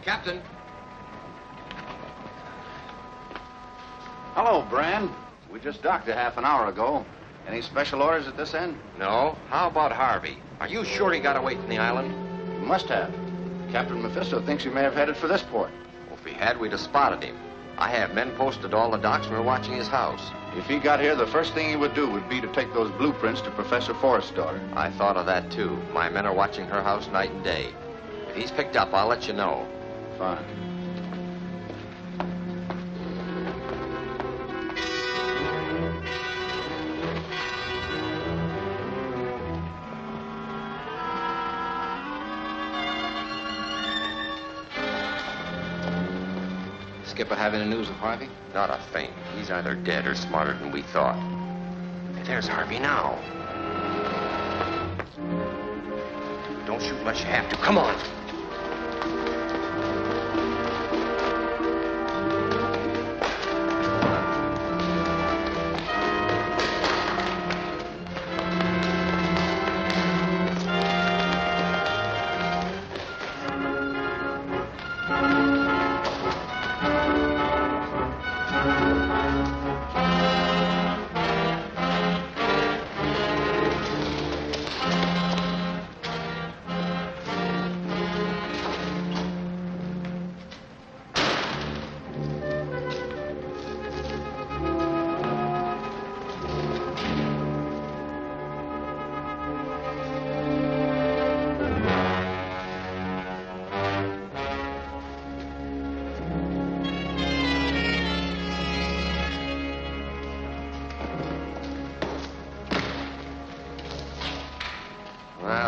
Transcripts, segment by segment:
Captain. Hello, Brand. We just docked a half an hour ago. Any special orders at this end? No. How about Harvey? Are you sure he got away from the island? He must have. Captain Mephisto thinks he may have headed for this port. Well, if he had, we'd have spotted him. I have men posted at all the docks and we're watching his house. If he got here, the first thing he would do would be to take those blueprints to Professor Forrest's daughter. I thought of that, too. My men are watching her house night and day. If he's picked up, I'll let you know. Fine. Skipper have any news of Harvey? Not a thing. He's either dead or smarter than we thought. Hey, there's Harvey now. Don't shoot unless you have to. Come on.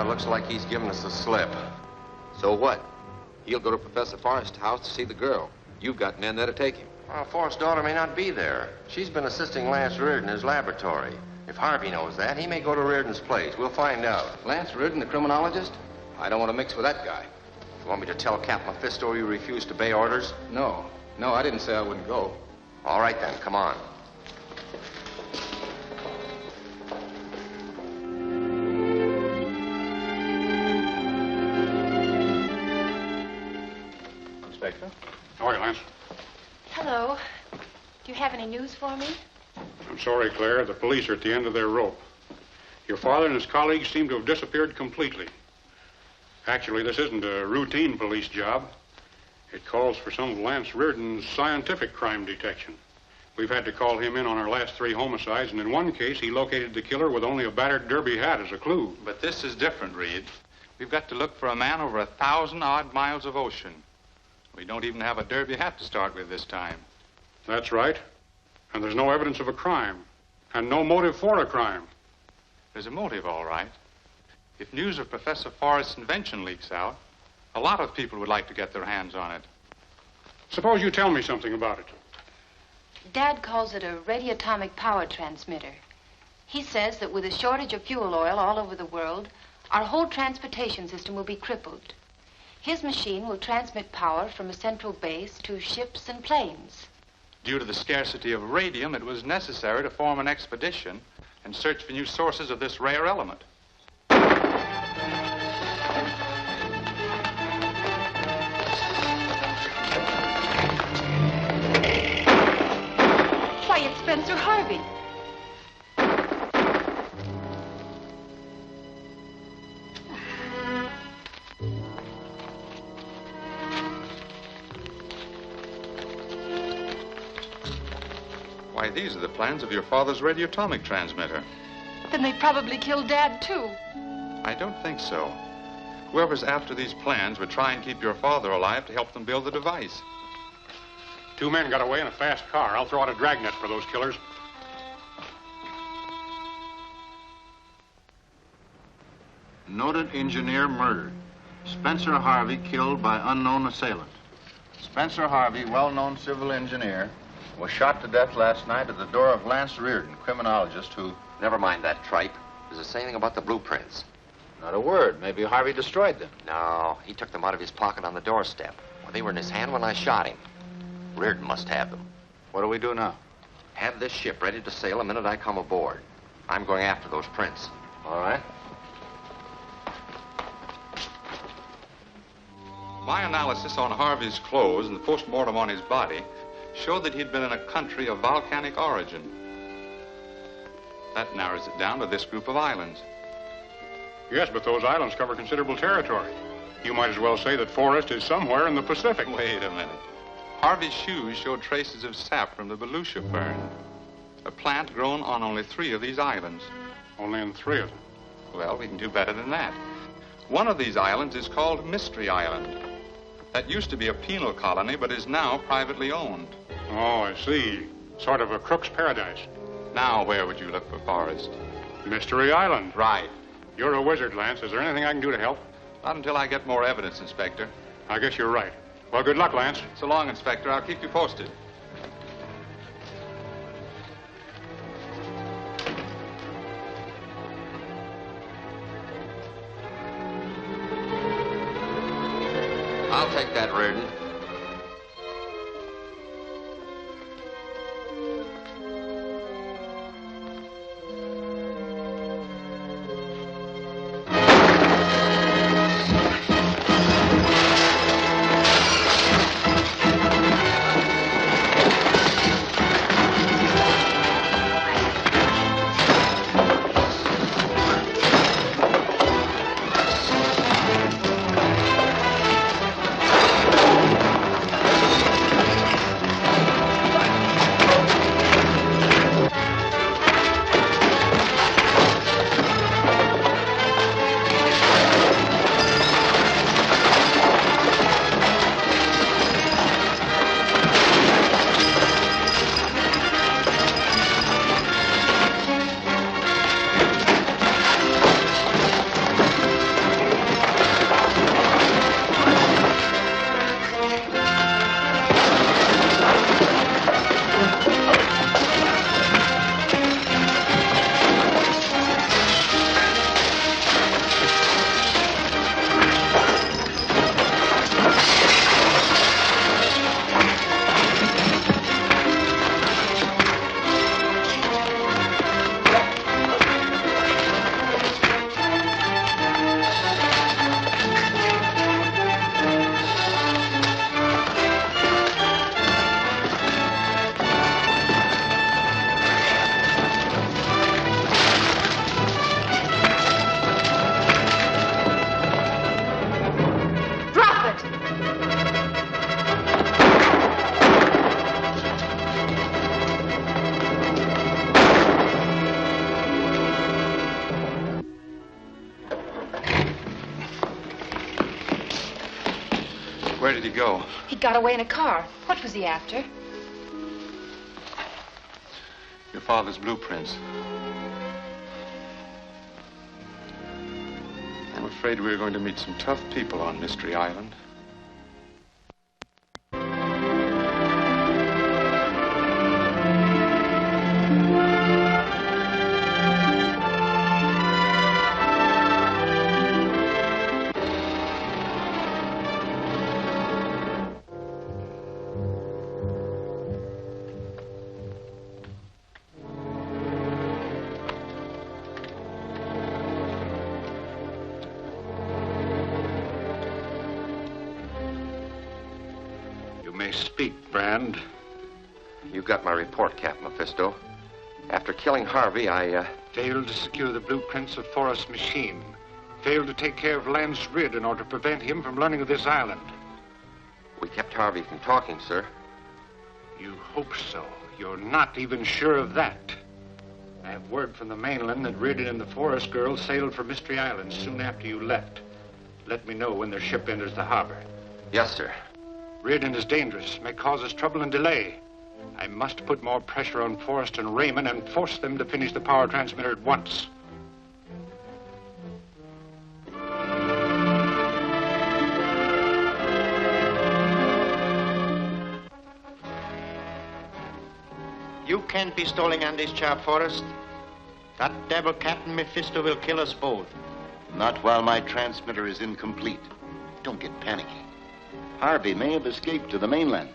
Looks like he's giving us the slip. So what? He'll go to Professor Forrest's house to see the girl. You've got men there to take him. Well, Forrest's daughter may not be there. She's been assisting Lance Reardon in his laboratory. If Harvey knows that, he may go to Reardon's place. We'll find out. Lance Reardon, the criminologist? I don't want to mix with that guy. You want me to tell Captain Mephisto you refuse to obey orders? No, I didn't say I wouldn't go. All right, then. Come on. How are you, Lance? Hello. Do you have any news for me? I'm sorry, Claire. The police are at the end of their rope. Your father and his colleagues seem to have disappeared completely. Actually, this isn't a routine police job. It calls for some of Lance Reardon's scientific crime detection. We've had to call him in on our last 3 homicides, and in one case, he located the killer with only a battered derby hat as a clue. But this is different, Reed. We've got to look for a man over 1,000-odd miles of ocean. We don't even have a derby hat to start with this time. That's right. And there's no evidence of a crime. And no motive for a crime. There's a motive, all right. If news of Professor Forrest's invention leaks out, a lot of people would like to get their hands on it. Suppose you tell me something about it. Dad calls it a radioatomic power transmitter. He says that with a shortage of fuel oil all over the world, our whole transportation system will be crippled. His machine will transmit power from a central base to ships and planes. Due to the scarcity of radium, it was necessary to form an expedition and search for new sources of this rare element. Why, it's Spencer Harvey. Why, these are the plans of your father's radioatomic transmitter. Then they probably killed Dad, too. I don't think so. Whoever's after these plans would try and keep your father alive to help them build the device. 2 men got away in a fast car. I'll throw out a dragnet for those killers. Noted engineer murdered. Spencer Harvey killed by unknown assailant. Spencer Harvey, well-known civil engineer, was shot to death last night at the door of Lance Reardon, criminologist who... Never mind that tripe. Does it say anything about the blueprints? Not a word. Maybe Harvey destroyed them. No, he took them out of his pocket on the doorstep. Well, they were in his hand when I shot him. Reardon must have them. What do we do now? Have this ship ready to sail the minute I come aboard. I'm going after those prints. All right. My analysis on Harvey's clothes and the post-mortem on his body showed that he'd been in a country of volcanic origin. That narrows it down to this group of islands. Yes, but those islands cover considerable territory. You might as well say that Forrest is somewhere in the Pacific. Wait a minute. Harvey's shoes showed traces of sap from the Volusia fern, a plant grown on only 3 of these islands. Only in 3 of them. Well, we can do better than that. One of these islands is called Mystery Island. That used to be a penal colony, but is now privately owned. Oh, I see. Sort of a crook's paradise. Now, where would you look for Forrest? Mystery Island. Right. You're a wizard, Lance. Is there anything I can do to help? Not until I get more evidence, Inspector. I guess you're right. Well, good luck, Lance. So long, Inspector. I'll keep you posted. I'll take that, Reardon. Where did he go? He got away in a car. What was he after? Your father's blueprints. I'm afraid we're going to meet some tough people on Mystery Island. Speak, Brand. You got my report, Cap Mephisto. After killing Harvey, I, Failed to secure the blueprints of Forrest's machine. Failed to take care of Lance Reardon in order to prevent him from learning of this island. We kept Harvey from talking, sir. You hope so. You're not even sure of that. I have word from the mainland that Reardon and the Forrest girl sailed for Mystery Island soon after you left. Let me know when their ship enters the harbor. Yes, sir. Reardon is dangerous, may cause us trouble and delay. I must put more pressure on Forrest and Raymond and force them to finish the power transmitter at once. You can't be stalling on this job, Forrest. That devil Captain Mephisto will kill us both. Not while my transmitter is incomplete. Don't get panicky. Harvey may have escaped to the mainland.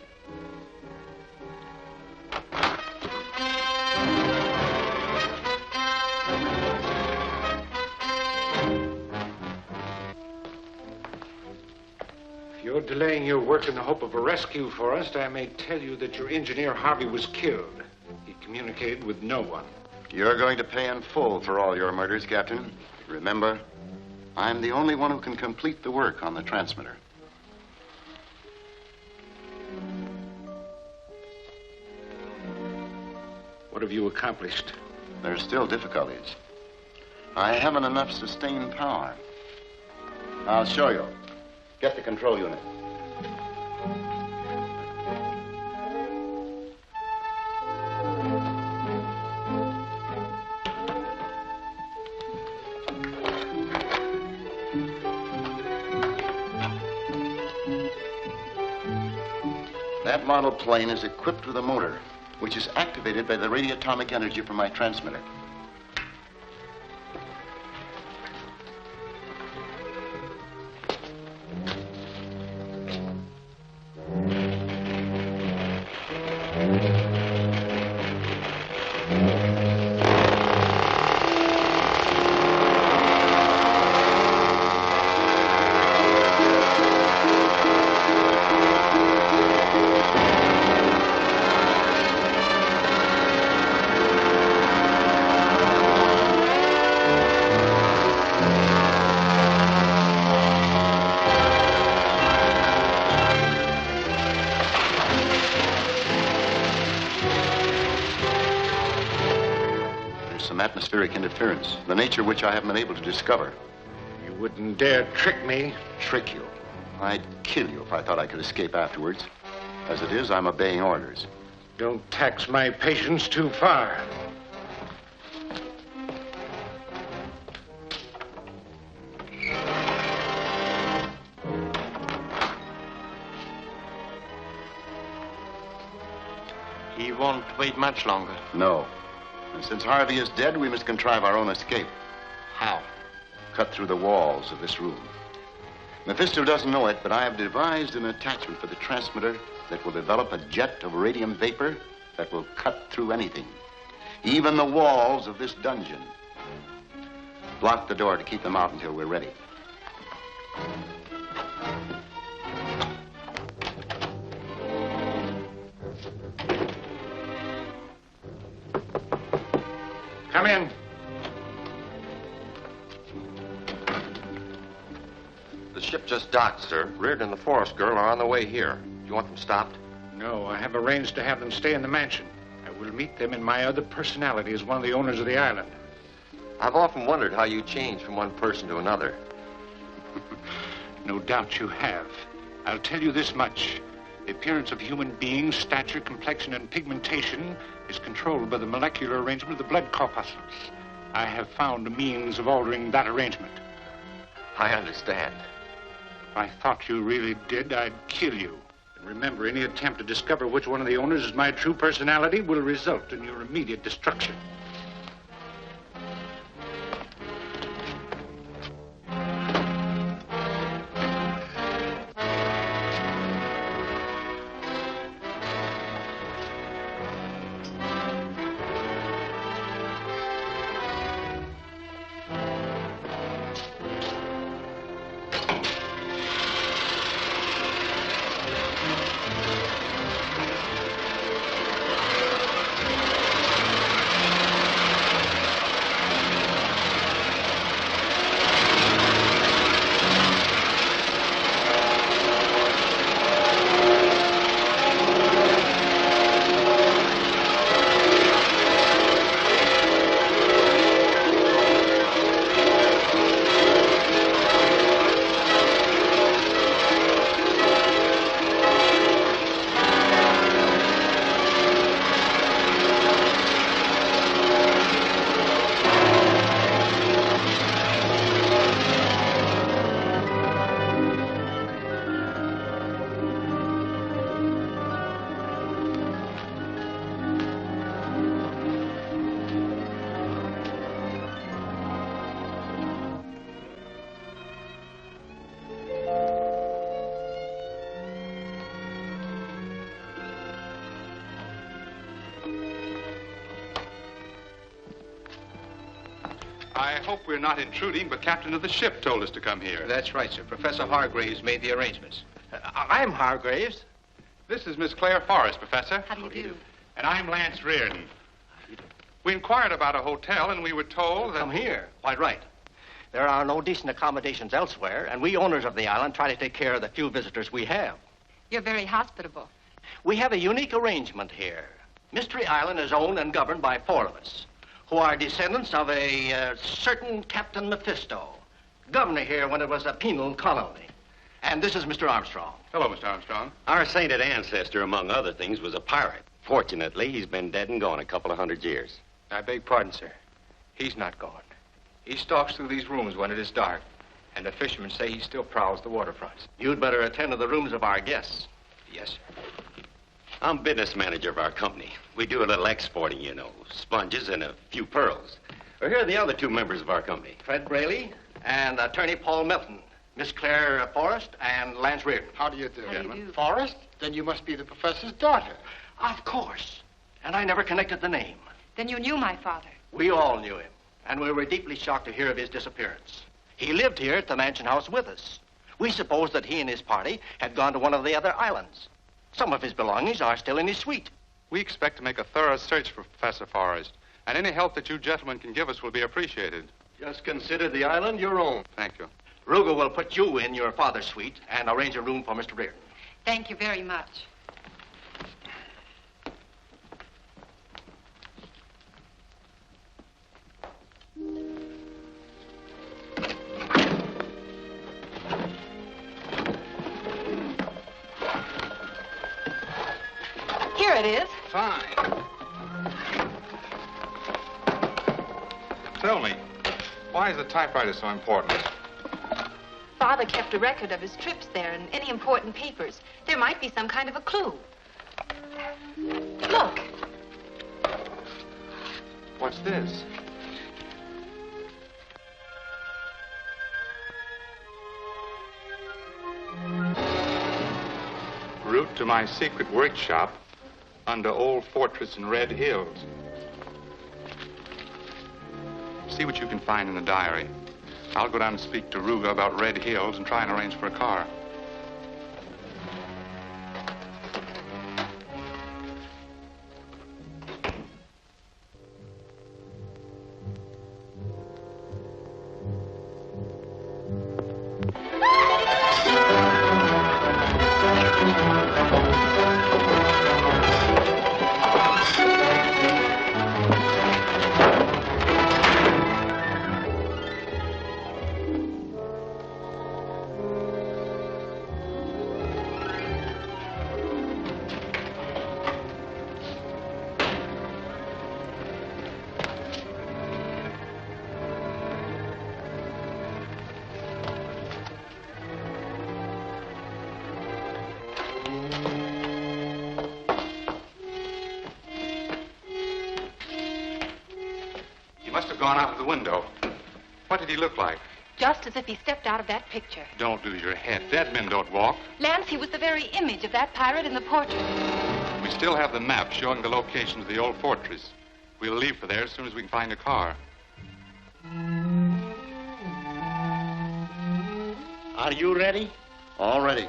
If you're delaying your work in the hope of a rescue, Forrest, I may tell you that your engineer Harvey was killed. He communicated with no one. You're going to pay in full for all your murders, Captain. Remember, I'm the only one who can complete the work on the transmitter. What have you accomplished? There's still difficulties. I haven't enough sustained power. I'll show you. Get the control unit. That model plane is equipped with a motor, which is activated by the radioatomic energy from my transmitter. Atmospheric interference, the nature of which I haven't been able to discover. You wouldn't dare trick me. Trick you? I'd kill you if I thought I could escape afterwards. As it is, I'm obeying orders. Don't tax my patience too far. He won't wait much longer. No. And since Harvey is dead, we must contrive our own escape. How? Cut through the walls of this room. Mephisto doesn't know it, but I have devised an attachment for the transmitter that will develop a jet of radium vapor that will cut through anything, even the walls of this dungeon. Block the door to keep them out until we're ready. Come in. The ship just docked, sir. Reardon and the Forrest girl are on the way here. Do you want them stopped? No, I have arranged to have them stay in the mansion. I will meet them in my other personality as one of the owners of the island. I've often wondered how you change from one person to another. No doubt you have. I'll tell you this much. The appearance of human beings, stature, complexion, and pigmentation is controlled by the molecular arrangement of the blood corpuscles. I have found a means of altering that arrangement. I understand. If I thought you really did, I'd kill you. And remember, any attempt to discover which one of the owners is my true personality will result in your immediate destruction. I hope we're not intruding, but captain of the ship told us to come here. That's right, sir. Professor Hargraves made the arrangements. I'm Hargraves. This is Miss Claire Forrest, Professor. How do you do? And I'm Lance Reardon. We inquired about a hotel, and we were told that... Come here. Quite right. There are no decent accommodations elsewhere, and we owners of the island try to take care of the few visitors we have. You're very hospitable. We have a unique arrangement here. Mystery Island is owned and governed by 4 of us, who are descendants of a certain Captain Mephisto, governor here when it was a penal colony. And this is Mr. Armstrong. Hello, Mr. Armstrong. Our sainted ancestor, among other things, was a pirate. Fortunately, he's been dead and gone a couple of 100 years. I beg pardon, sir. He's not gone. He stalks through these rooms when it is dark, and the fishermen say he still prowls the waterfronts. You'd better attend to the rooms of our guests. Yes, sir. I'm business manager of our company. We do a little exporting, you know, sponges and a few pearls. Well, here are the other 2 members of our company. Fred Braley and Attorney Paul Melton, Miss Claire Forrest and Lance Reardon. How do you do? How do you do? Forrest? Then you must be the professor's daughter. Of course. And I never connected the name. Then you knew my father. We all knew him, and we were deeply shocked to hear of his disappearance. He lived here at the mansion house with us. We supposed that he and his party had gone to one of the other islands. Some of his belongings are still in his suite. We expect to make a thorough search for Professor Forrest, and any help that you gentlemen can give us will be appreciated. Just consider the island your own. Thank you. Ruger will put you in your father's suite and arrange a room for Mr. Reardon. Thank you very much. Here it is. Fine. Tell me, why is the typewriter so important? Father kept a record of his trips there and any important papers. There might be some kind of a clue. Look. What's this? Route to my secret workshop under Old Fortress in Red Hills. See what you can find in the diary. I'll go down and speak to Ruga about Red Hills and try and arrange for a car. Gone out of the window. What did he look like? Just as if he stepped out of that picture. Don't lose your head. Dead men don't walk. Lance, he was the very image of that pirate in the portrait. We still have the map showing the location of the old fortress. We'll leave for there as soon as we can find a car. Are you ready? All ready.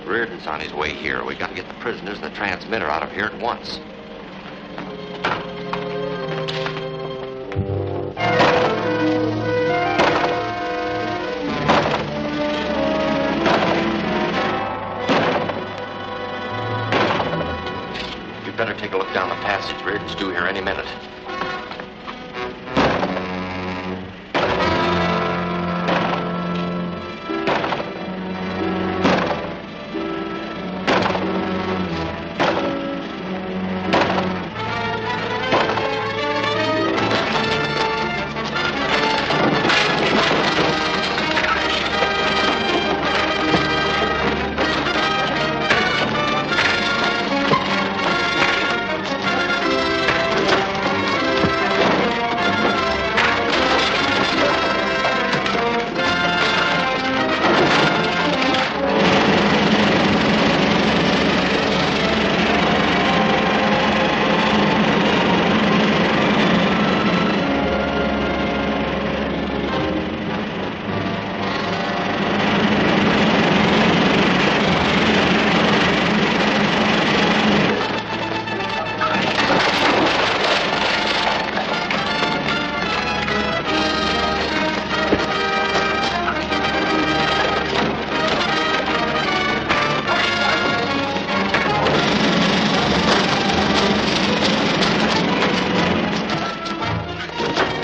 Reardon's on his way here. We got to get the prisoners and the transmitter out of here at once. better take a look down the passage. Reardon's due here any minute.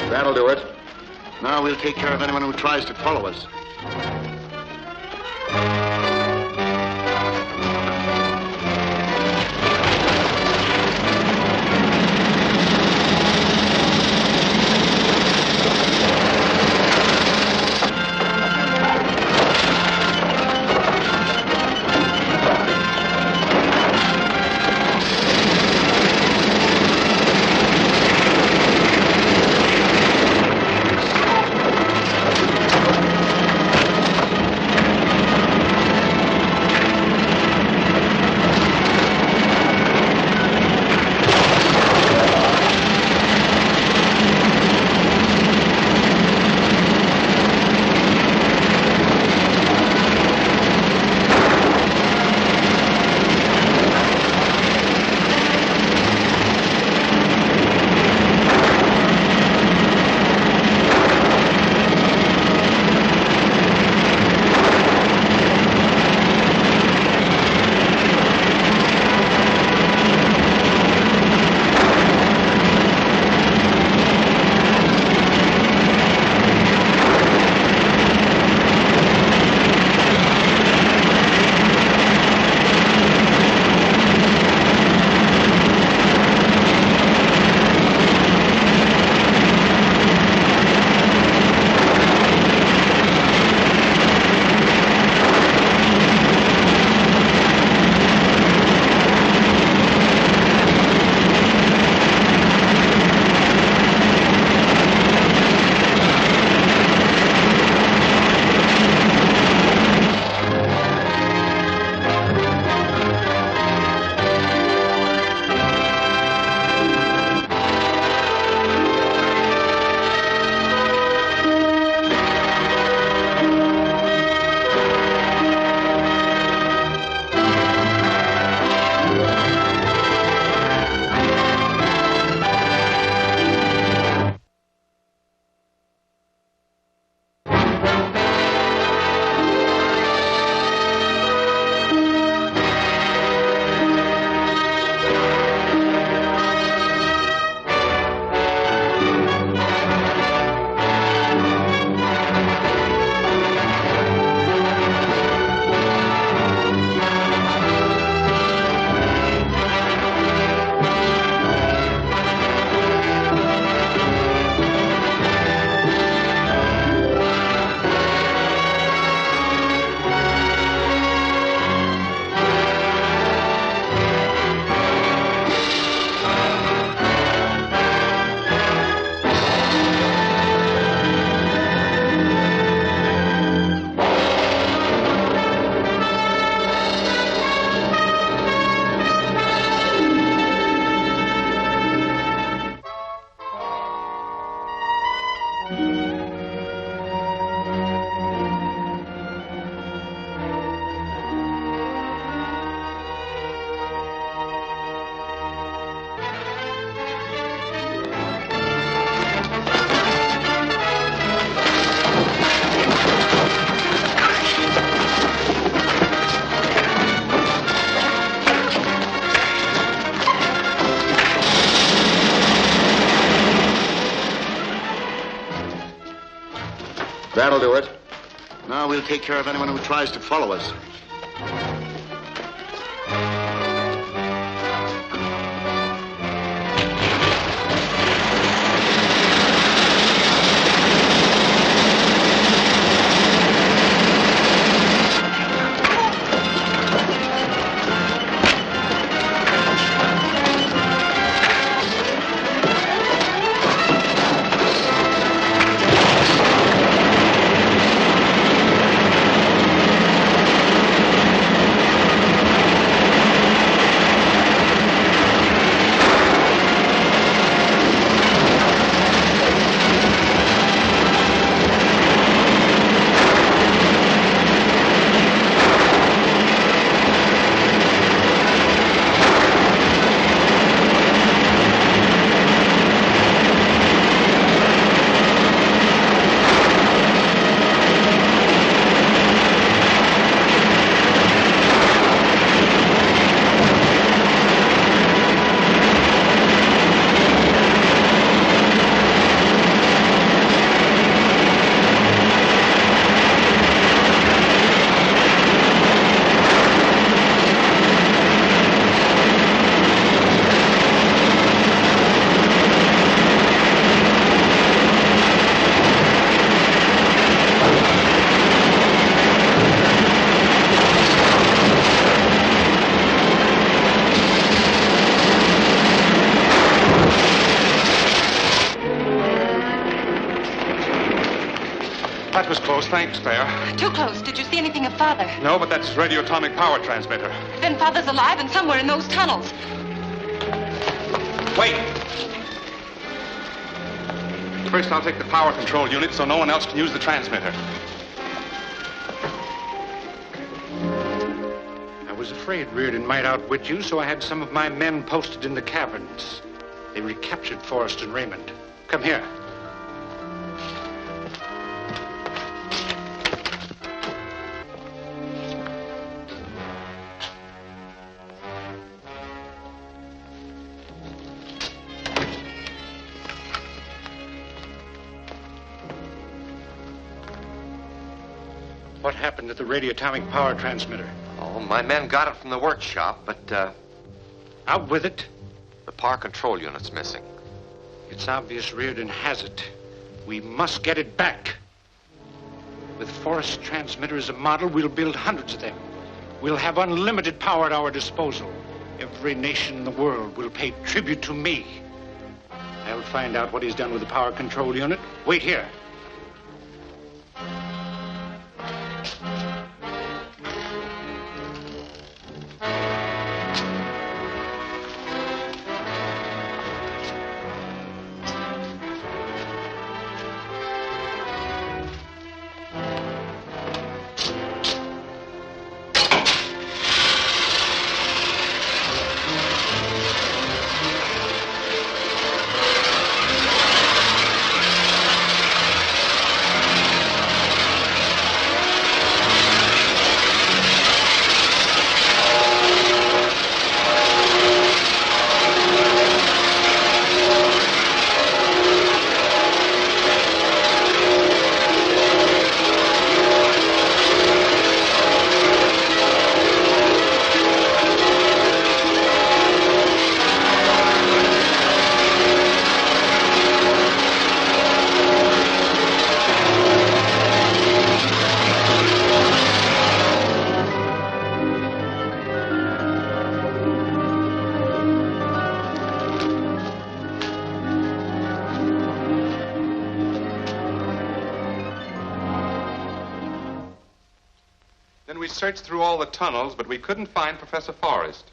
That'll do it. Now we'll take care of anyone who tries to follow us. That'll do it. Now we'll take care of anyone who tries to follow us. That was close. Thanks, Claire. Too close. Did you see anything of Father? No, but that's radioatomic power transmitter. Then Father's alive and somewhere in those tunnels. Wait! First, I'll take the power control unit so no one else can use the transmitter. I was afraid Reardon might outwit you, so I had some of my men posted in the caverns. They recaptured Forrest and Raymond. Come here. What happened at the radioatomic power transmitter? Oh, my men got it from the workshop, but, Out with it. the power control unit's missing. It's obvious Reardon has it. We must get it back. With Forrest's transmitter as a model, we'll build hundreds of them. We'll have unlimited power at our disposal. Every nation in the world will pay tribute to me. I'll find out what he's done with the power control unit. Wait here. We searched through all the tunnels, but we couldn't find Professor Forrest.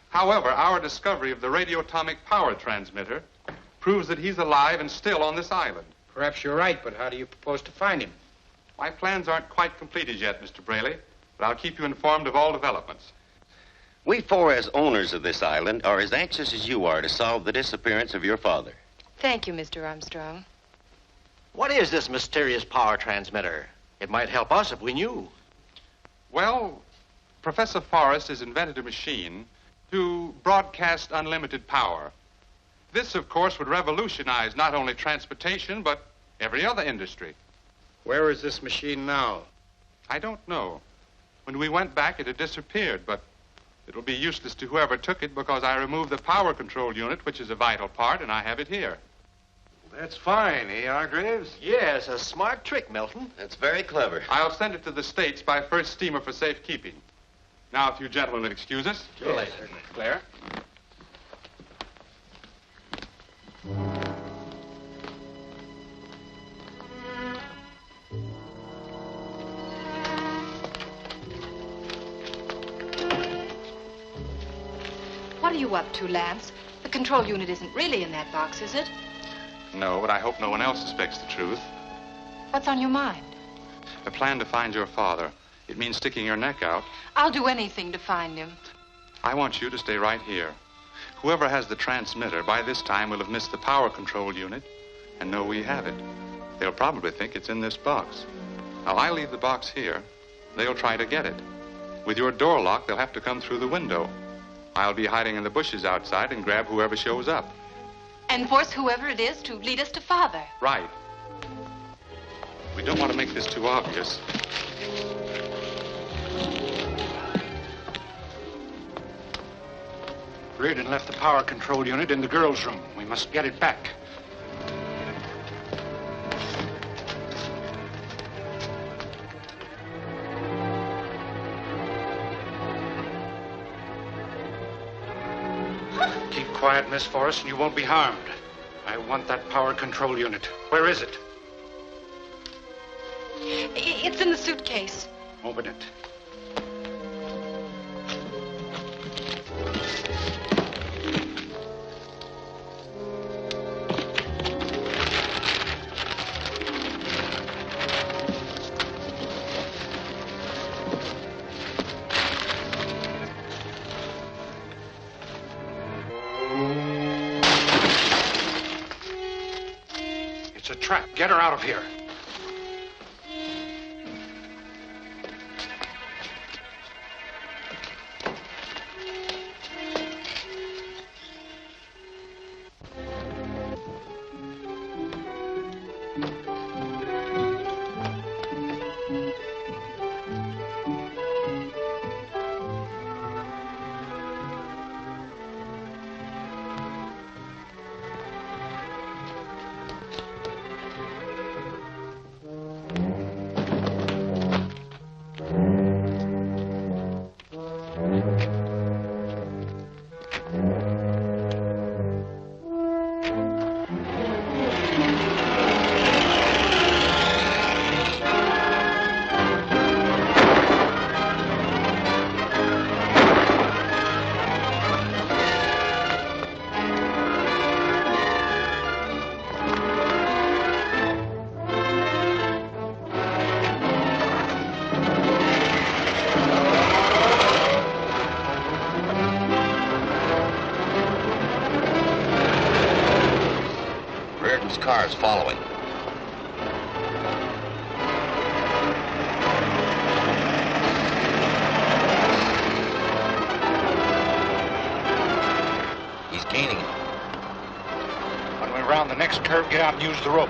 However, our discovery of the radioatomic power transmitter proves that he's alive and still on this island. Perhaps you're right, but how do you propose to find him? My plans aren't quite completed yet, Mr. Braley, but I'll keep you informed of all developments. We four, as owners of this island, are as anxious as you are to solve the disappearance of your father. Thank you, Mr. Armstrong. What is this mysterious power transmitter? It might help us if we knew. Well, Professor Forrest has invented a machine to broadcast unlimited power. This, of course, would revolutionize not only transportation, but every other industry. Where is this machine now? I don't know. When we went back, it had disappeared, but it'll be useless to whoever took it because I removed the power control unit, which is a vital part, and I have it here. That's fine, Hargraves? Yes, a smart trick, Milton. That's very clever. I'll send it to the States by first steamer for safekeeping. Now, if you gentlemen will excuse us. Sure, later. Claire? What are you up to, Lance? The control unit isn't really in that box, is it? No, but I hope no one else suspects the truth. What's on your mind? A plan to find your father. It means sticking your neck out. I'll do anything to find him. I want you to stay right here. Whoever has the transmitter by this time will have missed the power control unit and know we have it. They'll probably think it's in this box. Now, I leave the box here. They'll try to get it. With your door locked, they'll have to come through the window. I'll be hiding in the bushes outside and grab whoever shows up. And force whoever it is to lead us to Father. Right. We don't want to make this too obvious. Reardon left the power control unit in the girls' room. We must get it back. Keep quiet, Miss Forrest, and you won't be harmed. I want that power control unit. Where is it? It's in the suitcase. Open it. It's a trap. Get her out of here. Cars following. He's gaining it. When we round the next curve, get out and use the rope.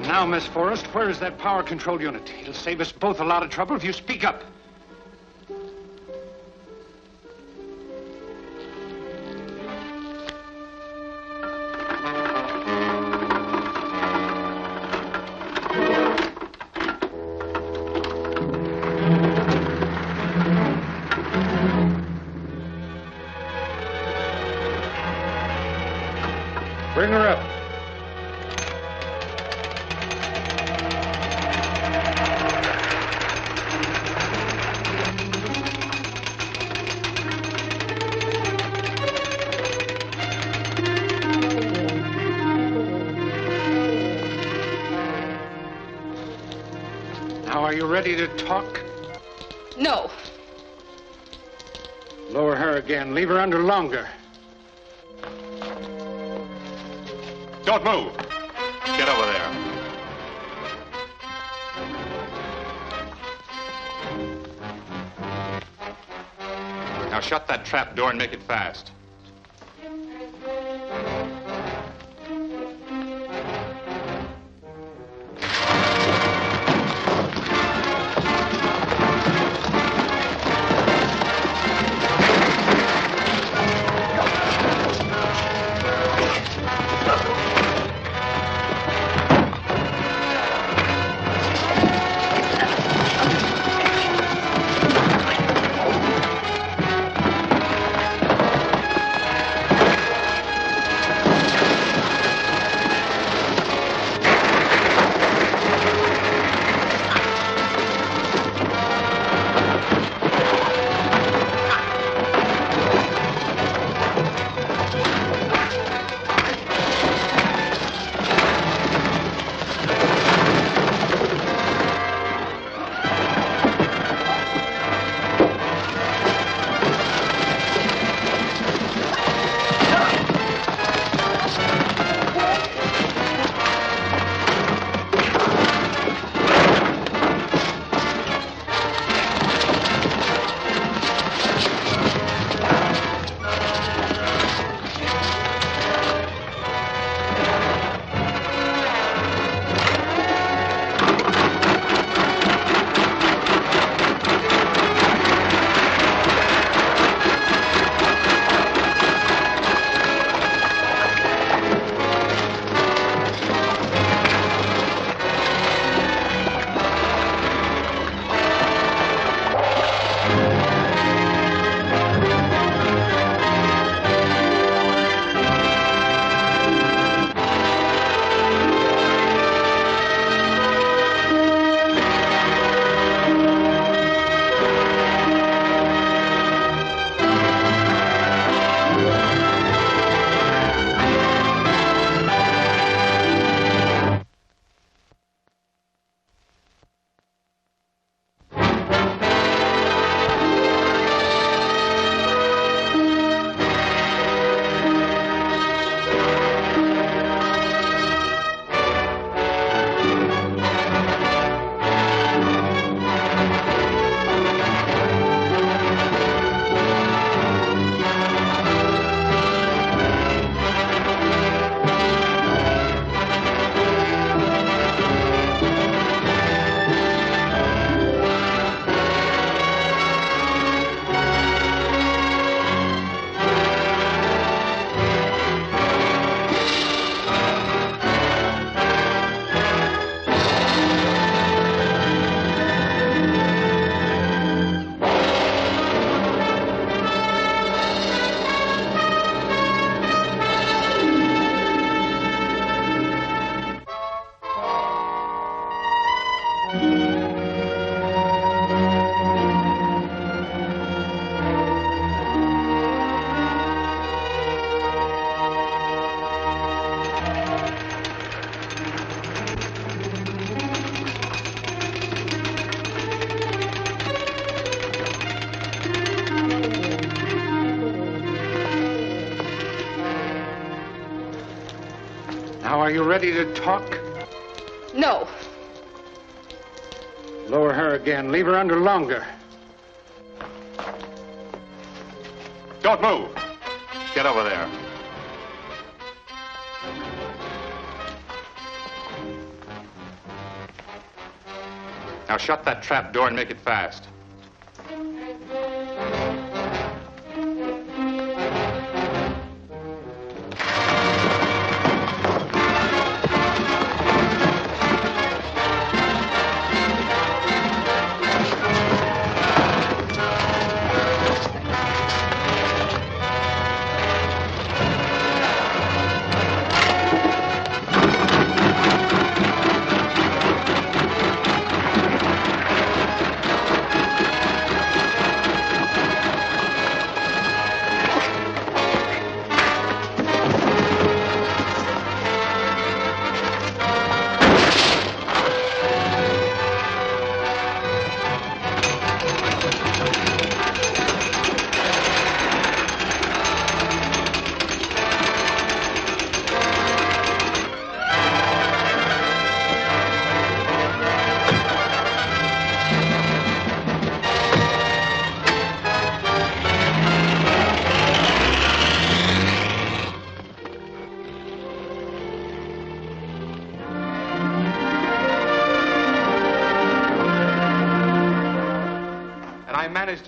Now, Miss Forrest, where is that power control unit? It'll save us both a lot of trouble if you speak up. Bring her up. Now, are you ready to talk? No. Lower her again. Leave her under longer. Don't move. Get over there. Now shut that trap door and make it fast. Now, are you ready to talk? No. Lower her again. Leave her under longer. Don't move. Get over there. Now shut that trap door and make it fast.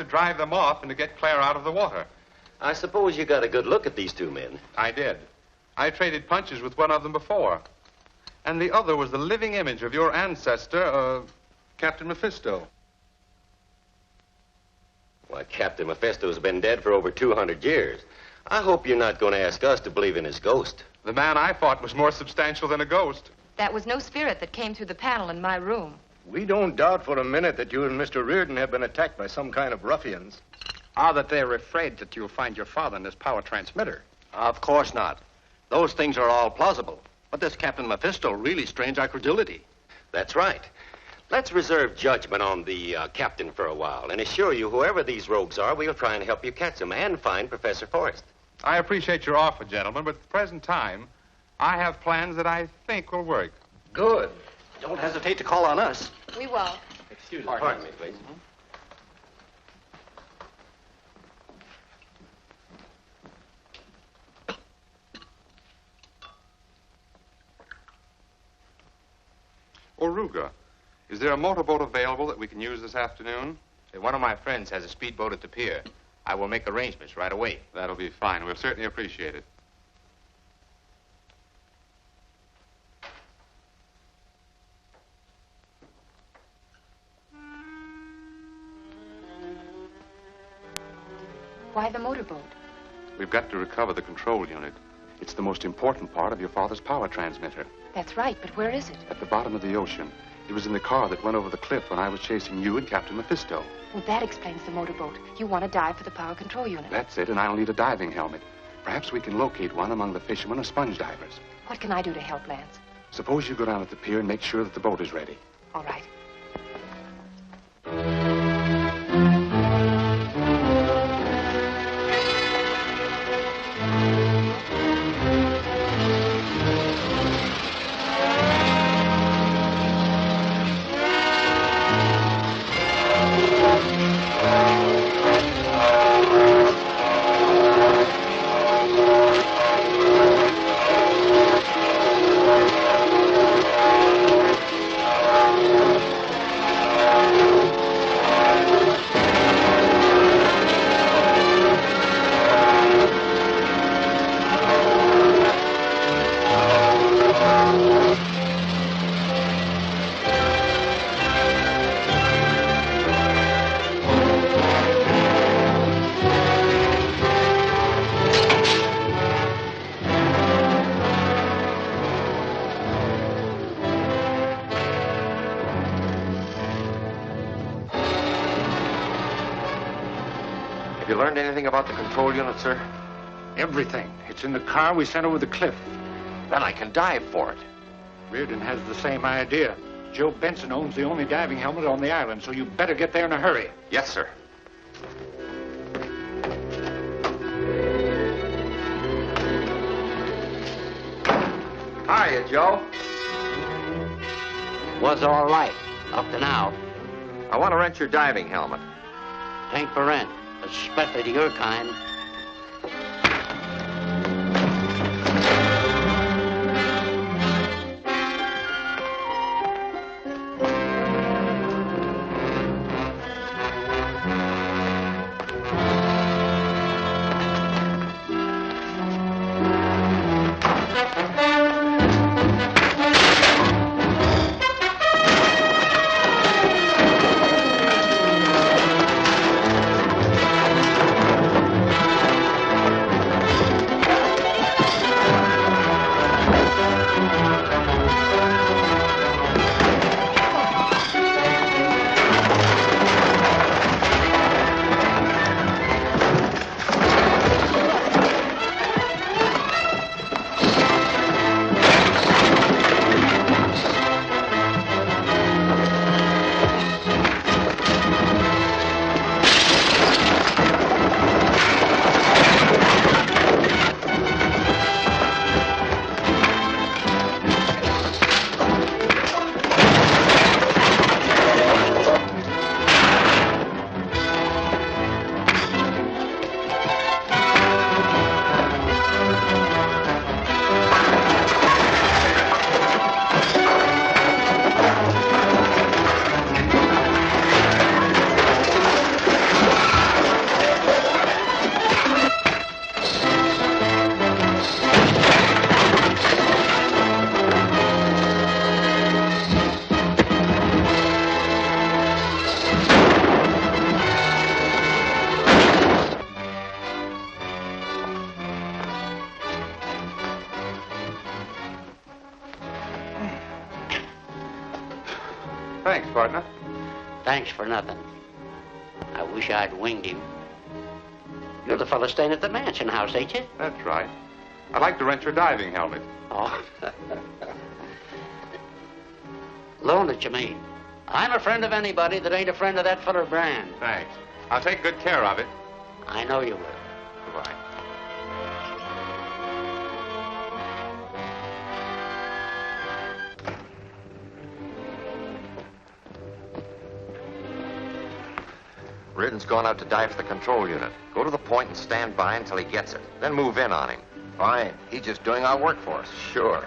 drive them off and to get Claire out of the water. I suppose you got a good look at these two men. I did. I traded punches with one of them before. And the other was the living image of your ancestor, Captain Mephisto. Why, Captain Mephisto's been dead for over 200 years. I hope you're not going to ask us to believe in his ghost. The man I fought was more substantial than a ghost. That was no spirit that came through the panel in my room. We don't doubt for a minute that you and Mr. Reardon have been attacked by some kind of ruffians. Or that they're afraid that you'll find your father in this power transmitter. Of course not. Those things are all plausible. But this Captain Mephisto really strains our credulity. That's right. Let's reserve judgment on the captain for a while and assure you whoever these rogues are, we'll try and help you catch them and find Professor Forrest. I appreciate your offer, gentlemen, but at the present time, I have plans that I think will work. Good. Don't hesitate to call on us. We will. Excuse me. Pardon me, please. Oruga, is there a motorboat available that we can use this afternoon? One of my friends has a speedboat at the pier. I will make arrangements right away. That'll be fine. We'll certainly appreciate it. Why the motorboat? We've got to recover the control unit. It's the most important part of your father's power transmitter. That's right, but where is it? At the bottom of the ocean. It was in the car that went over the cliff when I was chasing you and Captain Mephisto. Well, that explains the motorboat. You want to dive for the power control unit. That's it, and I'll need a diving helmet. Perhaps we can locate one among the fishermen or sponge divers. What can I do to help, Lance? Suppose you go down at the pier and make sure that the boat is ready. All right. Have you learned anything about the control unit, sir? Everything. It's in the car we sent over the cliff. Then I can dive for it. Reardon has the same idea. Joe Benson owns the only diving helmet on the island, so you better get there in a hurry. Yes, sir. Hiya, Joe. Was all right, up to now. I want to rent your diving helmet. Ain't for rent, especially to your kind. Thanks, partner. Thanks for nothing. I wish I'd winged him. You're the fellow staying at the mansion house, ain't you? That's right. I'd like to rent your diving helmet. Oh. Loan it, you mean? I'm a friend of anybody that ain't a friend of that feller Brand. Thanks. I'll take good care of it. I know you will. Goodbye. Reardon's gone out to dive for the control unit. Go to the point and stand by until he gets it. Then move in on him. Fine. He's just doing our work for us. Sure.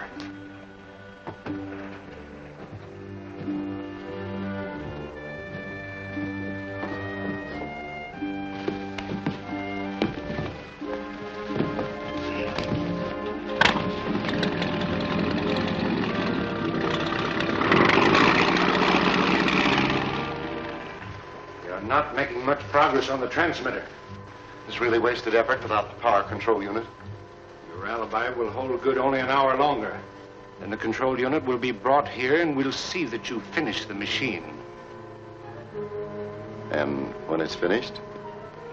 Not making much progress on the transmitter. It's really wasted effort without the power control unit. Your alibi will hold good only an hour longer. Then the control unit will be brought here and we'll see that you finish the machine. And when it's finished?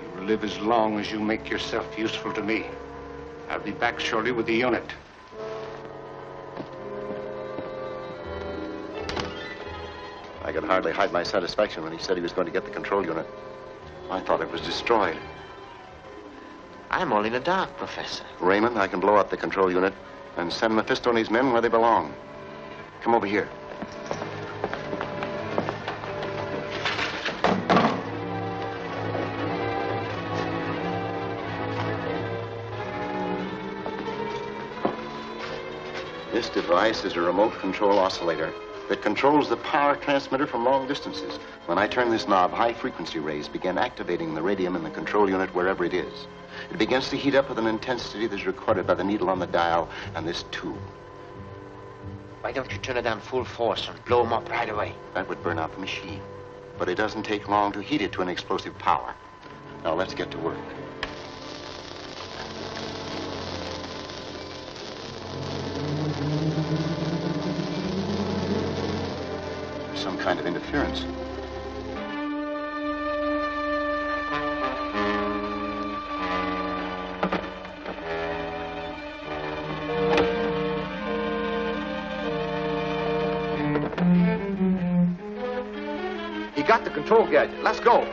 You will live as long as you make yourself useful to me. I'll be back shortly with the unit. I could hardly hide my satisfaction when he said he was going to get the control unit. I thought it was destroyed. I'm only in the dark, Professor. Raymond, I can blow up the control unit and send Mephisto and his men where they belong. Come over here. This device is a remote control oscillator that controls the power transmitter from long distances. When I turn this knob, high-frequency rays begin activating the radium in the control unit wherever it is. It begins to heat up with an intensity that's recorded by the needle on the dial and this tube. Why don't you turn it on full force and blow him up right away? That would burn out the machine. But it doesn't take long to heat it to an explosive power. Now, let's get to work. Some kind of interference. He got the control gadget. Let's go.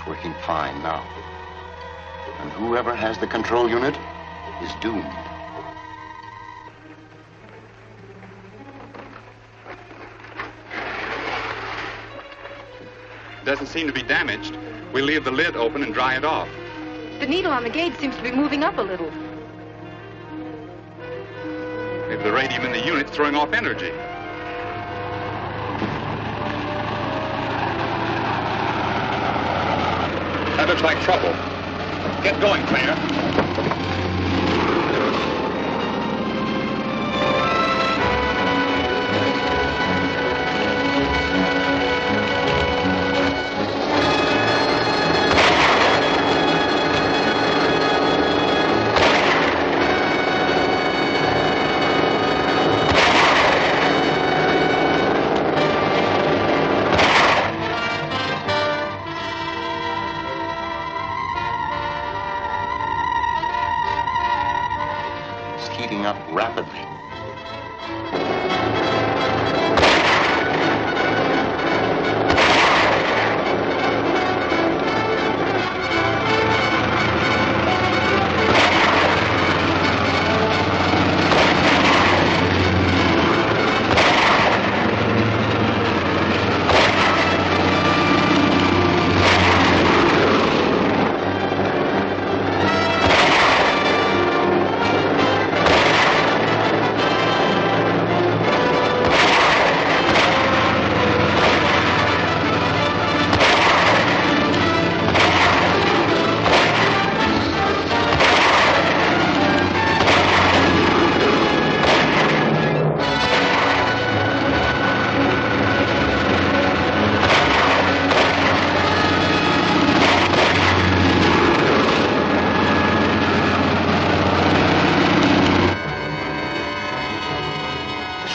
Working fine now. And whoever has the control unit is doomed. Doesn't seem to be damaged. We'll leave the lid open and dry it off. The needle on the gauge seems to be moving up a little. Maybe the radium in the unit's throwing off energy. That looks like trouble. Get going, Claire. Heating up rapidly.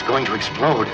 going to explode.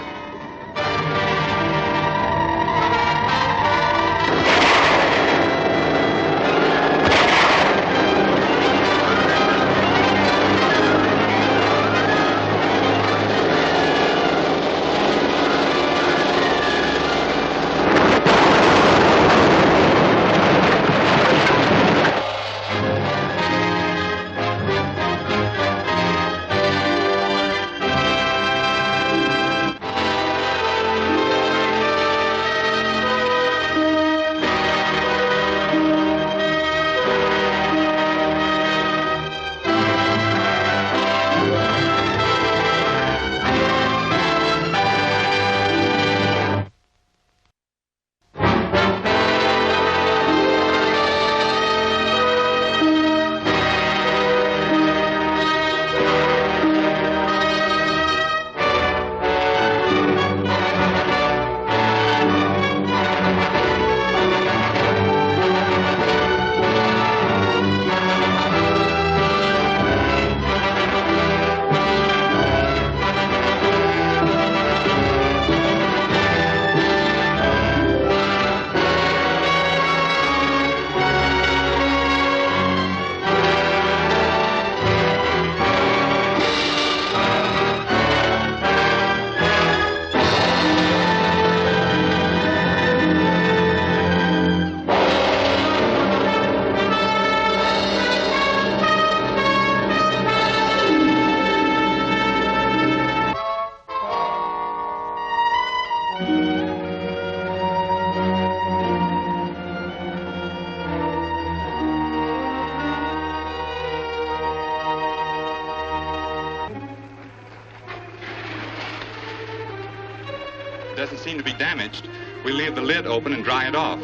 Doesn't seem to be damaged. We leave the lid open and dry it off.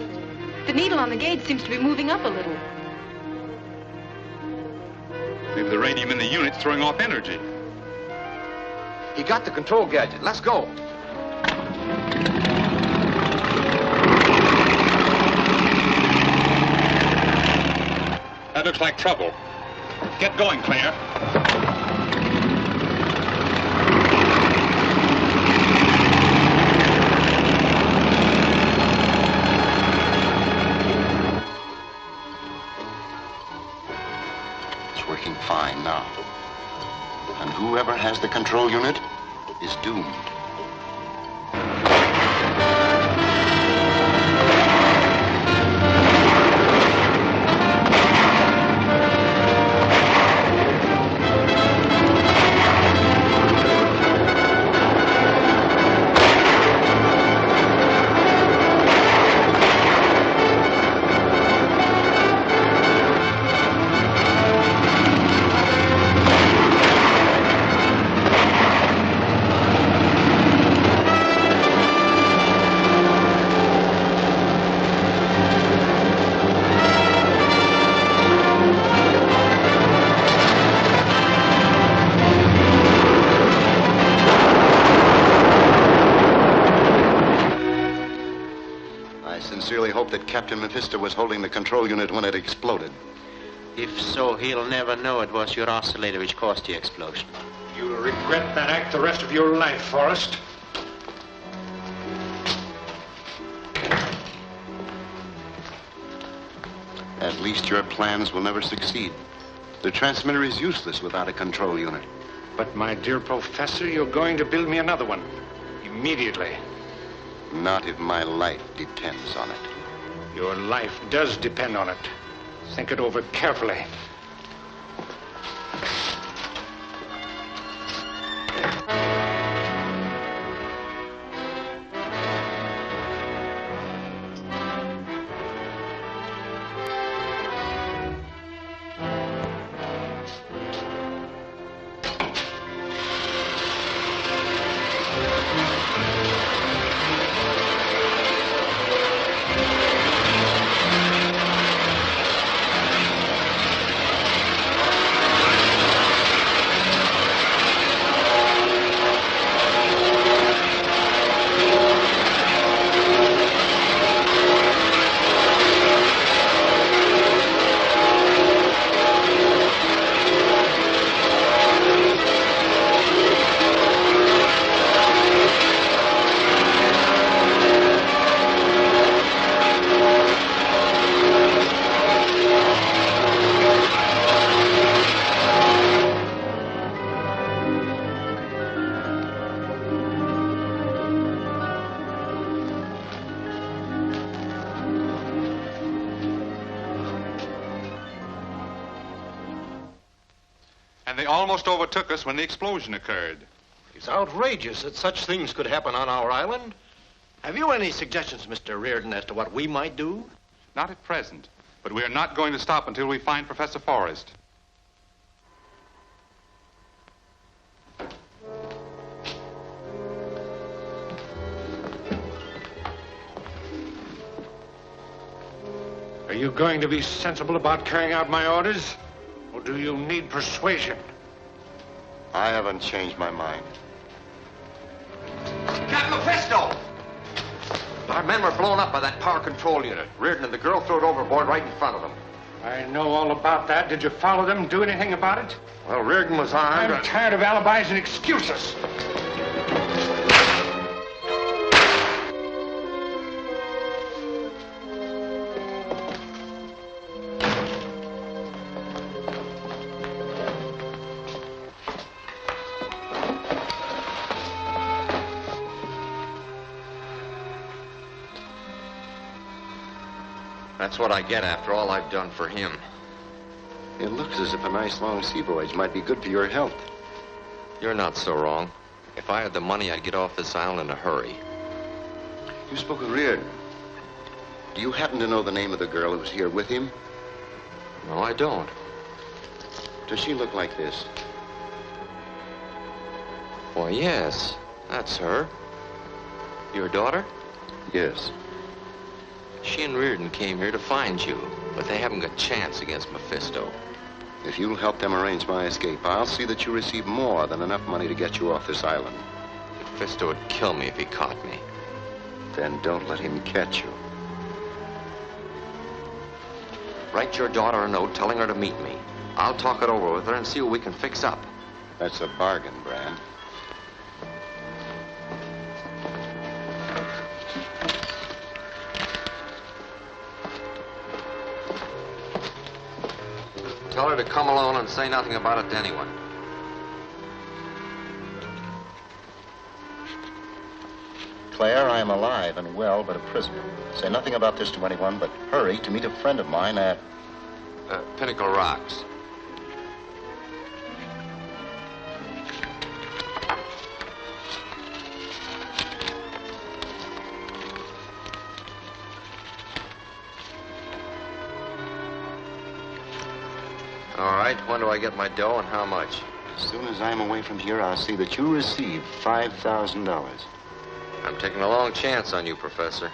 The needle on the gauge seems to be moving up a little. Maybe the radium in the unit's throwing off energy. He got the control gadget. Let's go. That looks like trouble. Get going, Claire. It's working fine now. And whoever has the control unit is doomed. That Captain Mephisto was holding the control unit when it exploded. If so, he'll never know it was your oscillator which caused the explosion. You'll regret that act the rest of your life, Forrest. At least your plans will never succeed. The transmitter is useless without a control unit. But, my dear Professor, you're going to build me another one. Immediately. Not if my life depends on it. Your life does depend on it. Think it over carefully. they almost overtook us when the explosion occurred. It's outrageous that such things could happen on our island. Have you any suggestions, Mr. Reardon, as to what we might do? Not at present, but we are not going to stop until we find Professor Forrest. Are you going to be sensible about carrying out my orders? Or do you need persuasion? I haven't changed my mind. Captain Mephisto! Our men were blown up by that power control unit. Reardon and the girl threw it overboard right in front of them. I know all about that. Did you follow them? Do anything about it? Well, Reardon was armed. I'm tired of alibis and excuses. That's what I get after all I've done for him. It looks as if a nice long sea voyage might be good for your health. You're not so wrong. If I had the money, I'd get off this island in a hurry. You spoke with Reardon. Do you happen to know the name of the girl who was here with him? No, I don't. Does she look like this? Why, yes. That's her. Your daughter? Yes. She and Reardon came here to find you, but they haven't got a chance against Mephisto. If you'll help them arrange my escape, I'll see that you receive more than enough money to get you off this island. Mephisto would kill me if he caught me. Then don't let him catch you. Write your daughter a note telling her to meet me. I'll talk it over with her and see what we can fix up. That's a bargain, Brand. Tell her to come alone and say nothing about it to anyone. Claire, I am alive and well, but a prisoner. Say nothing about this to anyone, but hurry to meet a friend of mine at... Pinnacle Rocks. All right, when do I get my dough and how much? As soon as I'm away from here, I'll see that you receive $5,000. I'm taking a long chance on you, Professor.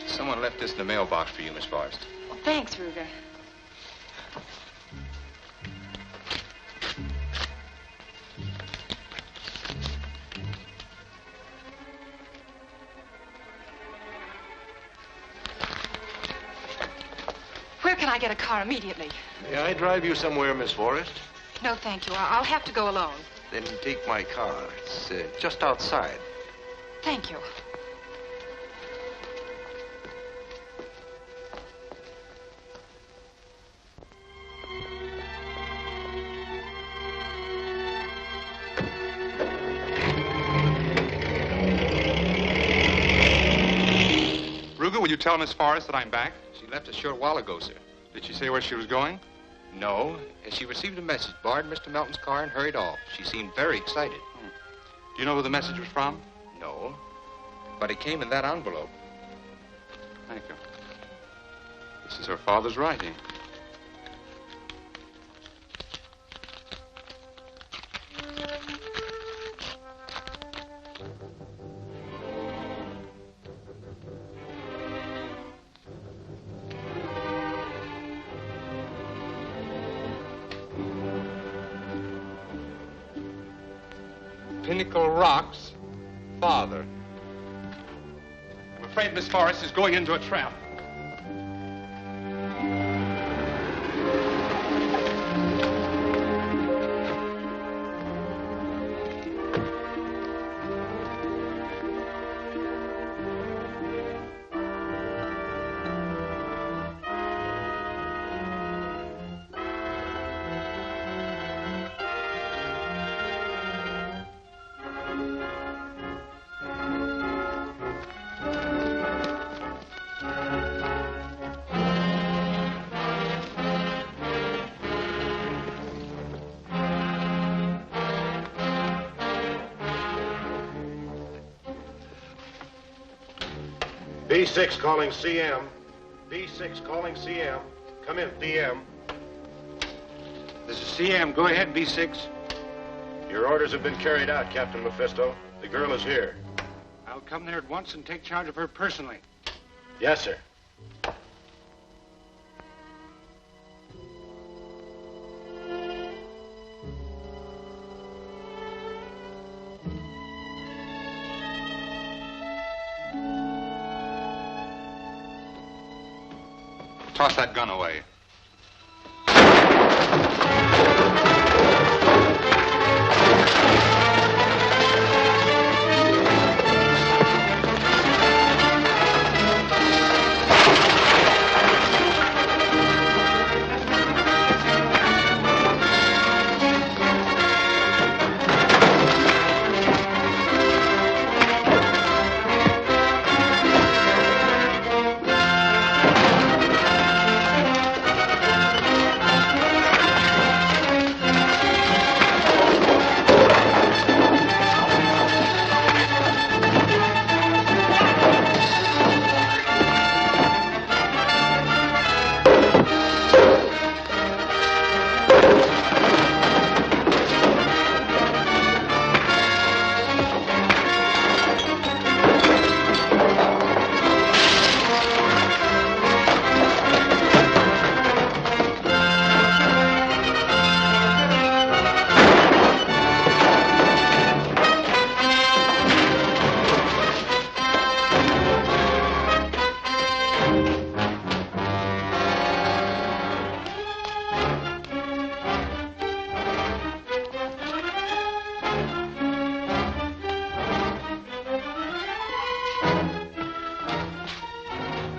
Someone left this in the mailbox for you, Miss Forrest. Well, thanks, Ruger. Where can I get a car immediately? May I drive you somewhere, Miss Forrest? No, thank you. I'll have to go alone. Then take my car. It's just outside. Thank you. Will you tell Miss Forrest that I'm back? She left a short while ago, sir. Did she say where she was going? No. As she received a message, borrowed Mr. Melton's car and hurried off. She seemed very excited. Do you know who the message was from? No. But it came in that envelope. Thank you. This is her father's writing. Pinnacle Rocks, father. I'm afraid Miss Forrest is going into a trap. B6 calling CM. B6 calling CM. Come in, PM. This is CM. Go ahead, B6. Your orders have been carried out, Captain Mephisto. The girl is here. I'll come there at once and take charge of her personally. Yes, sir. Toss that gun away.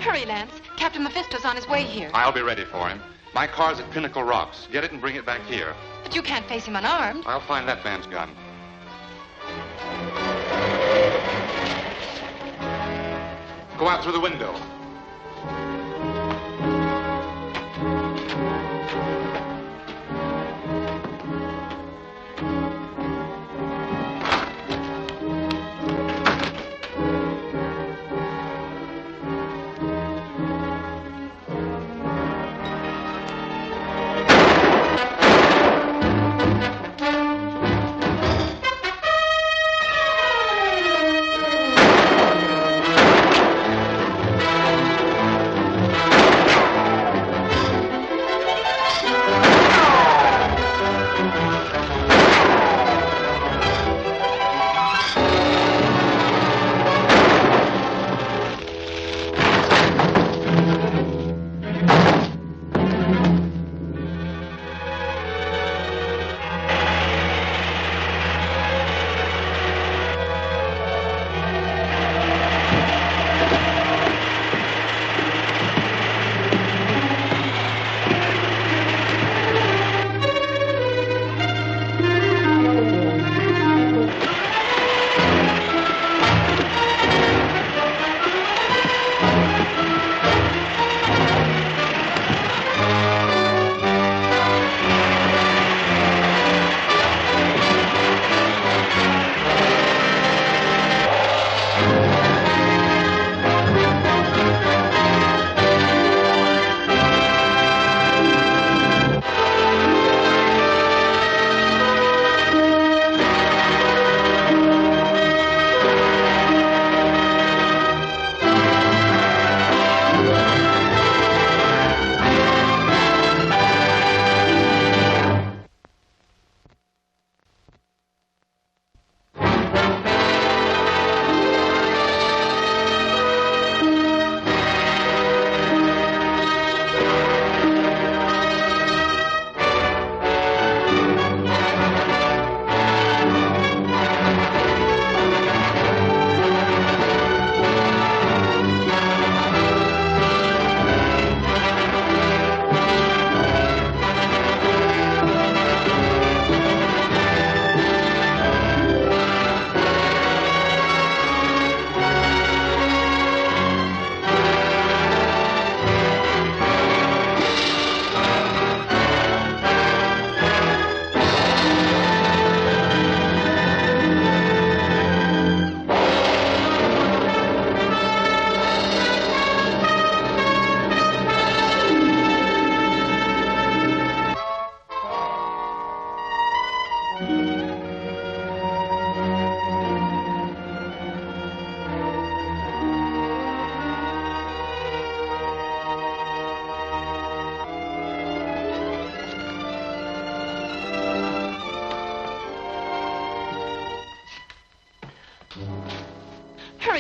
Hurry, Lance. Captain Mephisto's on his way here. I'll be ready for him. My car's at Pinnacle Rocks. Get it and bring it back here. But you can't face him unarmed. I'll find that man's gun. Go out through the window.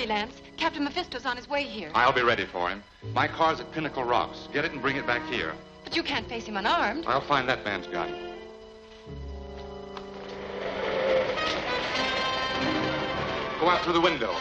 Hurry, Lance. Captain Mephisto's on his way here. I'll be ready for him. My car's at Pinnacle Rocks. Get it and bring it back here. But you can't face him unarmed. I'll find that man's gun. Go out through the window.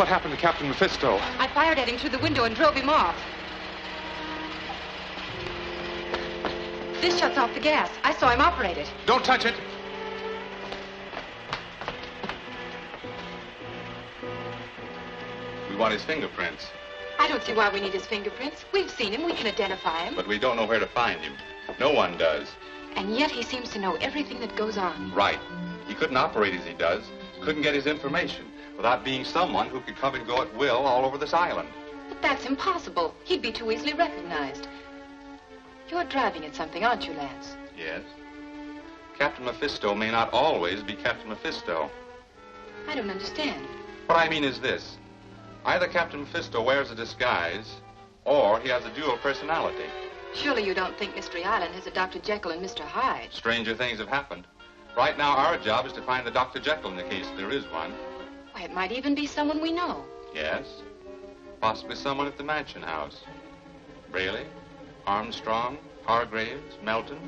What happened to Captain Mephisto? I fired at him through the window and drove him off. This shuts off the gas. I saw him operate it. Don't touch it. We want his fingerprints. I don't see why we need his fingerprints. We've seen him. We can identify him. But we don't know where to find him. No one does. And yet he seems to know everything that goes on. Right. He couldn't operate as he does. Couldn't get his information without being someone who could come and go at will all over this island. But that's impossible. He'd be too easily recognized. You're driving at something, aren't you, Lance? Yes. Captain Mephisto may not always be Captain Mephisto. I don't understand. What I mean is this. Either Captain Mephisto wears a disguise, or he has a dual personality. Surely you don't think Mystery Island has a Dr. Jekyll and Mr. Hyde? Stranger things have happened. Right now, our job is to find the Dr. Jekyll in the case if there is one. Why, it might even be someone we know. Yes. Possibly someone at the mansion house. Braley, Armstrong, Hargraves, Melton.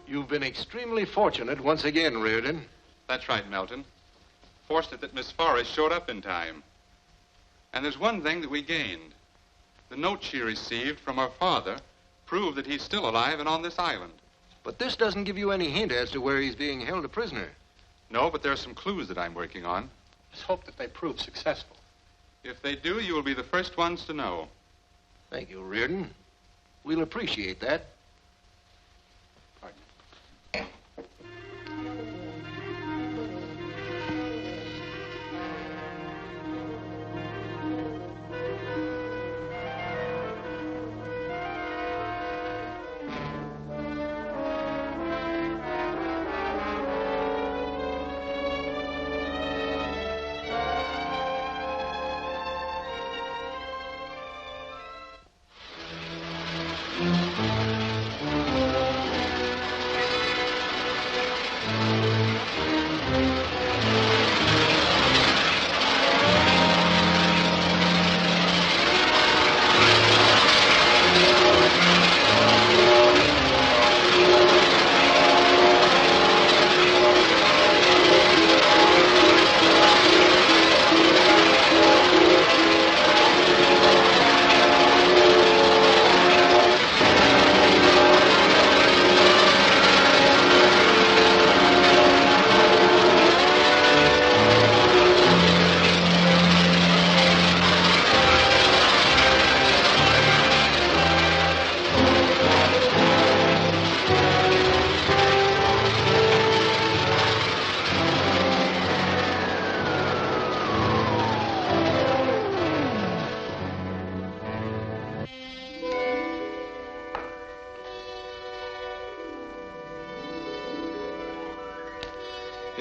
You've been extremely fortunate once again, Reardon. That's right, Melton. Fortunate that Miss Forrest showed up in time. And there's one thing that we gained. The note she received from her father proved that he's still alive and on this island. But this doesn't give you any hint as to where he's being held a prisoner. No, but there are some clues that I'm working on. Let's hope that they prove successful. If they do, you will be the first ones to know. Thank you, Reardon. We'll appreciate that. Pardon.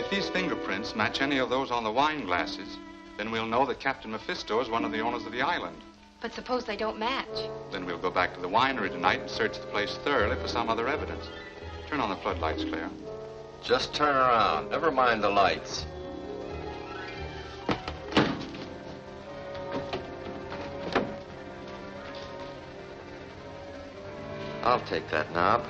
If these fingerprints match any of those on the wine glasses, then we'll know that Captain Mephisto is one of the owners of the island. But suppose they don't match? Then we'll go back to the winery tonight and search the place thoroughly for some other evidence. Turn on the floodlights, Claire. Just turn around. Never mind the lights. I'll take that knob.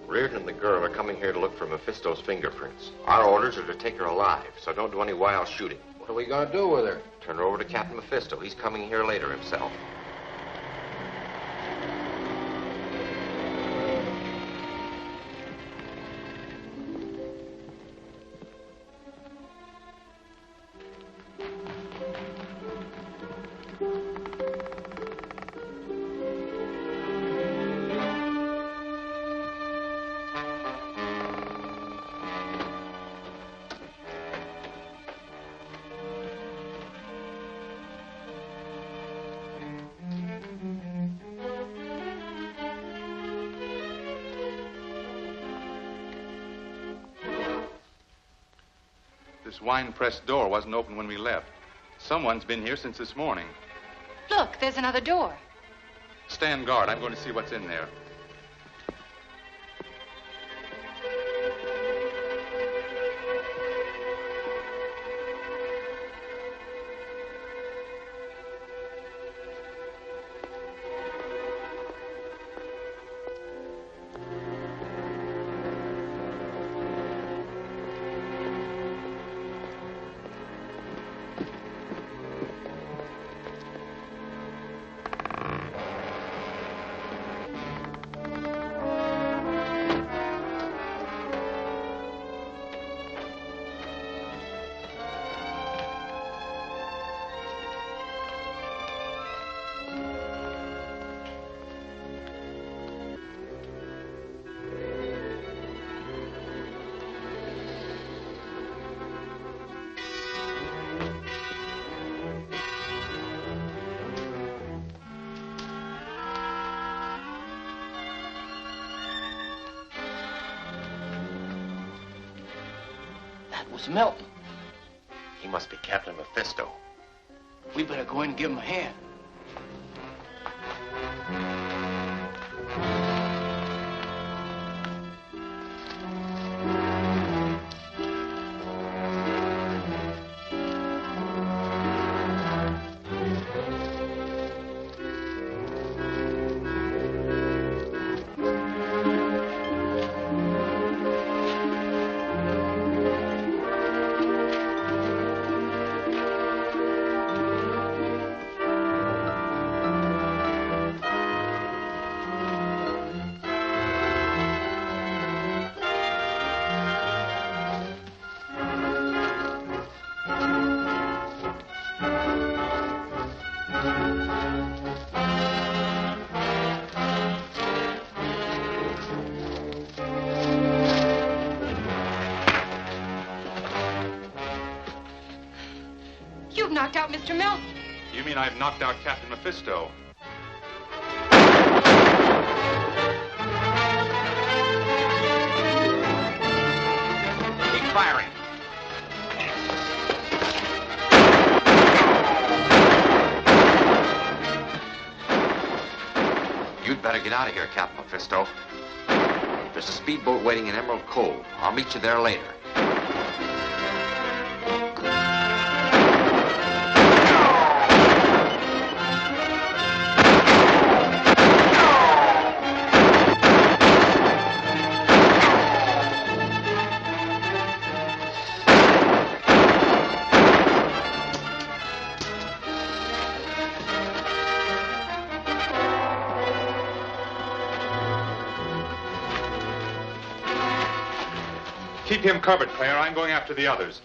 Reardon and the girl are coming here to look for Mephisto's fingerprints. Our orders are to take her alive, so don't do any wild shooting. What are we going to do with her? Turn her over to Captain Mephisto. He's coming here later himself. This wine press door wasn't open when we left. Someone's been here since this morning. Look, there's another door. Stand guard. I'm going to see what's in there. Was Milton. He must be Captain Mephisto. We better go in and give him a hand. You've knocked out Mr. Milton. You mean I've knocked out Captain Mephisto? firing. You'd better get out of here, Captain Mephisto. There's a speedboat waiting in Emerald Cove. I'll meet you there later. Keep him covered, Claire. I'm going after the others.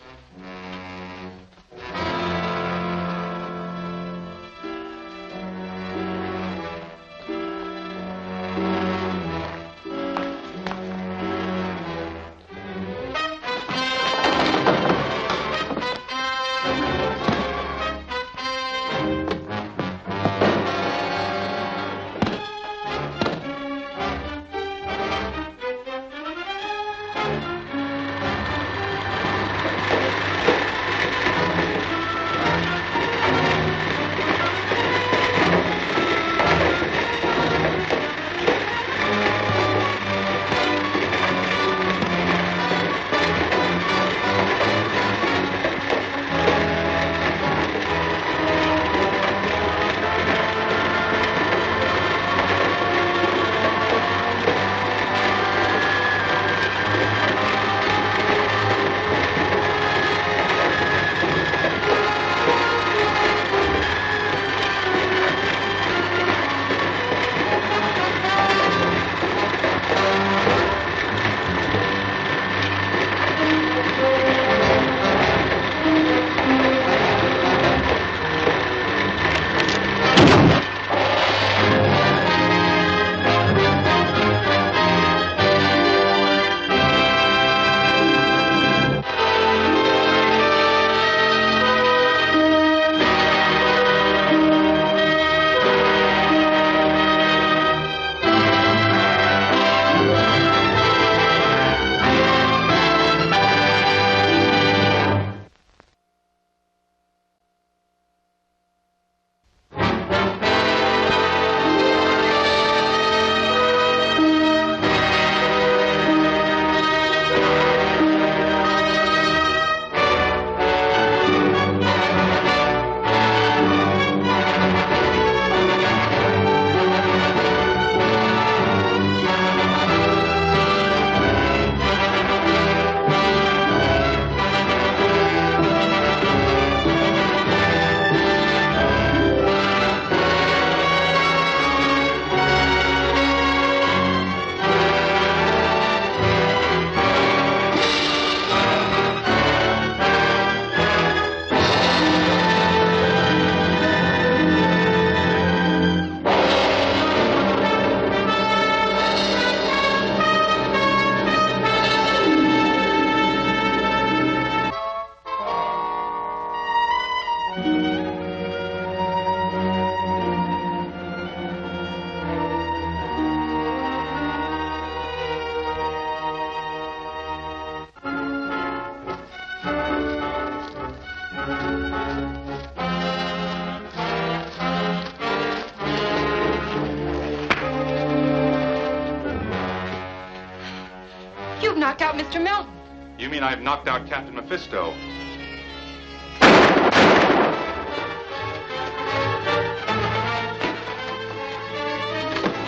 You've knocked out Mr. Melton. You mean I've knocked out Captain Mephisto?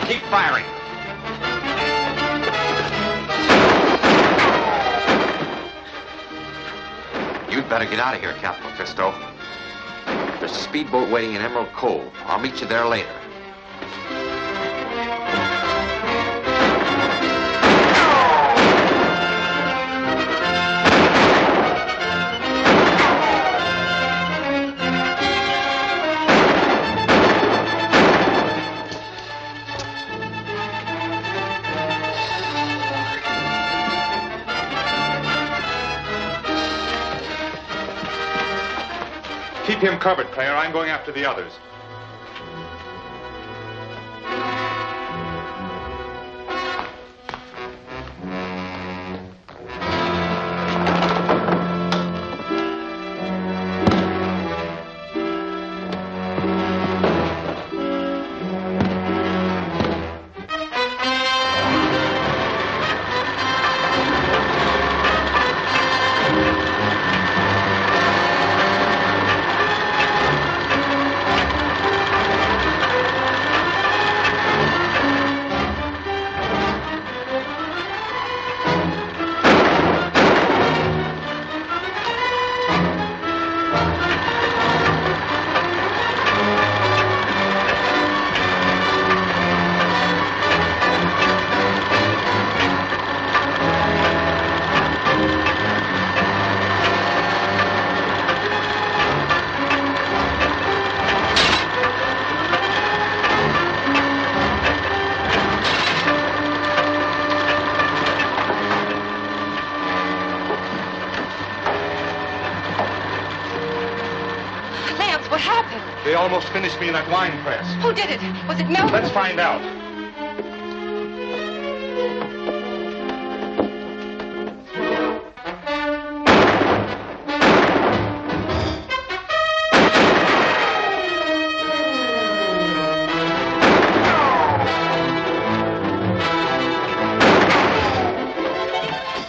Keep firing. You'd better get out of here, Captain Mephisto. There's a speedboat waiting in Emerald Cove. I'll meet you there later. Keep him covered, Claire. I'm going after the others. They almost finished me in that wine press. Who did it? Was it Melton? Let's find out.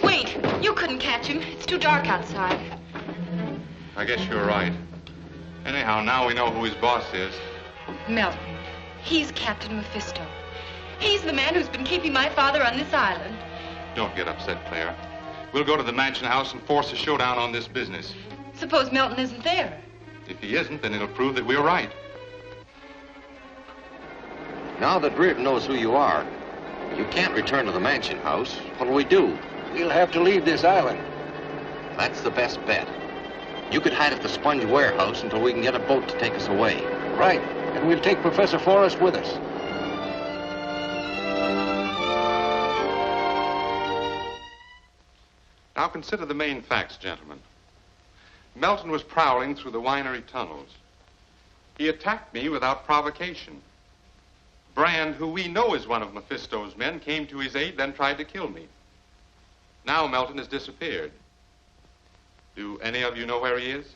Wait, you couldn't catch him. It's too dark outside. I guess you're right. Anyhow, now we know who his boss is. Melton. He's Captain Mephisto. He's the man who's been keeping my father on this island. Don't get upset, Claire. We'll go to the mansion house and force a showdown on this business. Suppose Melton isn't there. If he isn't, then it'll prove that we're right. Now that Reardon knows who you are, you can't return to the mansion house. What'll we do? We'll have to leave this island. That's the best bet. You could hide at the sponge warehouse until we can get a boat to take us away. Right. And we'll take Professor Forrest with us. Now consider the main facts, gentlemen. Melton was prowling through the winery tunnels. He attacked me without provocation. Brand, who we know is one of Mephisto's men, came to his aid, then tried to kill me. Now Melton has disappeared. Do any of you know where he is?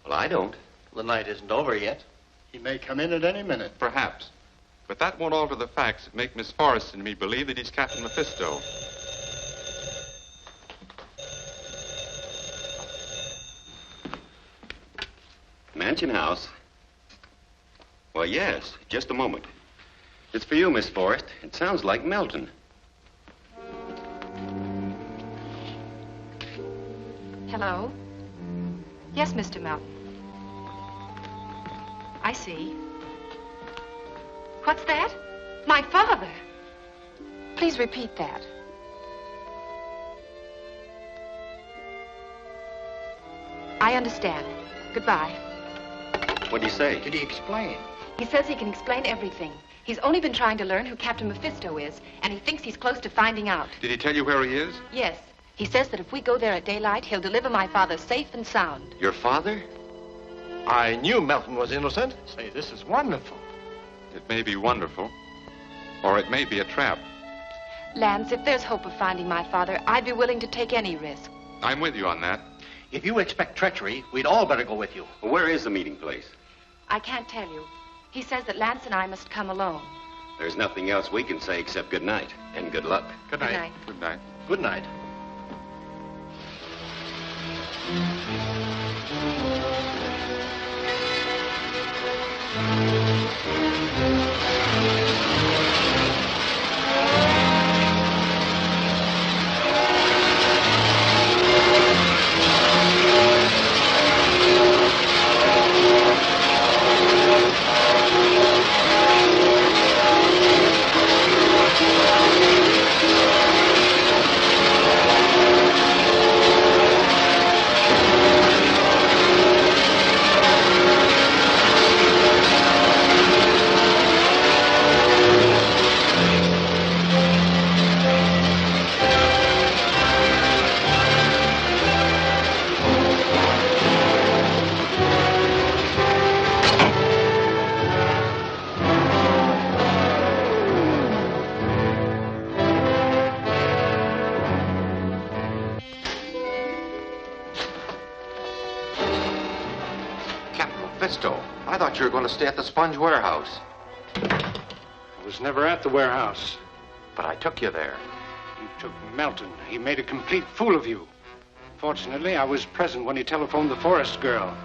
Well, I don't. The night isn't over yet. He may come in at any minute. Perhaps. But that won't alter the facts that make Miss Forrest and me believe that he's Captain Mephisto. Mansion house? Well, yes. Just a moment. It's for you, Miss Forrest. It sounds like Melton. Hello? Yes, Mr. Melton. I see. What's that? My father. Please repeat that. I understand. Goodbye. What'd he say? Did he explain? He says he can explain everything. He's only been trying to learn who Captain Mephisto is, and he thinks he's close to finding out. Did he tell you where he is? Yes. He says that if we go there at daylight, he'll deliver my father safe and sound. Your father? I knew Melton was innocent. Say, this is wonderful. It may be wonderful, or it may be a trap. Lance, if there's hope of finding my father, I'd be willing to take any risk. I'm with you on that. If you expect treachery, we'd all better go with you. Well, where is the meeting place? I can't tell you. He says that Lance and I must come alone. There's nothing else we can say except good night and good luck. Good night. Good night. Good night. Good night. Mephisto, I thought you were going to stay at the sponge warehouse. I was never at the warehouse. But I took you there. You took Melton. He made a complete fool of you. Fortunately, I was present when he telephoned the Forrest girl.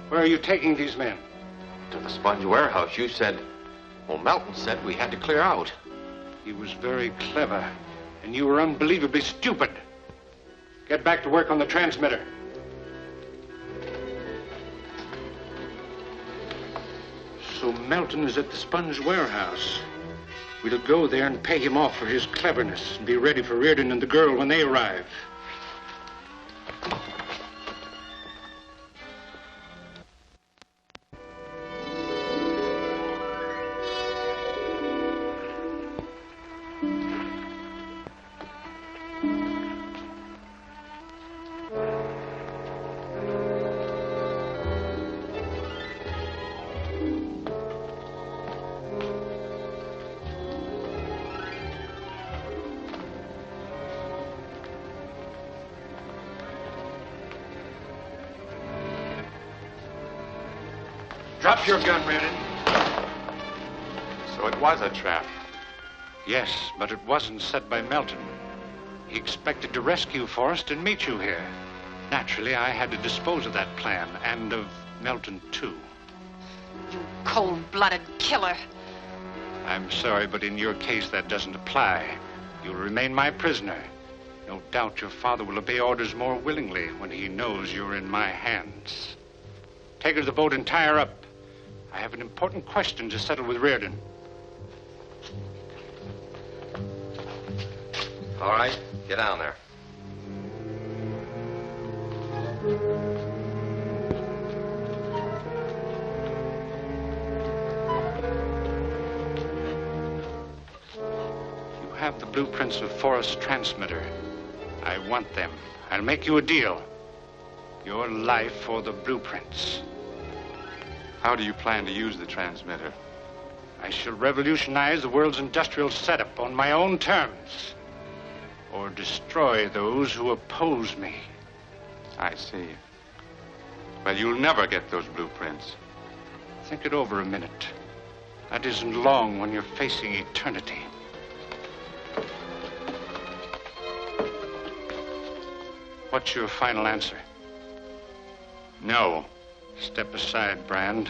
Where are you taking these men? To the sponge warehouse. You said... Well, Melton said we had to clear out. He was very clever, and you were unbelievably stupid. Get back to work on the transmitter. So Melton is at the sponge warehouse. We'll go there and pay him off for his cleverness and be ready for Reardon and the girl when they arrive. Drop your gun, Reardon. So it was a trap. Yes, but it wasn't set by Melton. He expected to rescue Forrest and meet you here. Naturally, I had to dispose of that plan, and of Melton, too. You cold-blooded killer. I'm sorry, but in your case, that doesn't apply. You'll remain my prisoner. No doubt your father will obey orders more willingly when he knows you're in my hands. Take her to the boat and tie her up. I have an important question to settle with Reardon. All right, get down there. You have the blueprints of Forrest's transmitter. I want them. I'll make you a deal. Your life or the blueprints. How do you plan to use the transmitter? I shall revolutionize the world's industrial setup on my own terms. Or destroy those who oppose me. I see. Well, you'll never get those blueprints. Think it over a minute. That isn't long when you're facing eternity. What's your final answer? No. Step aside, Brand.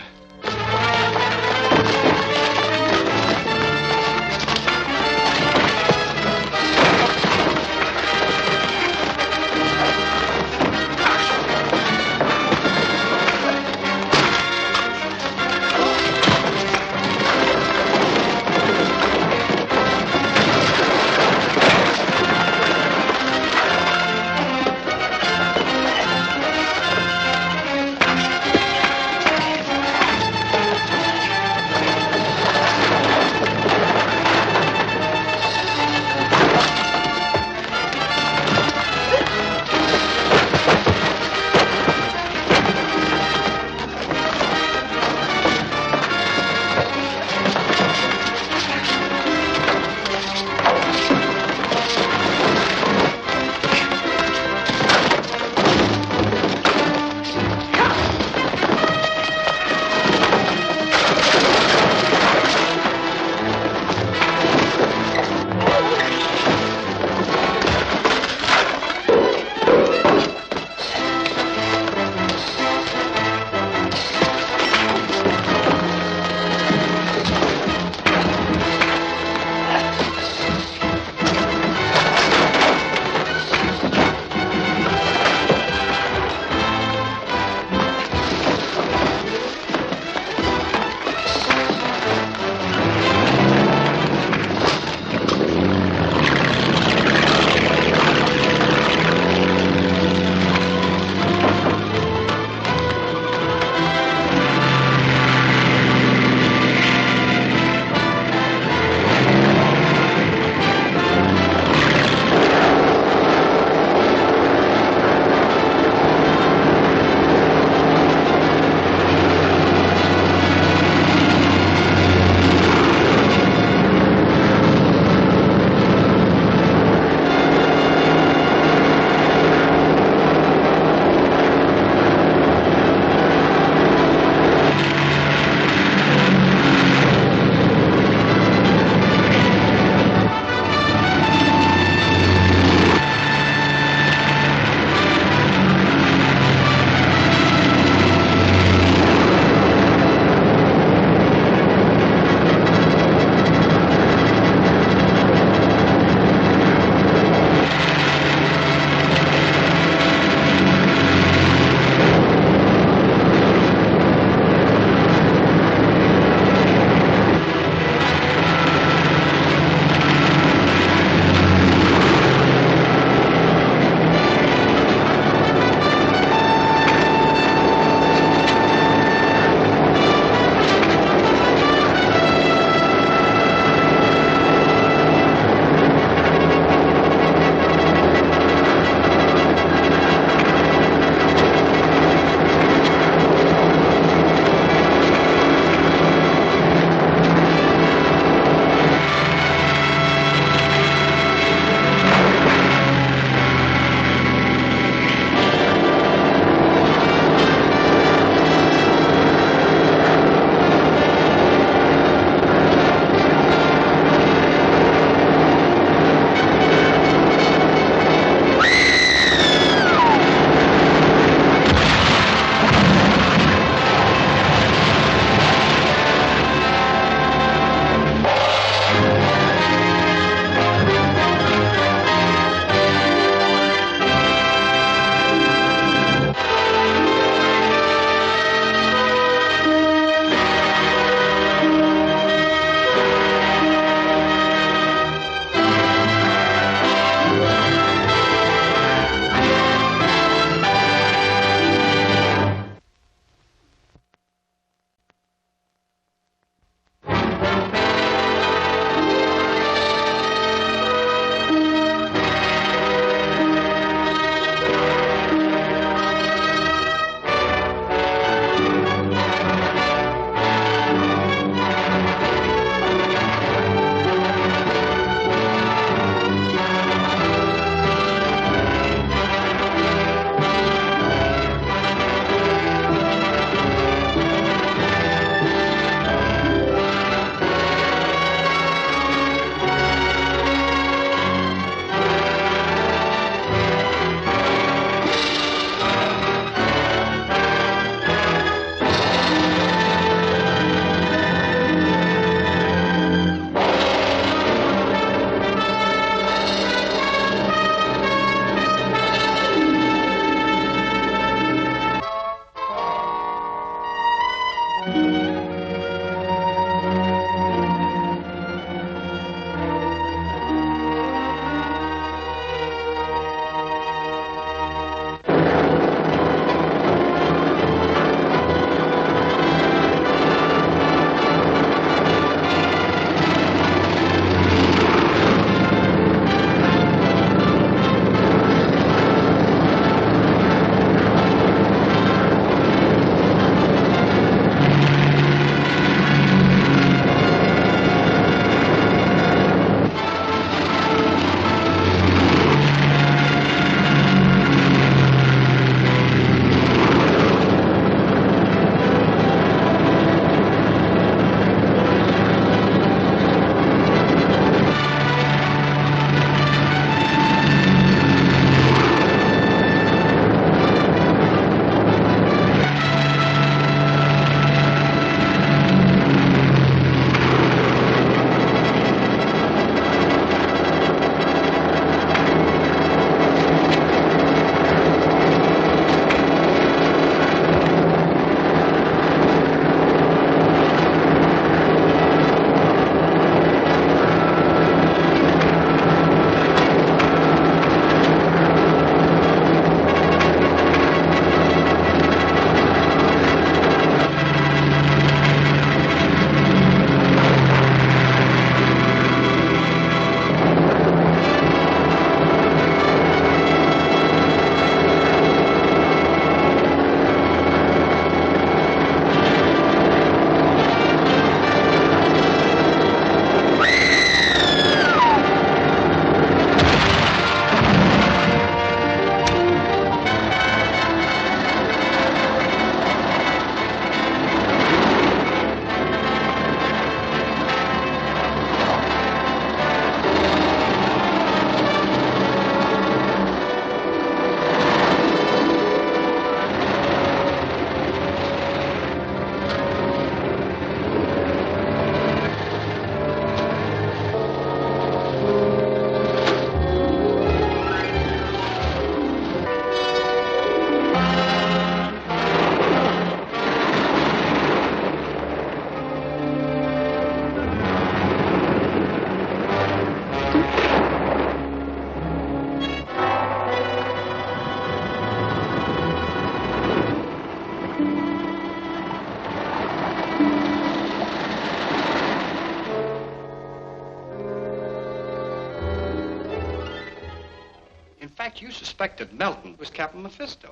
fact, you suspected Melton was Captain Mephisto.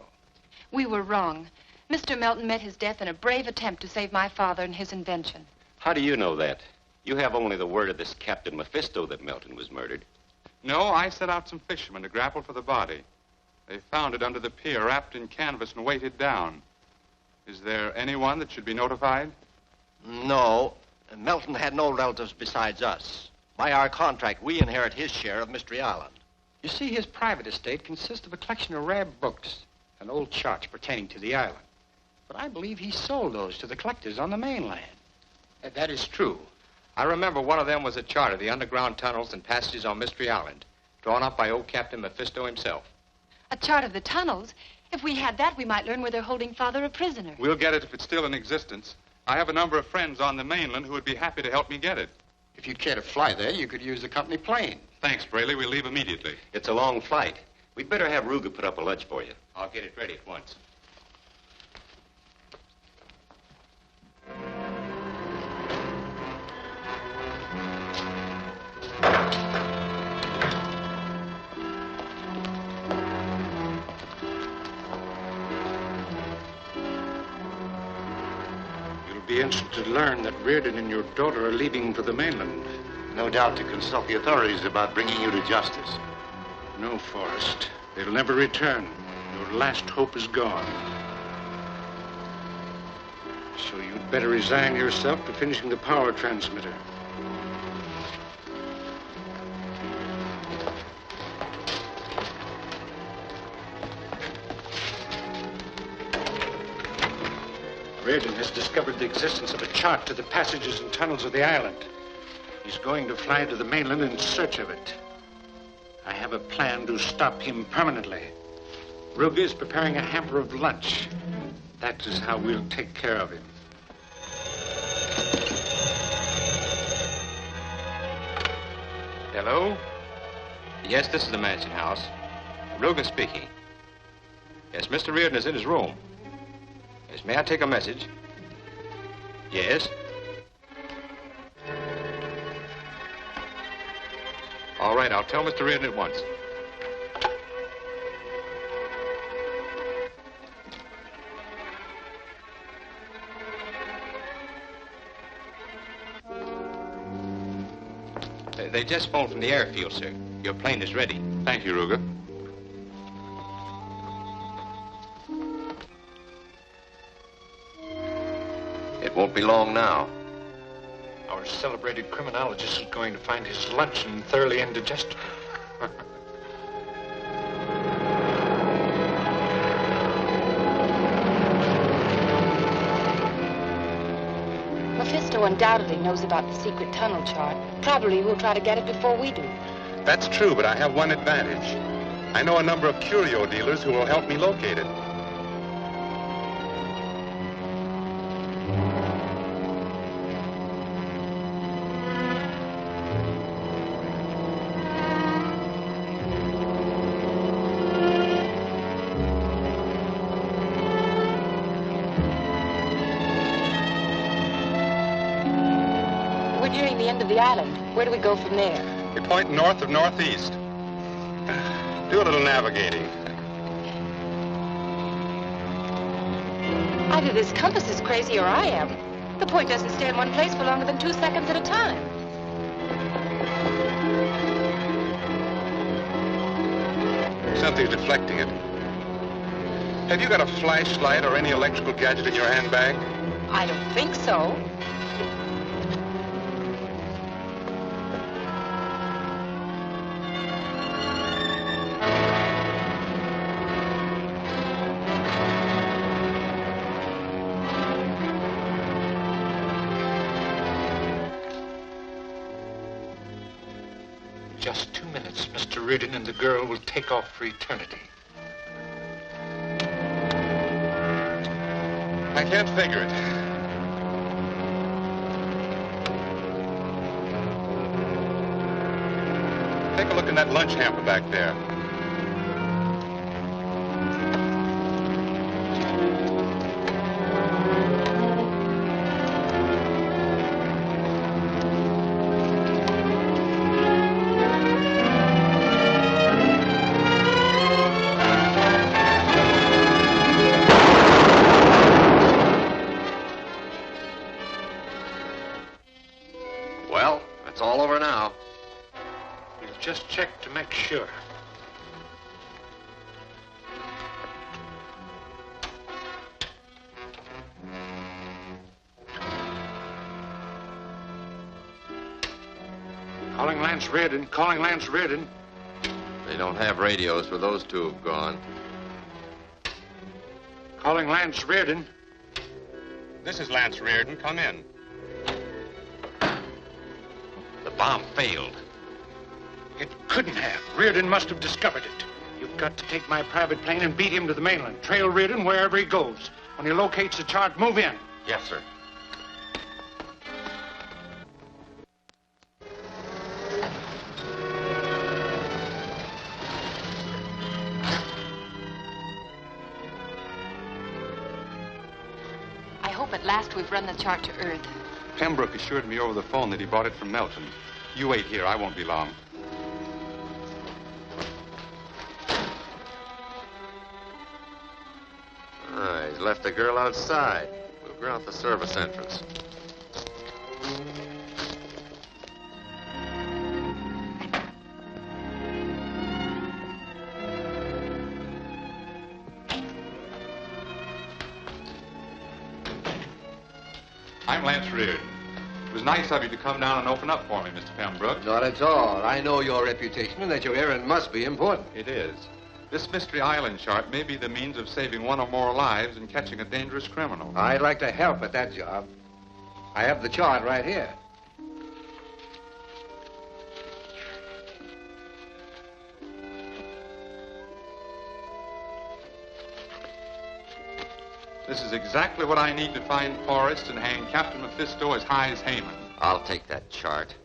We were wrong. Mr. Melton met his death in a brave attempt to save my father and his invention. How do you know that? You have only the word of this Captain Mephisto that Melton was murdered. No, I sent out some fishermen to grapple for the body. They found it under the pier, wrapped in canvas and weighted down. Is there anyone that should be notified? No. Melton had no relatives besides us. By our contract, we inherit his share of Mystery Island. You see, his private estate consists of a collection of rare books and old charts pertaining to the island. But I believe he sold those to the collectors on the mainland. That is true. I remember one of them was a chart of the underground tunnels and passages on Mystery Island, drawn up by old Captain Mephisto himself. A chart of the tunnels? If we had that, we might learn where they're holding Father a prisoner. We'll get it if it's still in existence. I have a number of friends on the mainland who would be happy to help me get it. If you'd care to fly there, you could use the company plane. Thanks, Braley. We'll leave immediately. It's a long flight. We'd better have Ruger put up a lunch for you. I'll get it ready at once. You'll be interested to learn that Reardon and your daughter are leaving for the mainland. No doubt to consult the authorities about bringing you to justice. No, Forrest. They'll never return. Your last hope is gone. So you'd better resign yourself to finishing the power transmitter. Reardon has discovered the existence of a chart to the passages and tunnels of the island. He's going to fly to the mainland in search of it. I have a plan to stop him permanently. Ruger is preparing a hamper of lunch. That is how we'll take care of him. Hello? Yes, this is the mansion house. Ruger speaking. Yes, Mr. Reardon is in his room. Yes, may I take a message? Yes. All right, I'll tell Mr. Reardon at once. They just phoned from the airfield, sir. Your plane is ready. Thank you, Ruger. It won't be long now. Our celebrated criminologist is going to find his luncheon thoroughly indigestible. Mephisto undoubtedly knows about the secret tunnel chart. Probably we'll try to get it before we do. That's true, but I have one advantage. I know a number of curio dealers who will help me locate it. We're nearing the end of the island. Where do we go from there? We point north of northeast. Do a little navigating. Either this compass is crazy or I am. The point doesn't stay in one place for longer than 2 seconds at a time. Something's deflecting it. Have you got a flashlight or any electrical gadget in your handbag? I don't think so. Just 2 minutes, Mr. Reardon and the girl will take off for eternity. I can't figure it. Take a look in that lunch hamper back there. sure. Calling Lance Reardon. Calling Lance Reardon. They don't have radios where those two have gone. Calling Lance Reardon. This is Lance Reardon. Come in. The bomb failed. It couldn't have. Reardon must have discovered it. You've got to take my private plane and beat him to the mainland. Trail Reardon wherever he goes. When he locates the chart, move in. Yes, sir. I hope at last we've run the chart to Earth. Pembroke assured me over the phone that he bought it from Melton. You wait here. I won't be long. He's left the girl outside. Moved her out the service entrance. I'm Lance Reardon. It was nice of you to come down and open up for me, Mr. Pembroke. Not at all. I know your reputation and that your errand must be important. It is. This Mystery Island chart may be the means of saving one or more lives and catching a dangerous criminal. I'd like to help at that job. I have the chart right here. This is exactly what I need to find Forrest and hang Captain Mephisto as high as Haman. I'll take that chart.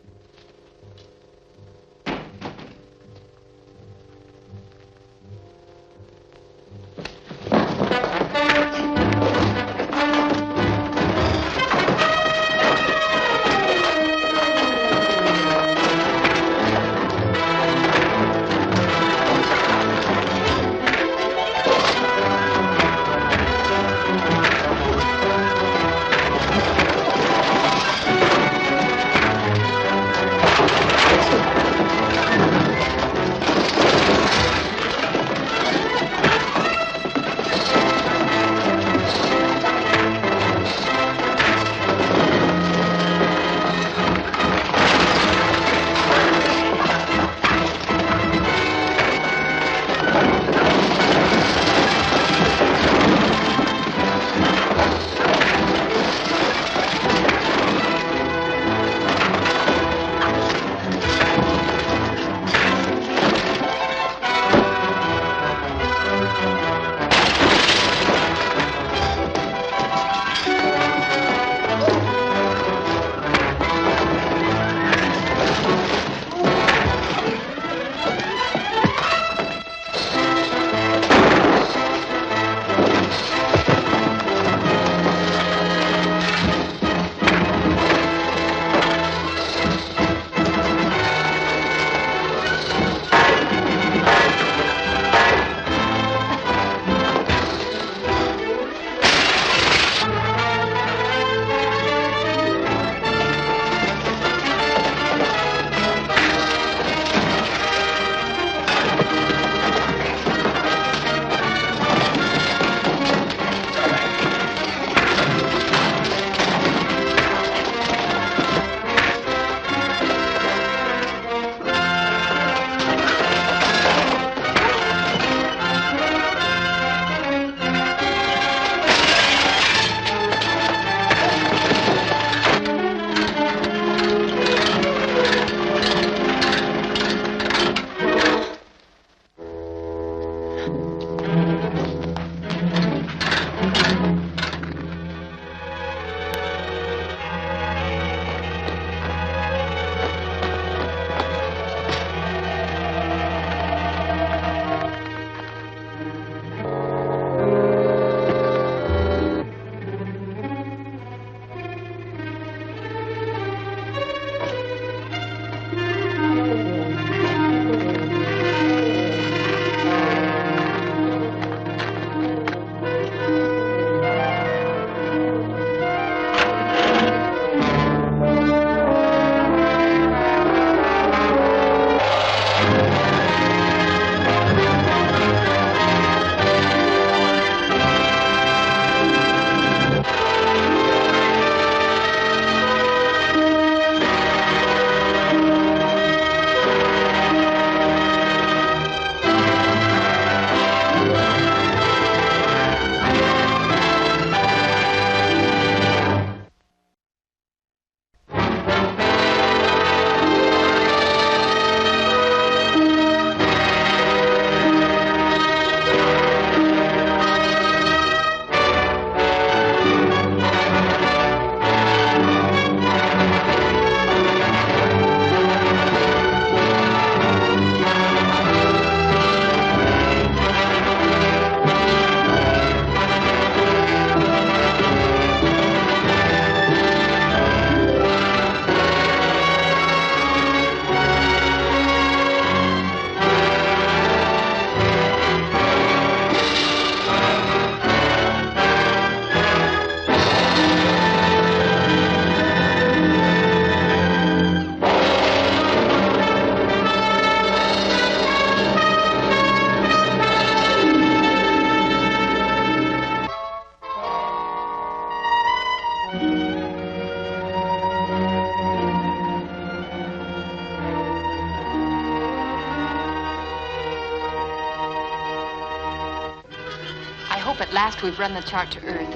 hope at last we've run the chart to Earth.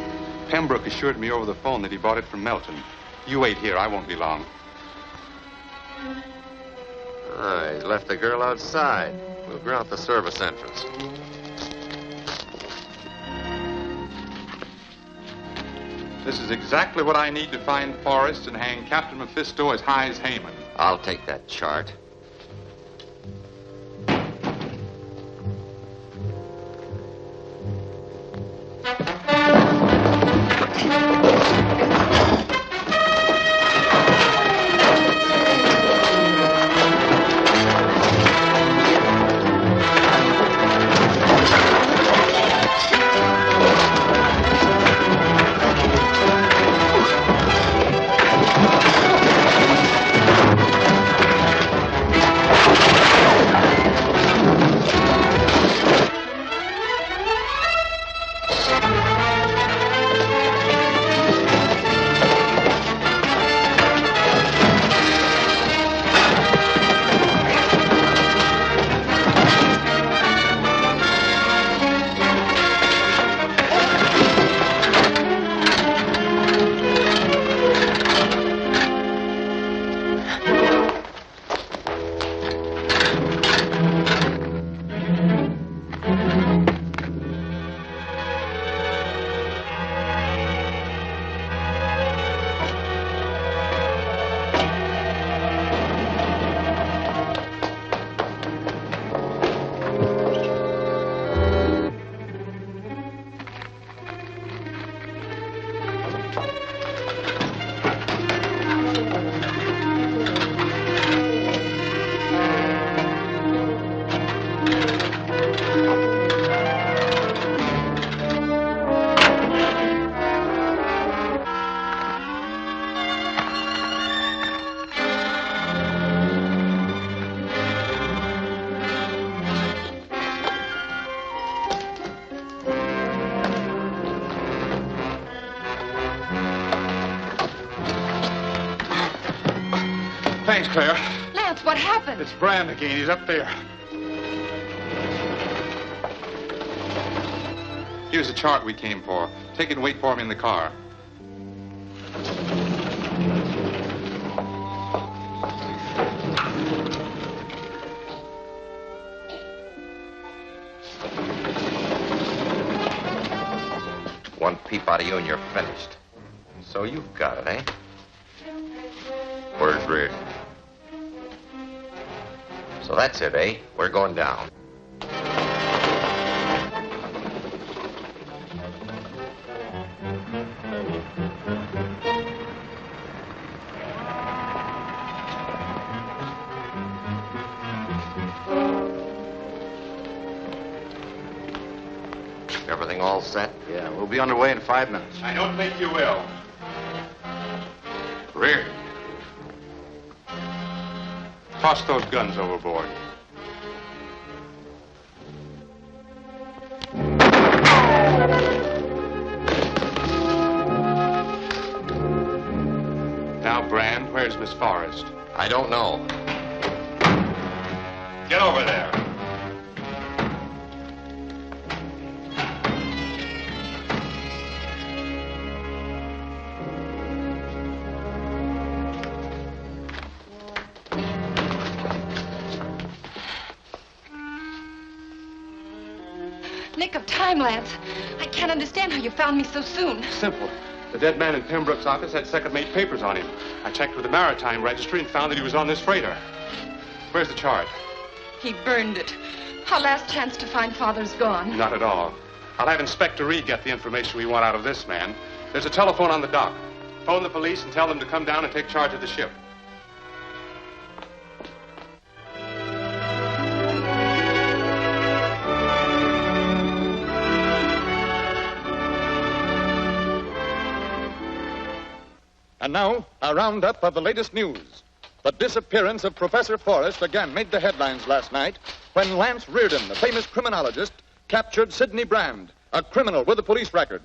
Pembroke assured me over the phone that he bought it from Melton. You wait here. I won't be long. He's left the girl outside. We'll go out the service entrance. This is exactly what I need to find Forrest and hang Captain Mephisto as high as Haman. I'll take that chart. Thanks, Claire. Lance, what happened? It's Brand again. He's up there. Here's the chart we came for. Take it and wait for him in the car. One peep out of you and you're finished. So you've got it, eh? Where's Reardon? So that's it, eh? We're going down. Everything all set? Yeah, we'll be underway in 5 minutes. I don't think you will. Reardon. Toss those guns overboard. Now, Brand, where's Miss Forrest? I don't know. Get over there. Nick of time, Lance. I can't understand how you found me so soon. Simple. The dead man in Pembroke's office had second-mate papers on him. I checked with the maritime registry and found that he was on this freighter. Where's the chart? He burned it. Our last chance to find Father's gone. Not at all. I'll have Inspector Reed get the information we want out of this man. There's a telephone on the dock. Phone the police and tell them to come down and take charge of the ship. And now, a roundup of the latest news. The disappearance of Professor Forrest again made the headlines last night when Lance Reardon, the famous criminologist, captured Sidney Brand, a criminal with a police record.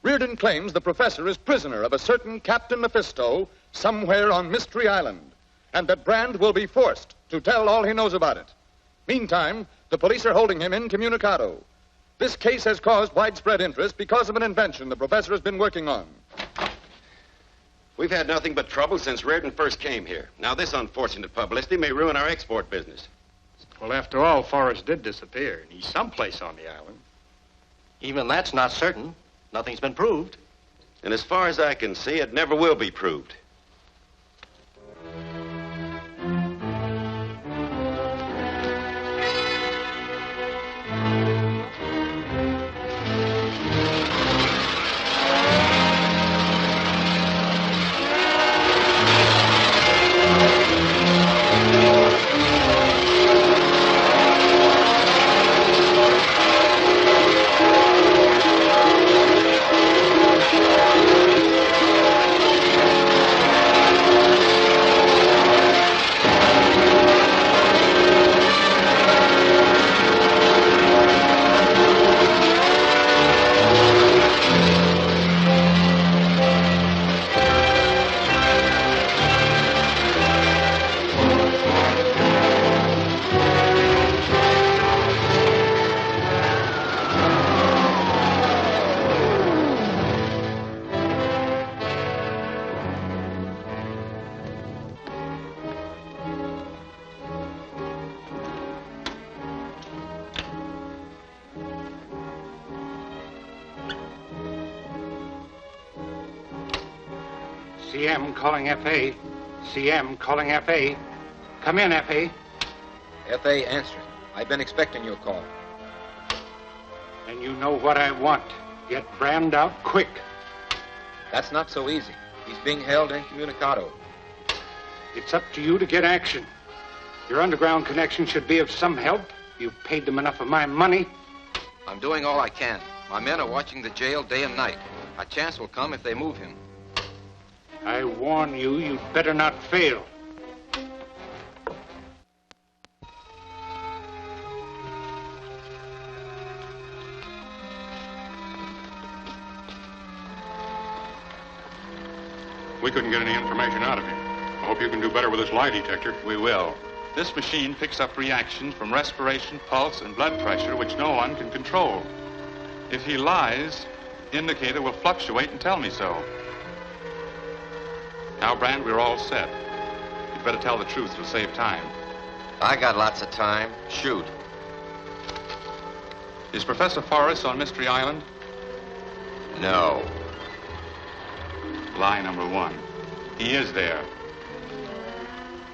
Reardon claims the professor is prisoner of a certain Captain Mephisto somewhere on Mystery Island, and that Brand will be forced to tell all he knows about it. Meantime, the police are holding him incommunicado. This case has caused widespread interest because of an invention the professor has been working on. We've had nothing but trouble since Reardon first came here. Now this unfortunate publicity may ruin our export business. Well, after all, Forrest did disappear. He's someplace on the island. Even that's not certain. Nothing's been proved. And as far as I can see, it never will be proved. CM calling FA. CM calling FA. Come in, FA. FA answering. I've been expecting your call. And you know what I want. Get Brand out quick. That's not so easy. He's being held incommunicado. It's up to you to get action. Your underground connection should be of some help. You've paid them enough of my money. I'm doing all I can. My men are watching the jail day and night. A chance will come if they move him. I warn you, you'd better not fail. We couldn't get any information out of him. I hope you can do better with this lie detector. We will. This machine picks up reactions from respiration, pulse, and blood pressure, which no one can control. If he lies, the indicator will fluctuate and tell me so. Now, Brand, we're all set. You'd better tell the truth. It'll save time. I got lots of time. Shoot. Is Professor Forrest on Mystery Island? No. Lie number one. He is there.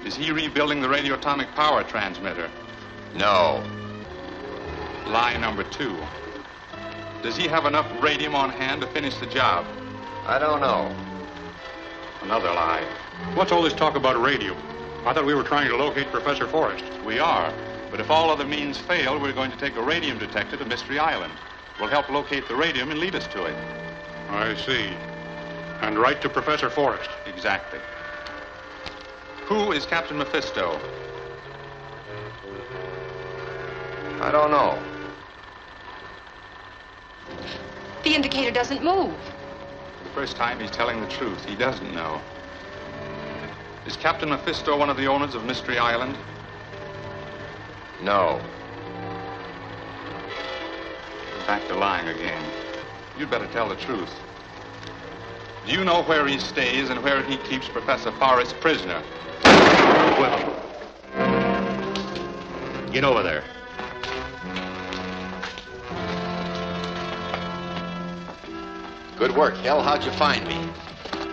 Is he rebuilding the radioatomic power transmitter? No. Lie number two. Does he have enough radium on hand to finish the job? I don't know. Another lie. What's all this talk about radium? I thought we were trying to locate Professor Forrest. We are. But if all other means fail, we're going to take a radium detector to Mystery Island. We'll help locate the radium and lead us to it. I see. And right to Professor Forrest. Exactly. Who is Captain Mephisto? I don't know. The indicator doesn't move. The first time he's telling the truth. He doesn't know. Is Captain Mephisto one of the owners of Mystery Island? No. Back to lying again. You'd better tell the truth. Do you know where he stays and where he keeps Professor Forrest prisoner? Well, get over there. Good work, Hell. How'd you find me?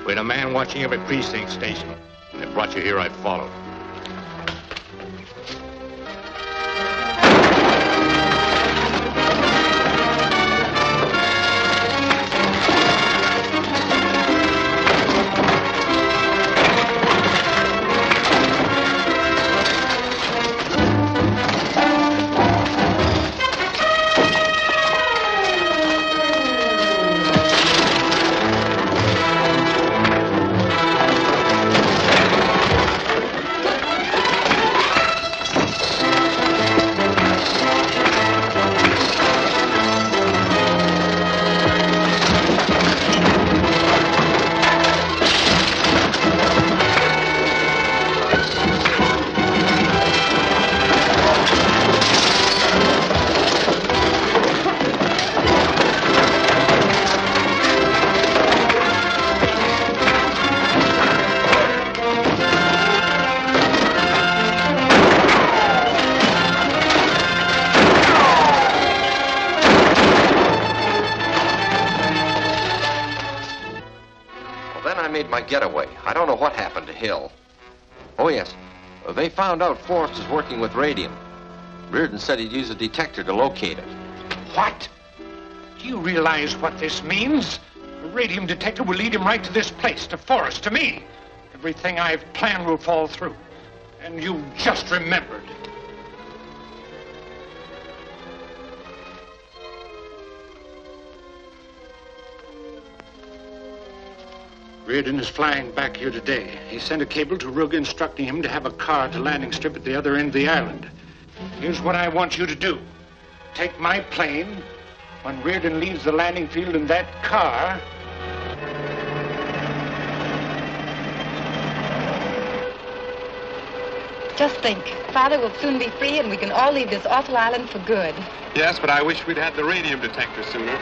We had a man watching every precinct station. When I brought you here, I followed. made my getaway. I don't know what happened to Hill. Oh, yes. They found out Forrest is working with radium. Reardon said he'd use a detector to locate it. What? Do you realize what this means? A radium detector will lead him right to this place, to Forrest, to me. Everything I've planned will fall through. And you just remembered. Reardon is flying back here today. He sent a cable to Rugg instructing him to have a car at the landing strip at the other end of the island. Here's what I want you to do. Take my plane. When Reardon leaves the landing field in that car... Just think, Father will soon be free and we can all leave this awful island for good. Yes, but I wish we'd had the radium detector sooner.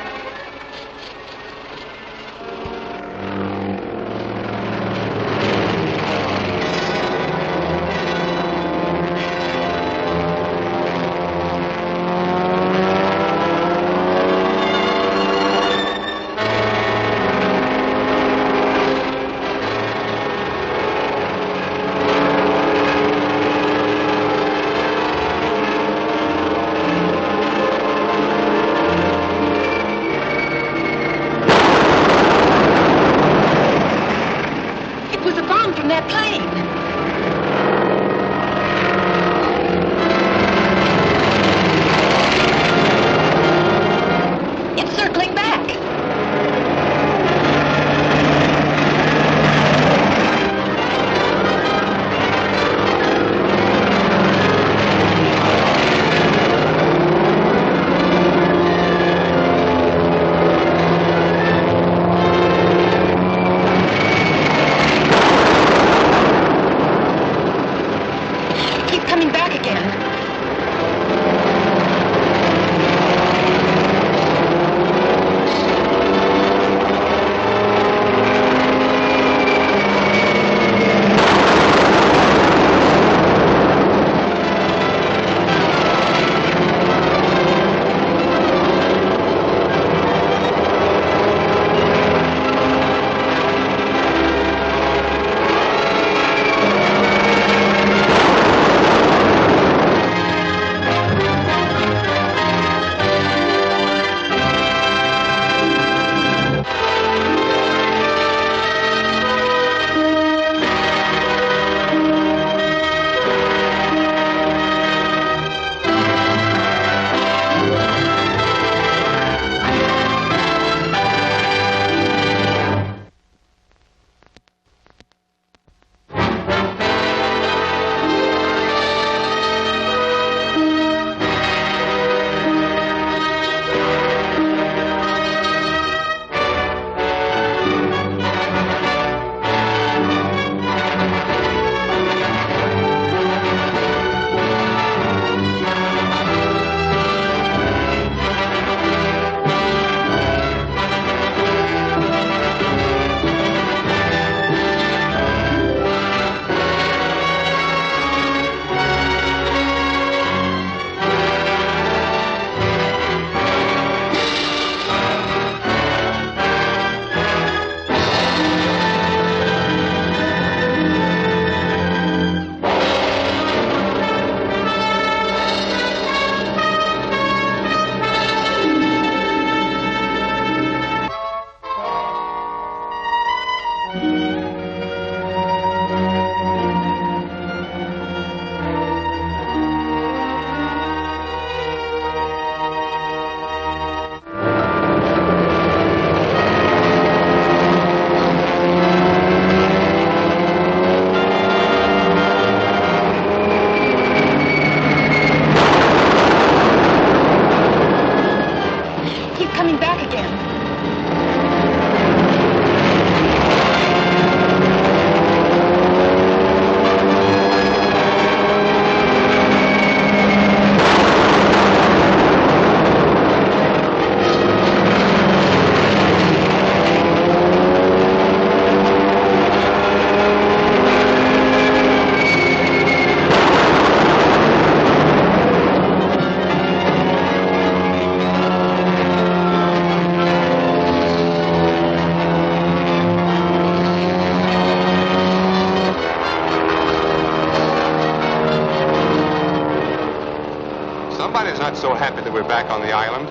happy that we're back on the island.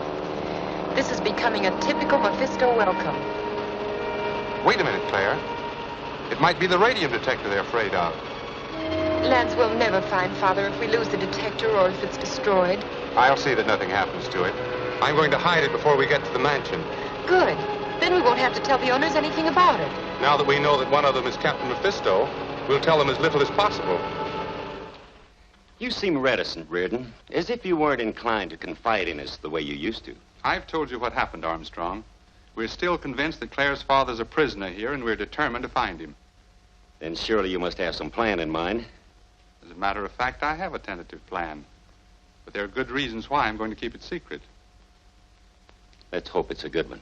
This is becoming a typical Mephisto welcome. Wait a minute, Claire. It might be the radium detector they're afraid of. Lance will never find Father if we lose the detector or if it's destroyed. I'll see that nothing happens to it. I'm going to hide it before we get to the mansion. Good. Then we won't have to tell the owners anything about it. Now that we know that one of them is Captain Mephisto, we'll tell them as little as possible. You seem reticent, Reardon, as if you weren't inclined to confide in us the way you used to. I've told you what happened, Armstrong. We're still convinced that Claire's father's a prisoner here, and we're determined to find him. Then surely you must have some plan in mind. As a matter of fact, I have a tentative plan. But there are good reasons why I'm going to keep it secret. Let's hope it's a good one.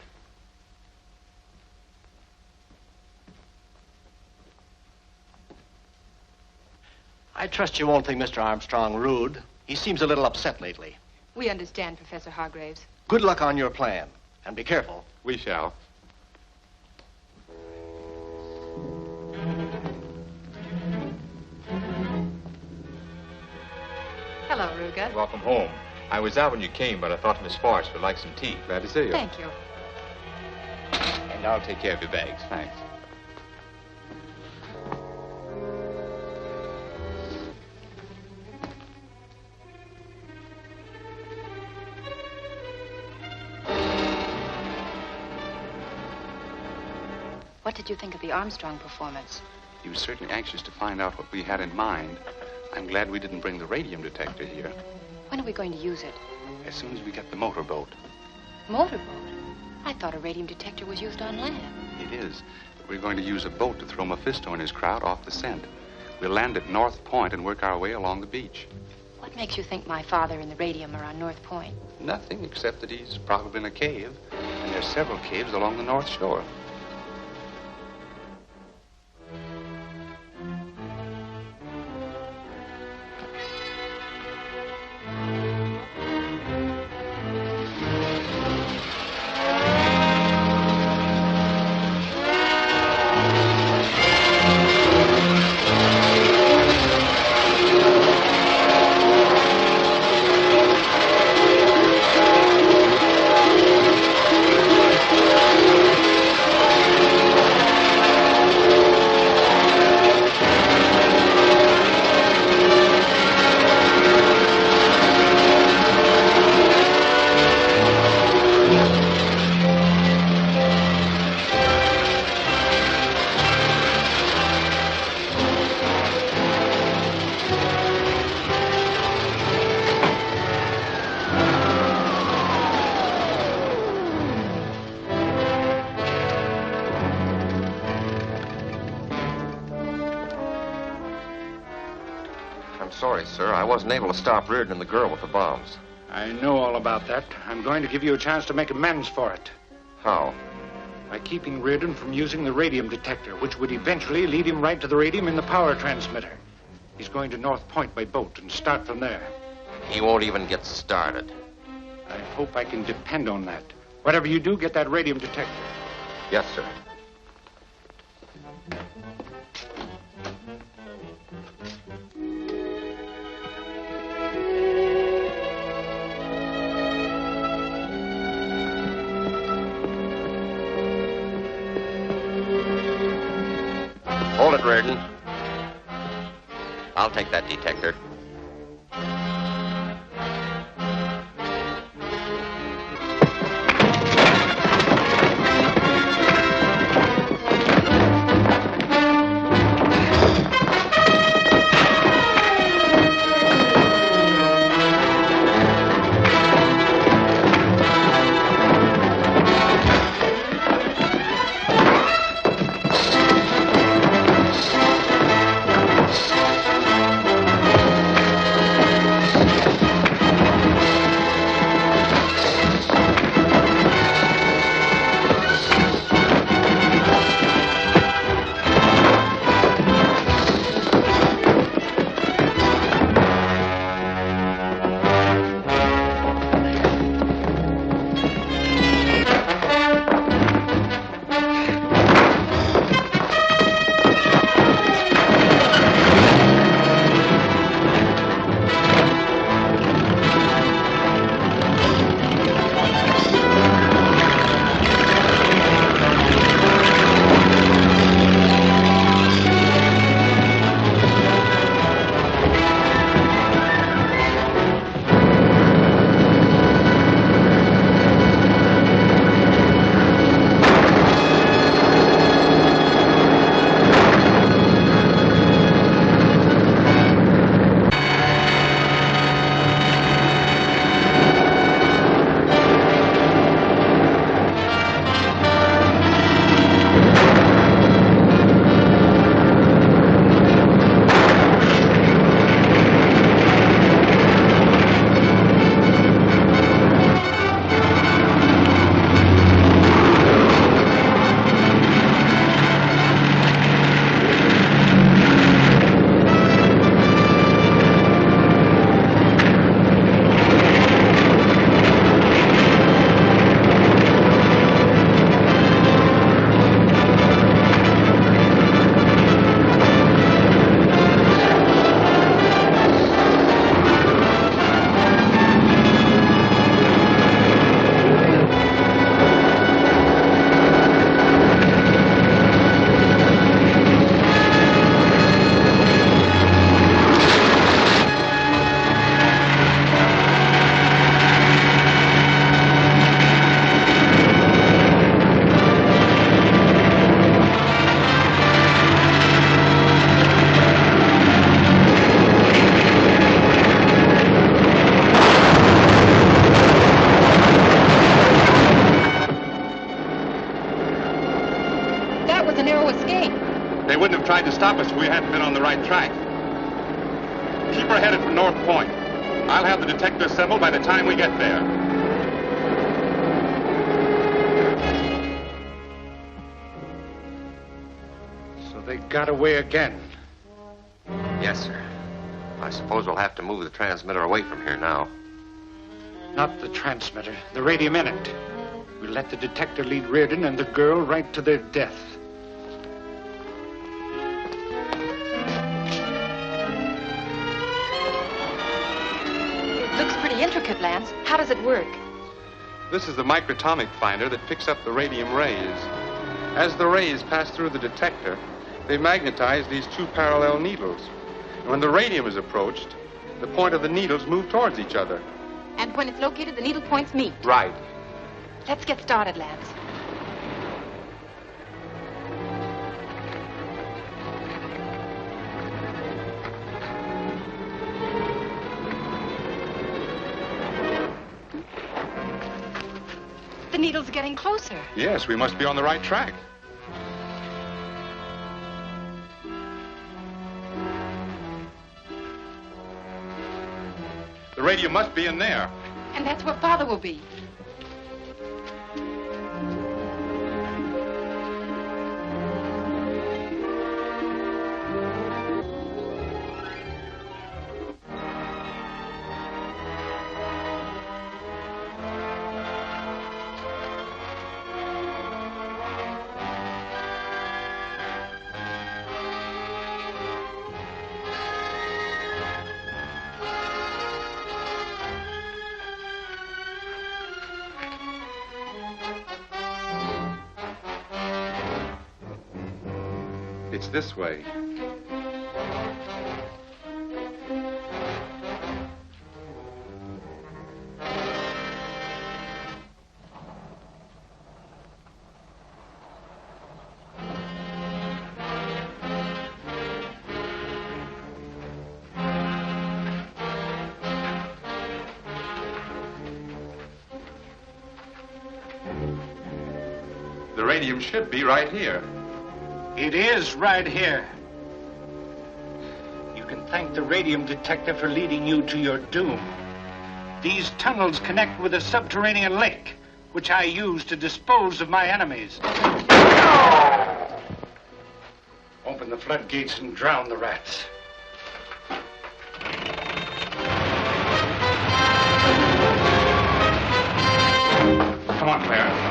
I trust you won't think Mr. Armstrong rude. He seems a little upset lately. We understand, Professor Hargraves. Good luck on your plan, and be careful. We shall. Hello, Ruga. Welcome home. I was out when you came, but I thought Miss Forrest would like some tea. Glad to see you. Thank you. And I'll take care of your bags. Thanks. What did you think of the Armstrong performance? He was certainly anxious to find out what we had in mind. I'm glad we didn't bring the radium detector here. When are we going to use it? As soon as we get the motorboat. Motorboat? I thought a radium detector was used on land. It is. But we're going to use a boat to throw Mephisto and his crowd off the scent. We'll land at North Point and work our way along the beach. What makes you think my father and the radium are on North Point? Nothing, except that he's probably in a cave. And there's several caves along the North Shore. Sorry, sir. I wasn't able to stop Reardon and the girl with the bombs. I know all about that. I'm going to give you a chance to make amends for it. How? By keeping Reardon from using the radium detector, which would eventually lead him right to the radium in the power transmitter. He's going to North Point by boat and start from there. He won't even get started. I hope I can depend on that. Whatever you do, get that radium detector. Yes, sir. Hold it, Reardon. I'll take that detector. tried to stop us if we hadn't been on the right track. Keep her headed for North Point. I'll have the detector assembled by the time we get there. So they got away again. Yes, sir. I suppose we'll have to move the transmitter away from here now. Not the transmitter, the radium in it. We'll let the detector lead Reardon and the girl right to their death. It looks pretty intricate, Lance. How does it work? This is the microtomic finder that picks up the radium rays. As the rays pass through the detector, they magnetize these two parallel needles. And when the radium is approached, the point of the needles move towards each other. And when it's located, the needle points meet. Right. Let's get started, Lance. The needle's getting closer. Yes, we must be on the right track. The radium must be in there. And that's where Father will be. It's this way. The radium should be right here. It is right here. You can thank the radium detector for leading you to your doom. These tunnels connect with a subterranean lake, which I use to dispose of my enemies. Open the floodgates and drown the rats. Come on, Clara.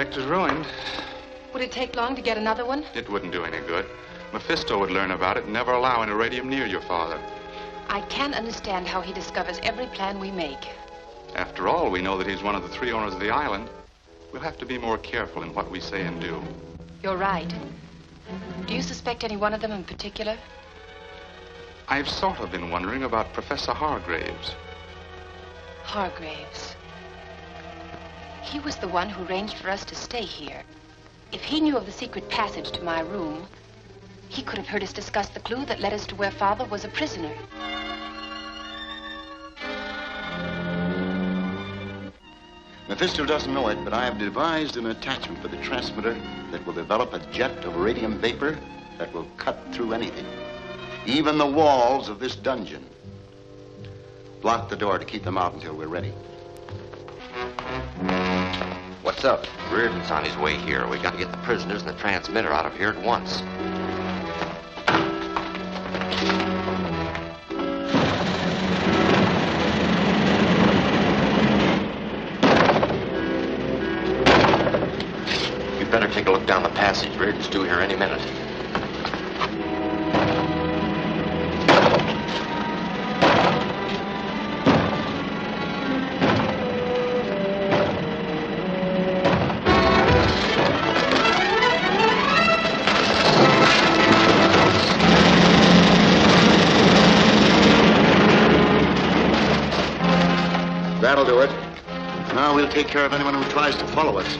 detector's ruined. Would it take long to get another one? It wouldn't do any good. Mephisto would learn about it and never allow an iridium near your father. I can't understand how he discovers every plan we make. After all, we know that he's one of the 3 owners of the island. We'll have to be more careful in what we say and do. You're right. Do you suspect any one of them in particular? I've sort of been wondering about Professor Hargraves. Hargraves. He was the one who arranged for us to stay here. If he knew of the secret passage to my room, he could have heard us discuss the clue that led us to where Father was a prisoner. Mephisto doesn't know it, but I have devised an attachment for the transmitter that will develop a jet of radium vapor that will cut through anything, even the walls of this dungeon. Block the door to keep them out until we're ready. What's up? Reardon's on his way here. We got to get the prisoners and the transmitter out of here at once. You'd better take a look down the passage. Reardon's due here any minute. That'll do it. Now we'll take care of anyone who tries to follow us.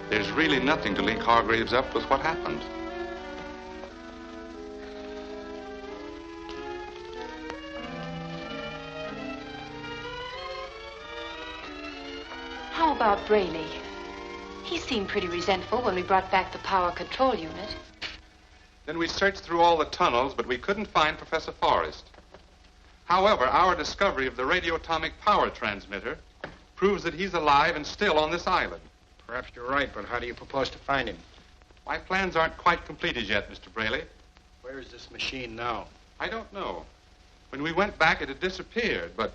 There's really nothing to link Hargraves up with what happened. How about Brayley? He seemed pretty resentful when we brought back the power control unit. Then we searched through all the tunnels, but we couldn't find Professor Forrest. However, our discovery of the radioatomic power transmitter proves that he's alive and still on this island. Perhaps you're right, but how do you propose to find him? My plans aren't quite completed yet, Mr. Brayley. Where is this machine now? I don't know. When we went back, it had disappeared, but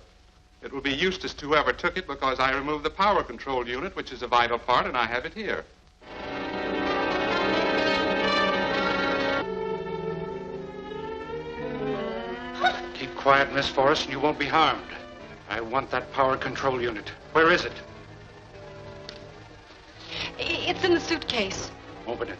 it will be useless to whoever took it because I removed the power control unit, which is a vital part, and I have it here. Keep quiet, Miss Forrest, and you won't be harmed. I want that power control unit. Where is it? It's in the suitcase. Open it.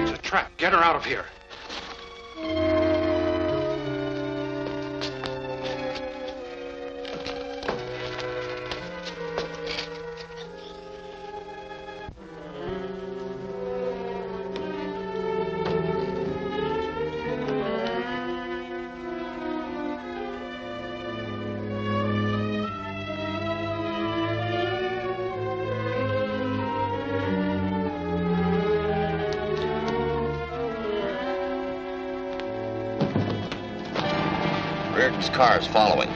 It's a trap. Get her out of here. Reardon's car is following.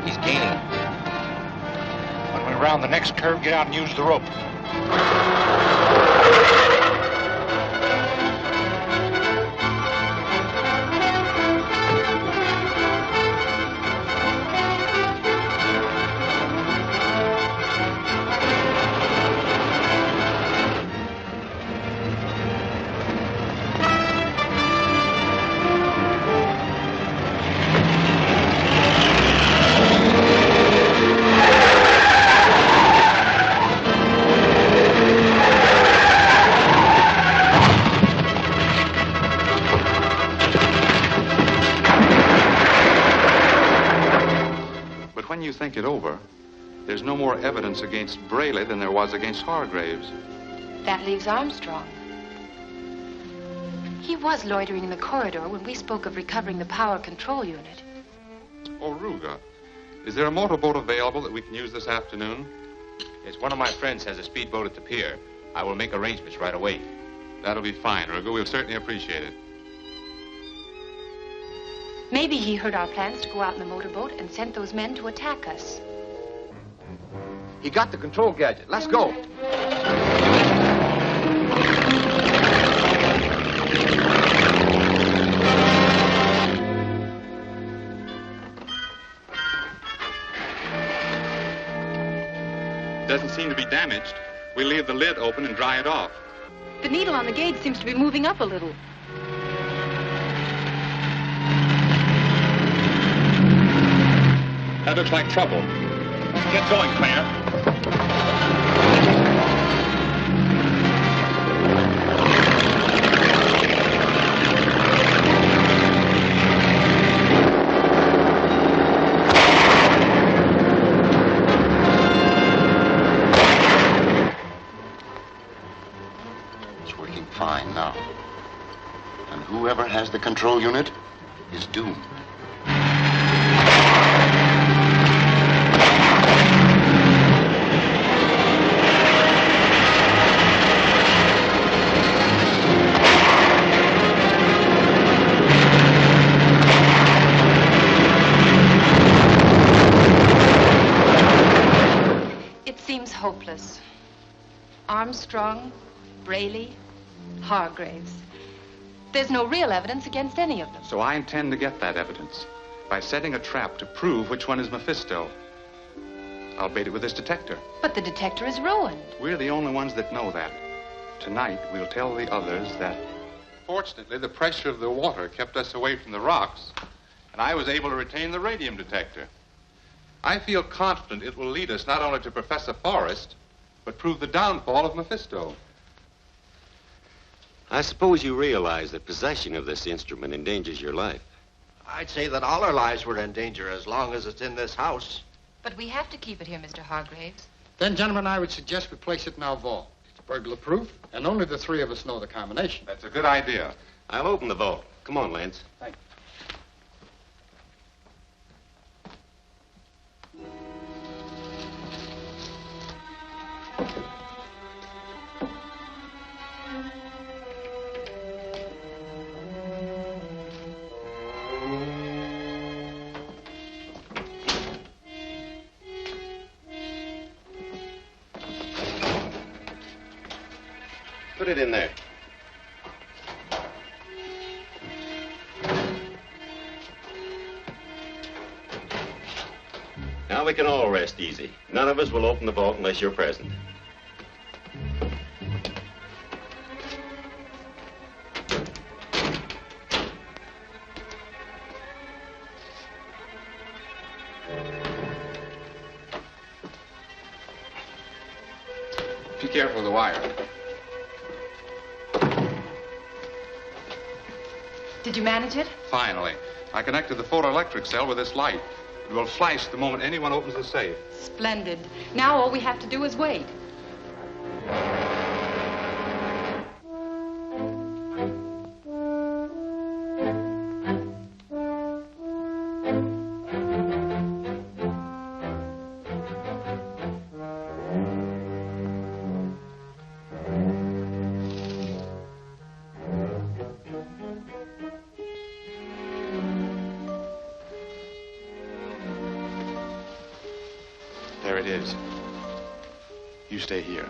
He's gaining. When we round the next curve, get out and use the rope. think it over, there's no more evidence against Braley than there was against Hargraves. That leaves Armstrong. He was loitering in the corridor when we spoke of recovering the power control unit. Oh, Ruga, is there a motorboat available that we can use this afternoon? Yes, one of my friends has a speedboat at the pier. I will make arrangements right away. That'll be fine, Ruga. We'll certainly appreciate it. Maybe he heard our plans to go out in the motorboat and sent those men to attack us. He got the control gadget. Let's go. Doesn't seem to be damaged. We'll leave the lid open and dry it off. The needle on the gauge seems to be moving up a little. That looks like trouble. Get going, Claire. It's working fine now. And whoever has the control unit is doomed. Hopeless. Armstrong, Braley, Hargraves. There's no real evidence against any of them. So I intend to get that evidence by setting a trap to prove which one is Mephisto. I'll bait it with this detector. But the detector is ruined. We're the only ones that know that. Tonight, we'll tell the others that... Fortunately, the pressure of the water kept us away from the rocks, and I was able to retain the radium detector. I feel confident it will lead us not only to Professor Forrest, but prove the downfall of Mephisto. I suppose you realize that possession of this instrument endangers your life. I'd say that all our lives were in danger as long as it's in this house. But we have to keep it here, Mr. Hargraves. Then, gentlemen, I would suggest we place it in our vault. It's burglar-proof, and only the three of us know the combination. That's a good idea. I'll open the vault. Come on, Lance. Thank you. Put it in there. Now we can all rest easy. None of us will open the vault unless you're present. Be careful with the wire. Did you manage it? Finally. I connected the photoelectric cell with this light. It will flash the moment anyone opens the safe. Splendid. Now all we have to do is wait. There it is. You stay here.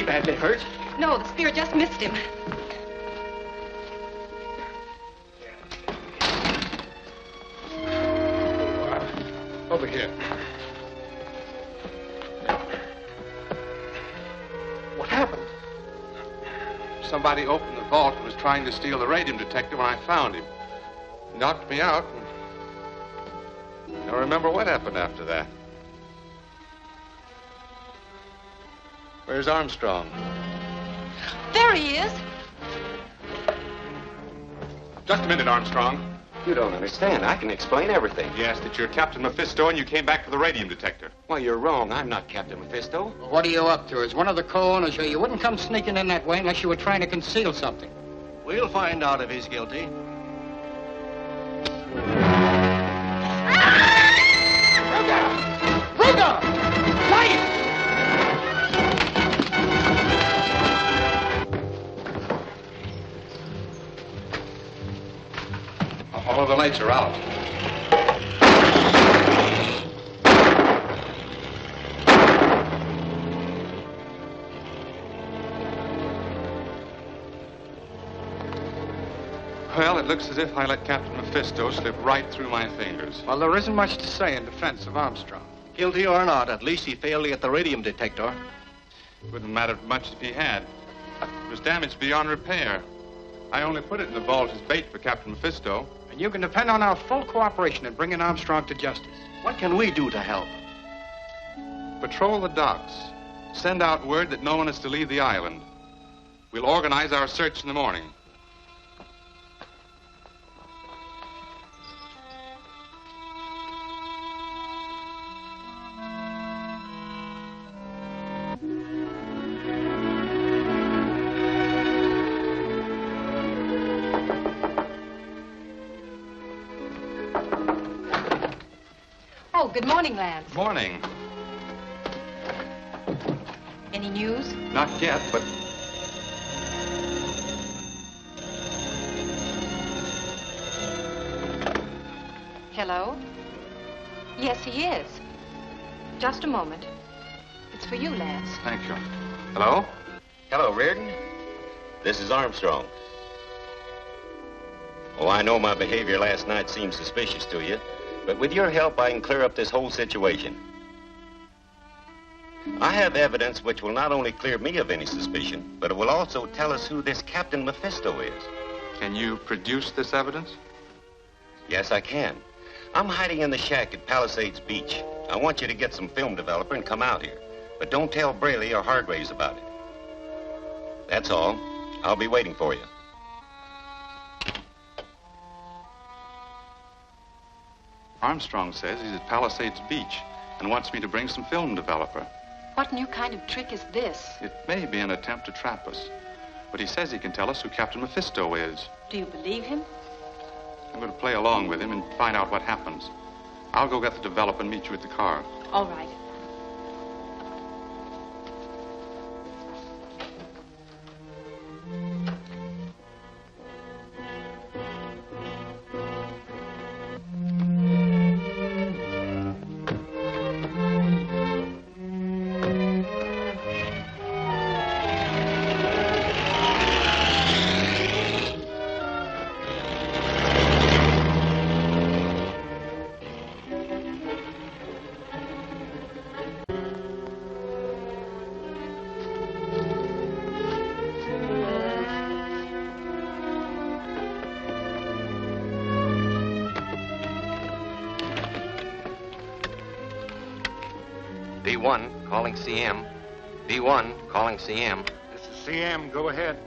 Badly hurt? No, the spear just missed him. Over here. What happened? Somebody opened the vault and was trying to steal the radium detector when I found him. He knocked me out. I don't remember what happened after that. Where's Armstrong? There he is. Just a minute, Armstrong. You don't understand. I can explain everything. Yes, that you're Captain Mephisto and you came back for the radium detector. Well, you're wrong. I'm not Captain Mephisto. Well, what are you up to? As one of the co-owners here, you wouldn't come sneaking in that way unless you were trying to conceal something. We'll find out if he's guilty. Ruga! Light! All of the lights are out. Well, it looks as if I let Captain Mephisto slip right through my fingers. Well, there isn't much to say in defense of Armstrong. Guilty or not, at least he failed to get the radium detector. Wouldn't matter much if he had. It was damaged beyond repair. I only put it in the vault as bait for Captain Mephisto. And you can depend on our full cooperation in bringing Armstrong to justice. What can we do to help? Patrol the docks. Send out word that no one is to leave the island. We'll organize our search in the morning. good morning, Lance. Morning. Any news? Not yet, but... Hello? Yes, he is. Just a moment. It's for you, Lance. Thank you. Hello? Hello, Reardon. This is Armstrong. Oh, I know my behavior last night seemed suspicious to you, but with your help, I can clear up this whole situation. I have evidence which will not only clear me of any suspicion, but it will also tell us who this Captain Mephisto is. Can you produce this evidence? Yes, I can. I'm hiding in the shack at Palisades Beach. I want you to get some film developer and come out here. But don't tell Braley or Hargraves about it. That's all. I'll be waiting for you. Armstrong says he's at Palisades Beach and wants me to bring some film developer. What new kind of trick is this? It may be an attempt to trap us, but he says he can tell us who Captain Mephisto is. Do you believe him? I'm going to play along with him and find out what happens. I'll go get the developer and meet you at the car. All right. B1, calling CM. B1, calling CM. This is CM. Go ahead.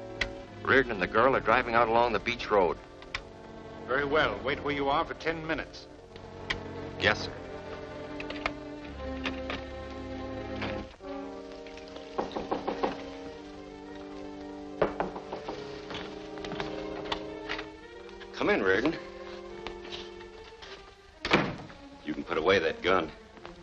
Reardon and the girl are driving out along the beach road. Very well. Wait where you are for 10 minutes. Yes, sir. Come in, Reardon. You can put away that gun.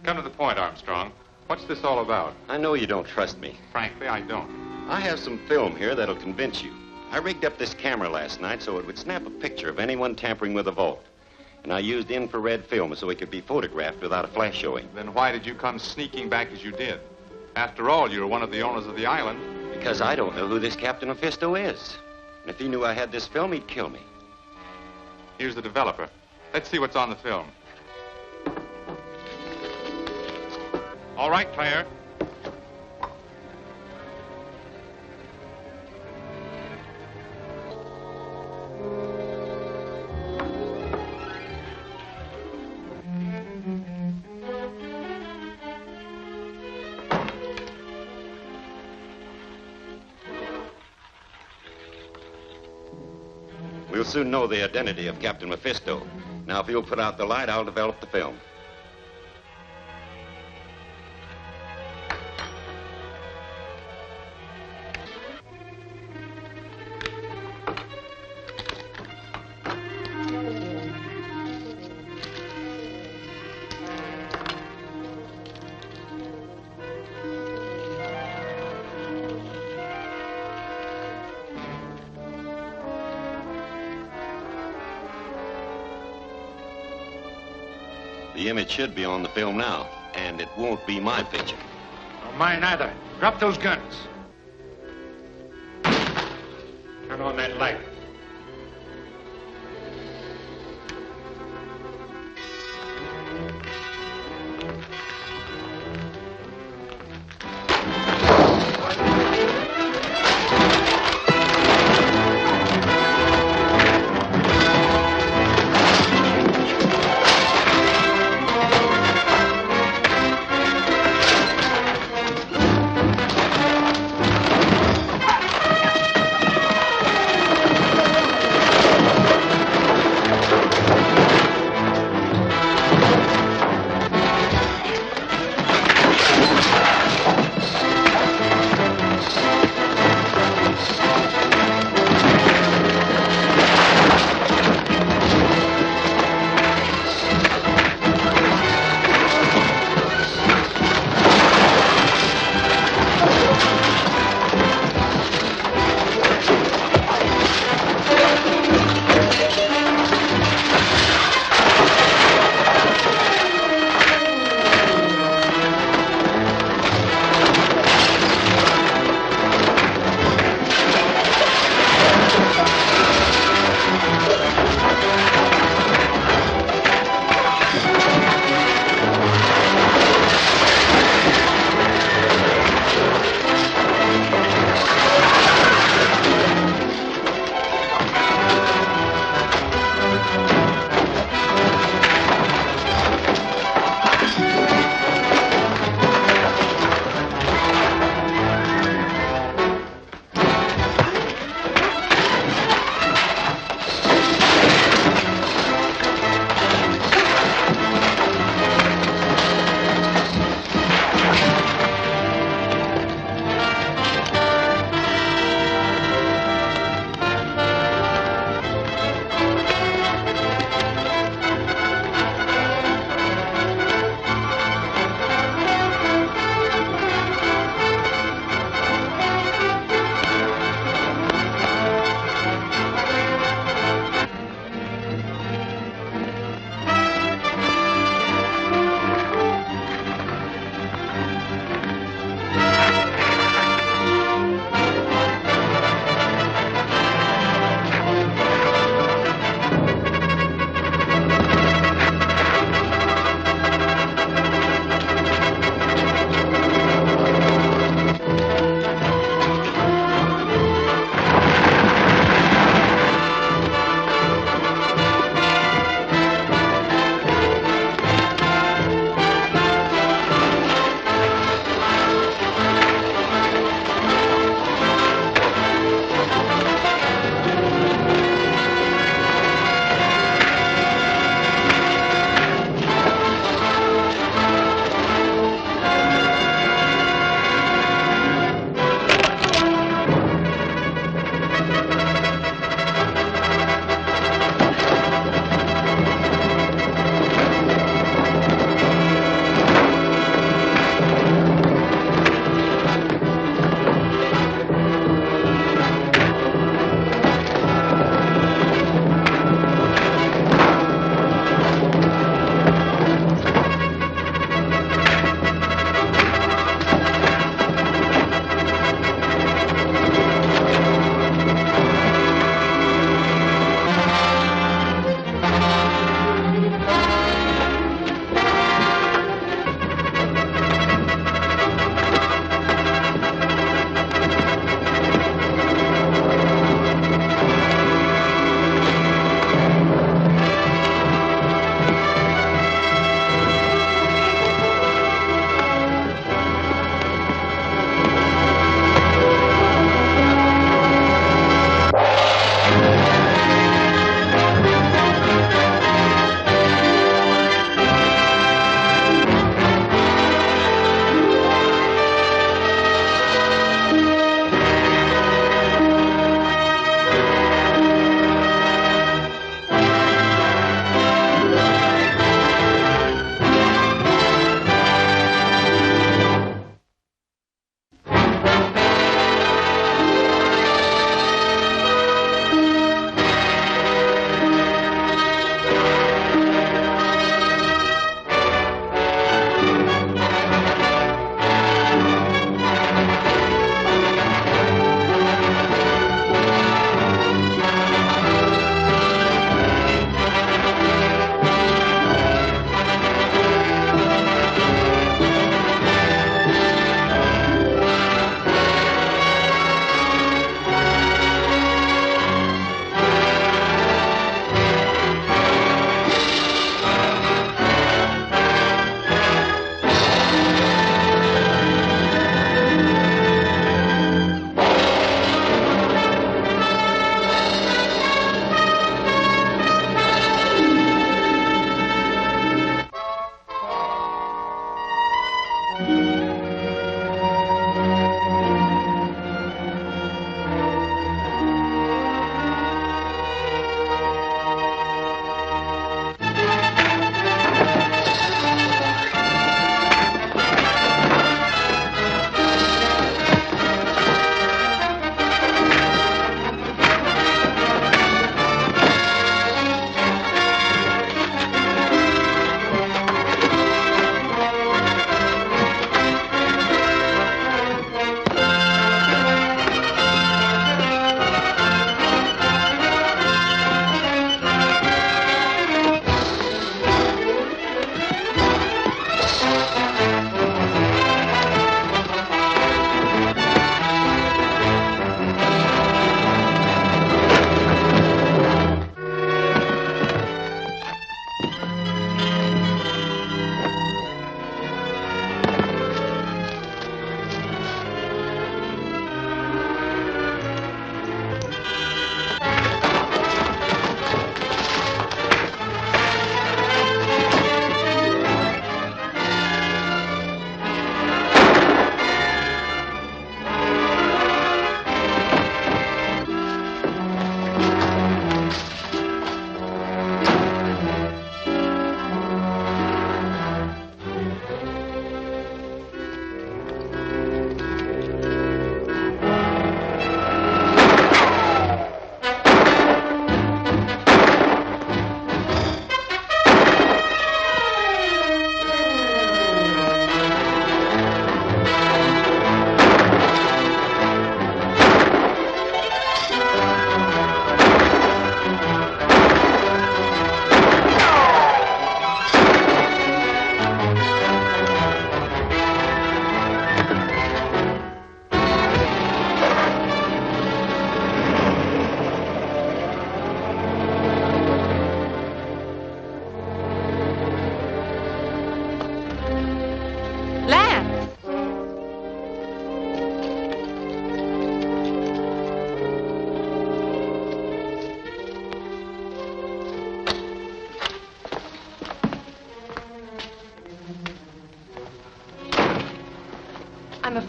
Come to the point, Armstrong. What's this all about? I know you don't trust me. Frankly, I don't. I have some film here that'll convince you. I rigged up this camera last night so it would snap a picture of anyone tampering with the vault. And I used infrared film so it could be photographed without a flash showing. Then why did you come sneaking back as you did? After all, you're one of the owners of the island. Because I don't know who this Captain Mephisto is. And if he knew I had this film, he'd kill me. Here's the developer. Let's see what's on the film. All right, Claire. We'll soon know the identity of Captain Mephisto. Now, if you'll put out the light, I'll develop the film. The image should be on the film now, and it won't be my picture. No, mine either. Drop those guns. Turn on that light.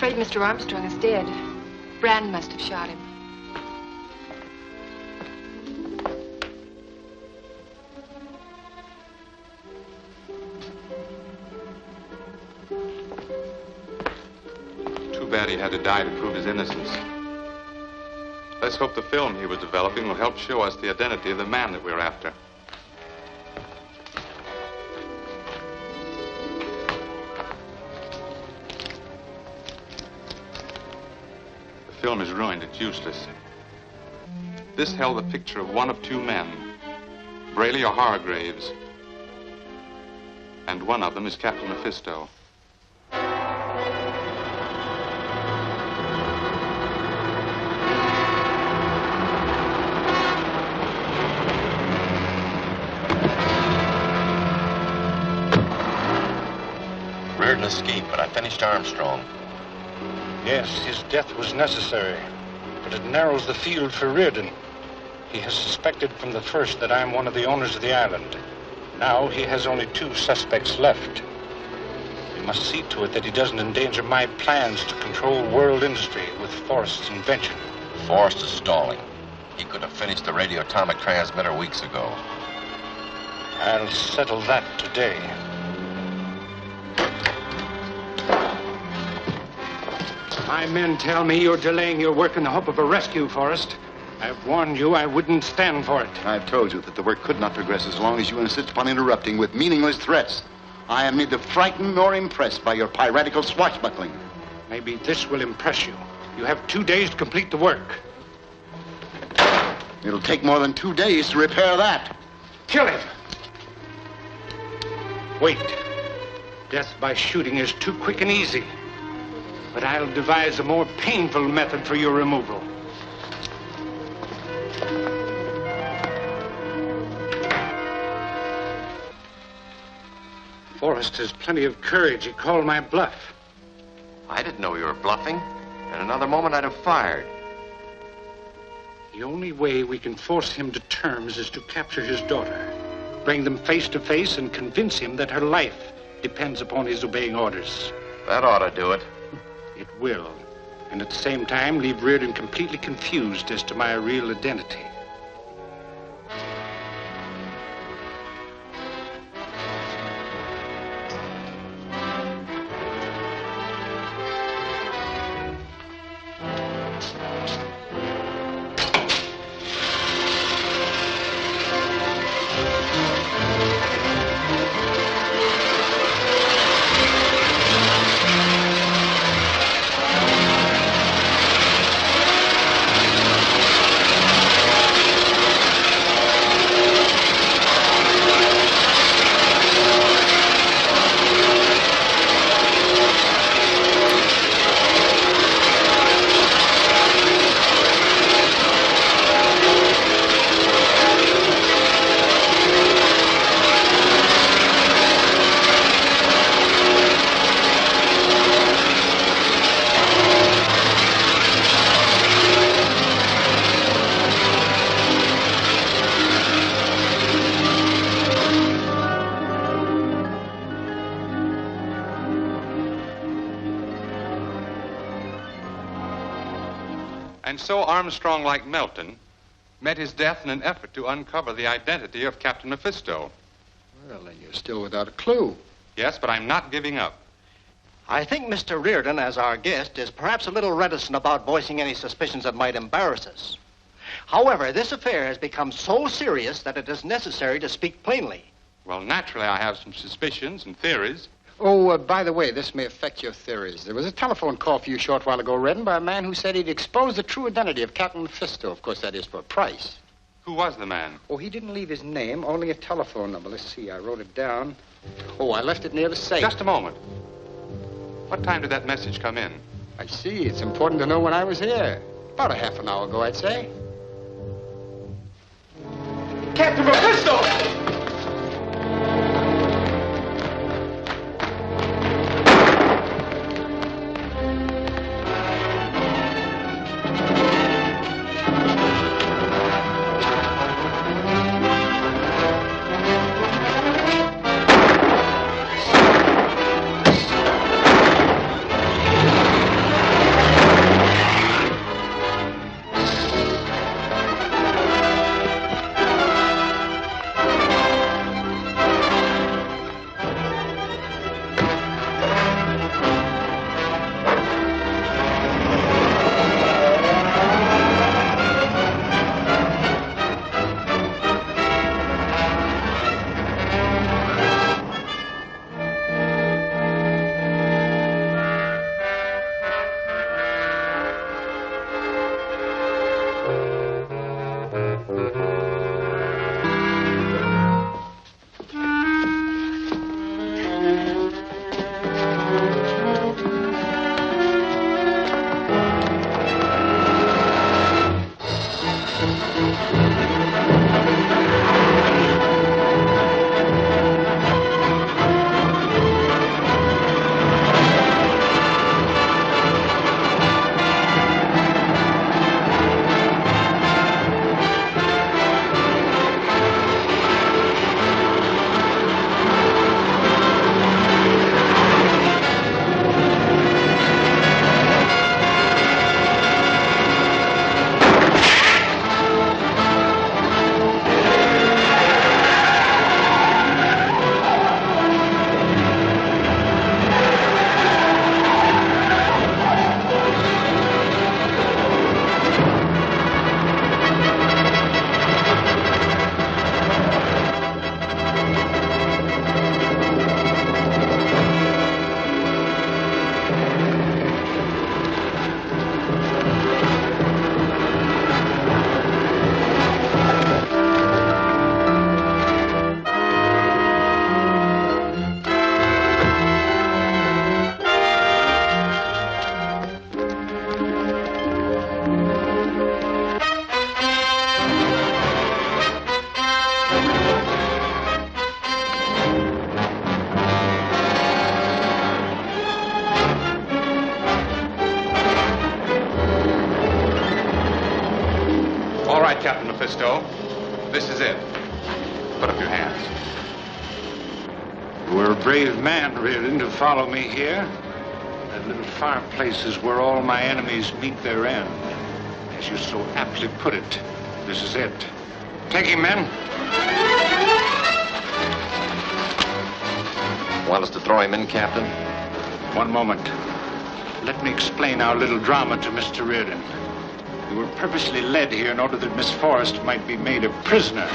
afraid Mr. Armstrong is dead. Brand must have shot him. Too bad he had to die to prove his innocence. Let's hope the film he was developing will help show us the identity of the man that we're after. The film is ruined. It's useless. This held the picture of one of two men, Braley or Hargraves. And one of them is Captain Mephisto. Reardon escaped, but I finished Armstrong. Yes, his death was necessary, but it narrows the field for Reardon. He has suspected from the first that I'm one of the owners of the island. Now he has only 2 suspects left. We must see to it that he doesn't endanger my plans to control world industry with Forrest's invention. Forrest is stalling. He could have finished the radioatomic transmitter weeks ago. I'll settle that today. My men tell me you're delaying your work in the hope of a rescue, Forrest. I've warned you I wouldn't stand for it. I've told you that the work could not progress as long as you insist upon interrupting with meaningless threats. I am neither frightened nor impressed by your piratical swashbuckling. Maybe this will impress you. You have 2 days to complete the work. It'll take more than 2 days to repair that. Kill him! Wait. Death by shooting is too quick and easy. But I'll devise a more painful method for your removal. Forrest has plenty of courage. He called my bluff. I didn't know you were bluffing. In another moment, I'd have fired. The only way we can force him to terms is to capture his daughter, bring them face to face, and convince him that her life depends upon his obeying orders. That ought to do it. It will. And at the same time, leave Reardon completely confused as to my real identity. And so Armstrong, like Melton, met his death in an effort to uncover the identity of Captain Mephisto. Well, then you're still without a clue. Yes, but I'm not giving up. I think Mr. Reardon, as our guest, is perhaps a little reticent about voicing any suspicions that might embarrass us. However, this affair has become so serious that it is necessary to speak plainly. Well, naturally, I have some suspicions and theories. Oh, by the way, this may affect your theories. There was a telephone call for you a short while ago, Reardon, by a man who said he'd expose the true identity of Captain Mephisto. Of course, that is for a price. Who was the man? Oh, he didn't leave his name, only a telephone number. Let's see, I wrote it down. Oh, I left it near the safe. Just a moment. What time did that message come in? I see. It's important to know when I was here. About a half an hour ago, I'd say. Captain Mephisto! right, Captain Mephisto. This is it. Put up your hands. You were a brave man, Reardon, to follow me here. That little fireplace is where all my enemies meet their end. As you so aptly put it, this is it. Take him, men. Want us to throw him in, Captain? One moment. Let me explain our little drama to Mr. Reardon. We were purposely led here in order that Miss Forrest might be made a prisoner.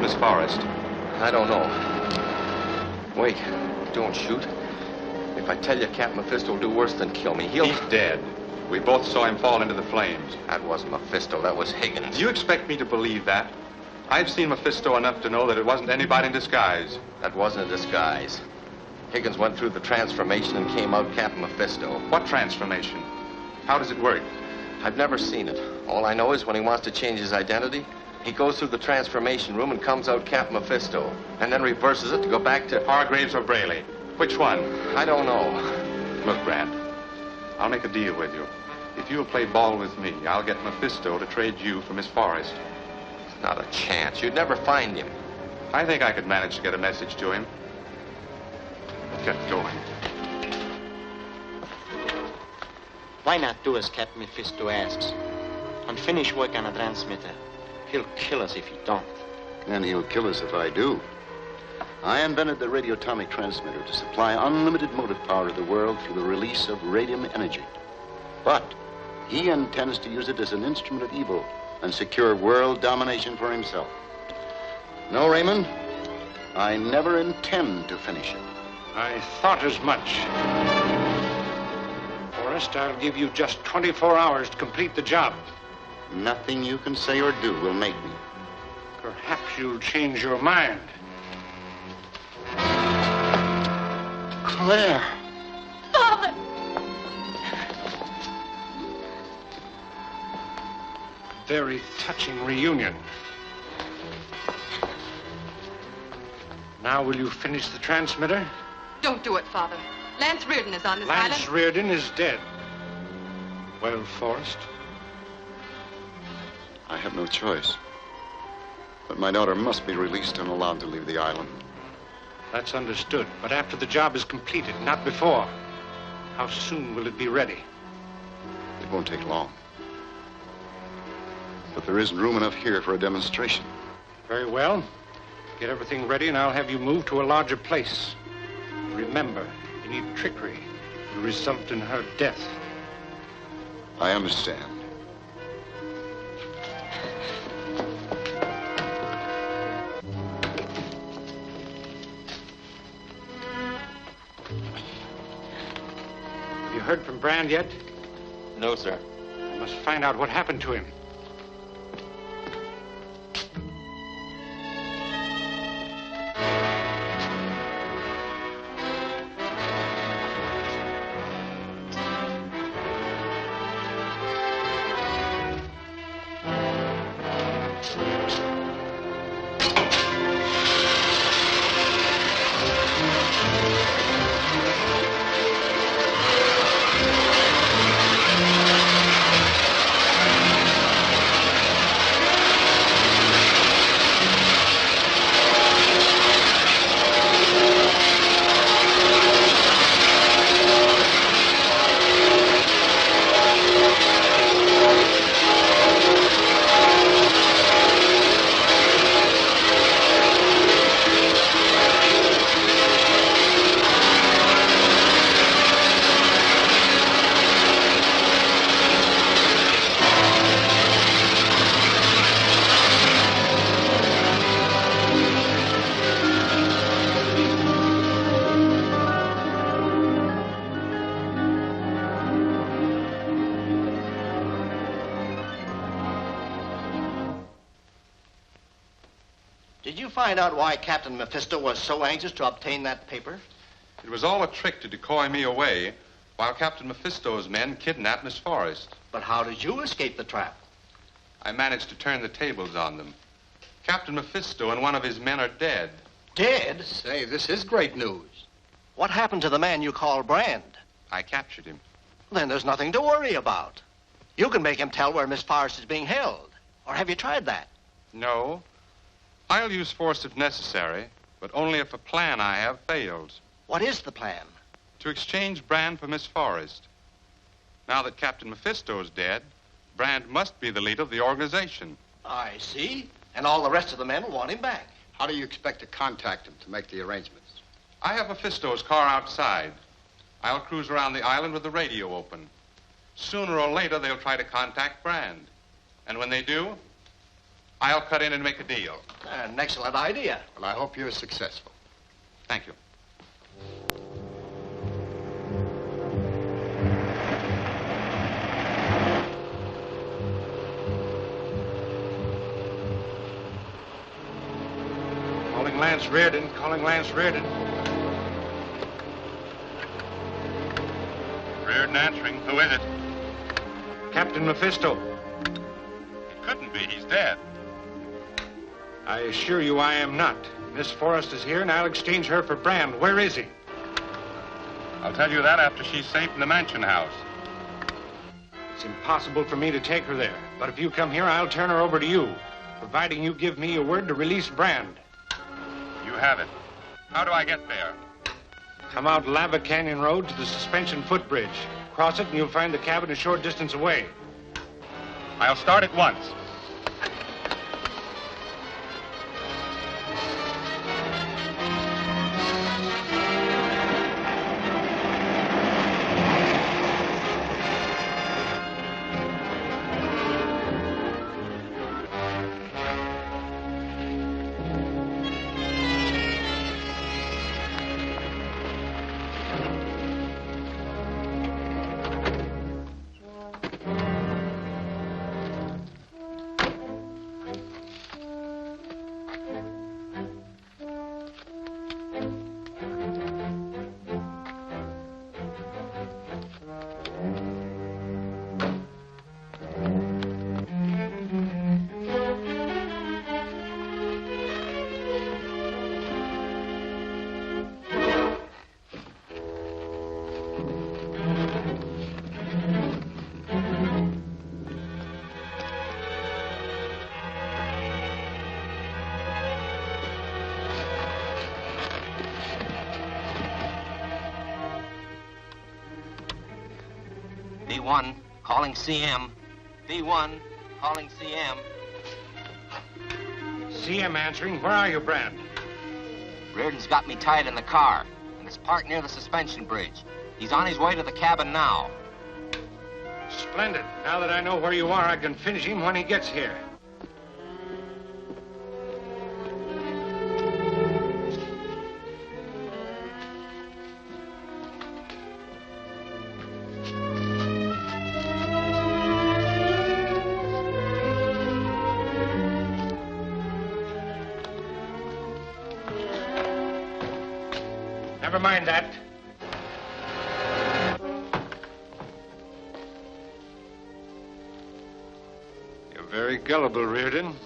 Miss Forrest? I don't know. Wait, don't shoot. If I tell you, Captain Mephisto will do worse than kill me. He's dead. We both saw him fall into the flames. That wasn't Mephisto, that was Higgins. You expect me to believe that? I've seen Mephisto enough to know that it wasn't anybody in disguise. That wasn't a disguise. Higgins went through the transformation and came out Captain Mephisto. What transformation? How does it work? I've never seen it. All I know is when he wants to change his identity, he goes through the transformation room and comes out Captain Mephisto, and then reverses it to go back to Hargraves or Braley. Which one? I don't know. Look, Brand, I'll make a deal with you. If you'll play ball with me, I'll get Mephisto to trade you for Miss Forrest. Not a chance. You'd never find him. I think I could manage to get a message to him. Get going. Why not do as Captain Mephisto asks and finish work on a transmitter? He'll kill us if he don't. And he'll kill us if I do. I invented the radioatomic transmitter to supply unlimited motive power to the world through the release of radium energy. But he intends to use it as an instrument of evil and secure world domination for himself. No, Raymond, I never intend to finish it. I thought as much. Forrest, I'll give you just 24 hours to complete the job. Nothing you can say or do will make me. Perhaps you'll change your mind. Claire. Father! Very touching reunion. Now will you finish the transmitter? Don't do it, Father. Lance Reardon is on this island. Lance Reardon is dead. Well, Forrest? I have no choice. But my daughter must be released and allowed to leave the island. That's understood. But after the job is completed, not before. How soon will it be ready? It won't take long. But there isn't room enough here for a demonstration. Very well. Get everything ready and I'll have you moved to a larger place. Remember, any trickery will result in her death. I understand. Have you heard from Brand yet? No, sir. I must find out what happened to him. Did you find out why Captain Mephisto was so anxious to obtain that paper? It was all a trick to decoy me away while Captain Mephisto's men kidnapped Miss Forrest. But how did you escape the trap? I managed to turn the tables on them. Captain Mephisto and one of his men are dead. Dead? Say, this is great news. What happened to the man you call Brand? I captured him. Then there's nothing to worry about. You can make him tell where Miss Forrest is being held. Or have you tried that? No. I'll use force if necessary, but only if a plan I have fails. What is the plan? To exchange Brand for Miss Forrest. Now that Captain Mephisto's dead, Brand must be the leader of the organization. I see. And all the rest of the men will want him back. How do you expect to contact him to make the arrangements? I have Mephisto's car outside. I'll cruise around the island with the radio open. Sooner or later, they'll try to contact Brand. And when they do, I'll cut in and make a deal. An excellent idea. Well, I hope you're successful. Thank you. Calling Lance Reardon, calling Lance Reardon. Reardon answering. Who is it? Captain Mephisto. couldn't be. He's dead. I assure you I am not. Miss Forrest is here, and I'll exchange her for Brand. Where is he? I'll tell you that after she's safe in the mansion house. It's impossible for me to take her there. But if you come here, I'll turn her over to you, providing you give me your word to release Brand. You have it. How do I get there? Come out Lava Canyon Road to the suspension footbridge. Cross it, and you'll find the cabin a short distance away. I'll start at once. D1, calling CM. D1, calling CM. CM answering. Where are you, Brand? Reardon's got me tied in the car, and it's parked near the suspension bridge. He's on his way to the cabin now. Splendid. Now that I know where you are, I can finish him when he gets here. Never mind that. You're very gullible, Reardon.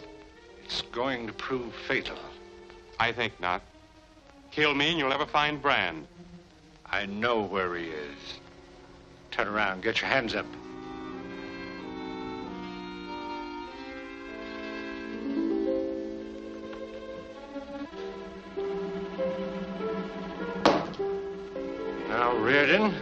It's going to prove fatal. I think not. Kill me and you'll never find Brand. I know where he is. Turn around. Get your hands up. Now, Reardon.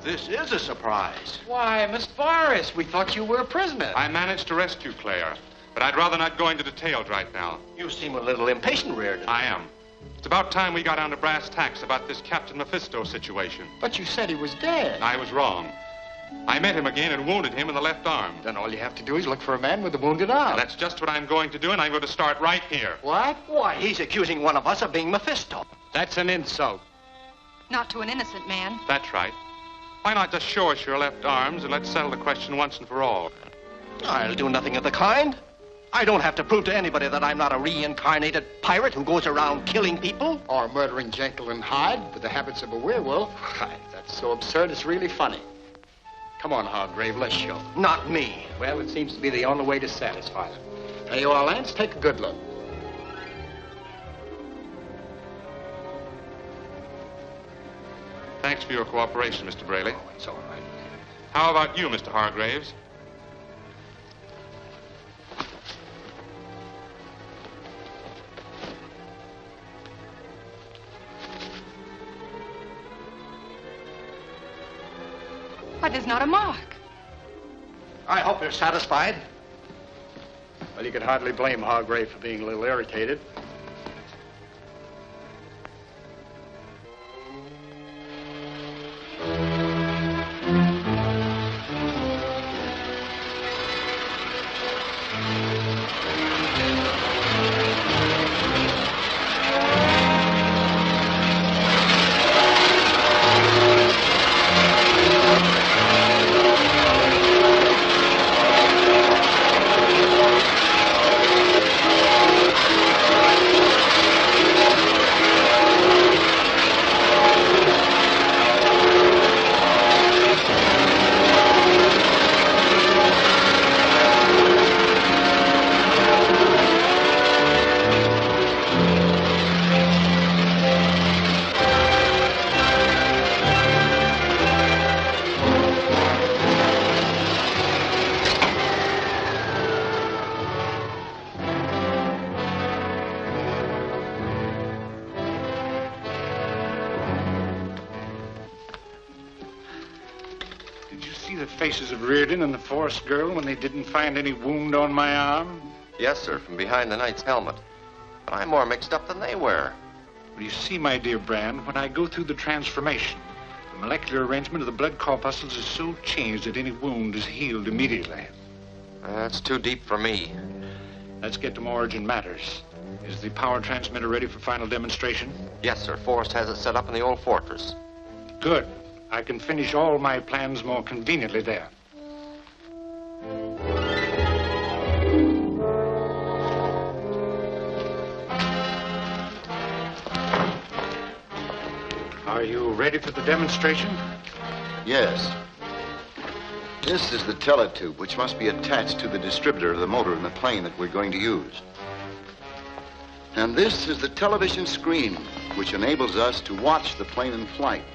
This is a surprise. Why, Miss Forrest, we thought you were a prisoner. I managed to rescue Claire, but I'd rather not go into details right now. You seem a little impatient, Reardon. I am. It's about time we got down to brass tacks about this Captain Mephisto situation. But you said he was dead. I was wrong. I met him again and wounded him in the left arm. Then all you have to do is look for a man with a wounded arm. That's just what I'm going to do, and I'm going to start right here. What? Why, he's accusing one of us of being Mephisto. That's an insult. Not to an innocent man. That's right. Why not just show us your left arms and let's settle the question once and for all? I'll do nothing of the kind. I don't have to prove to anybody that I'm not a reincarnated pirate who goes around killing people. Or murdering Jekyll and Hyde with the habits of a werewolf. That's so absurd, it's really funny. Come on, Hargrave, let's show. Not me. Well, it seems to be the only way to satisfy them. Hey, you all, Lance, take a good look. Thanks for your cooperation, Mr. Braley. Oh, it's all right. How about you, Mr. Hargraves? Why, there's not a mark. I hope you're satisfied. Well, you can hardly blame Hargrave for being a little irritated. Faces of Reardon and the Forrest girl when they didn't find any wound on my arm? Yes, sir, from behind the knight's helmet. But I'm more mixed up than they were. Well, you see, my dear Brand, when I go through the transformation, the molecular arrangement of the blood corpuscles is so changed that any wound is healed immediately. That's too deep for me. Let's get to more urgent matters. Is the power transmitter ready for final demonstration? Yes, sir. Forrest has it set up in the old fortress. Good. I can finish all my plans more conveniently there. Are you ready for the demonstration? Yes. This is the teletube, which must be attached to the distributor of the motor in the plane that we're going to use. And this is the television screen, which enables us to watch the plane in flight.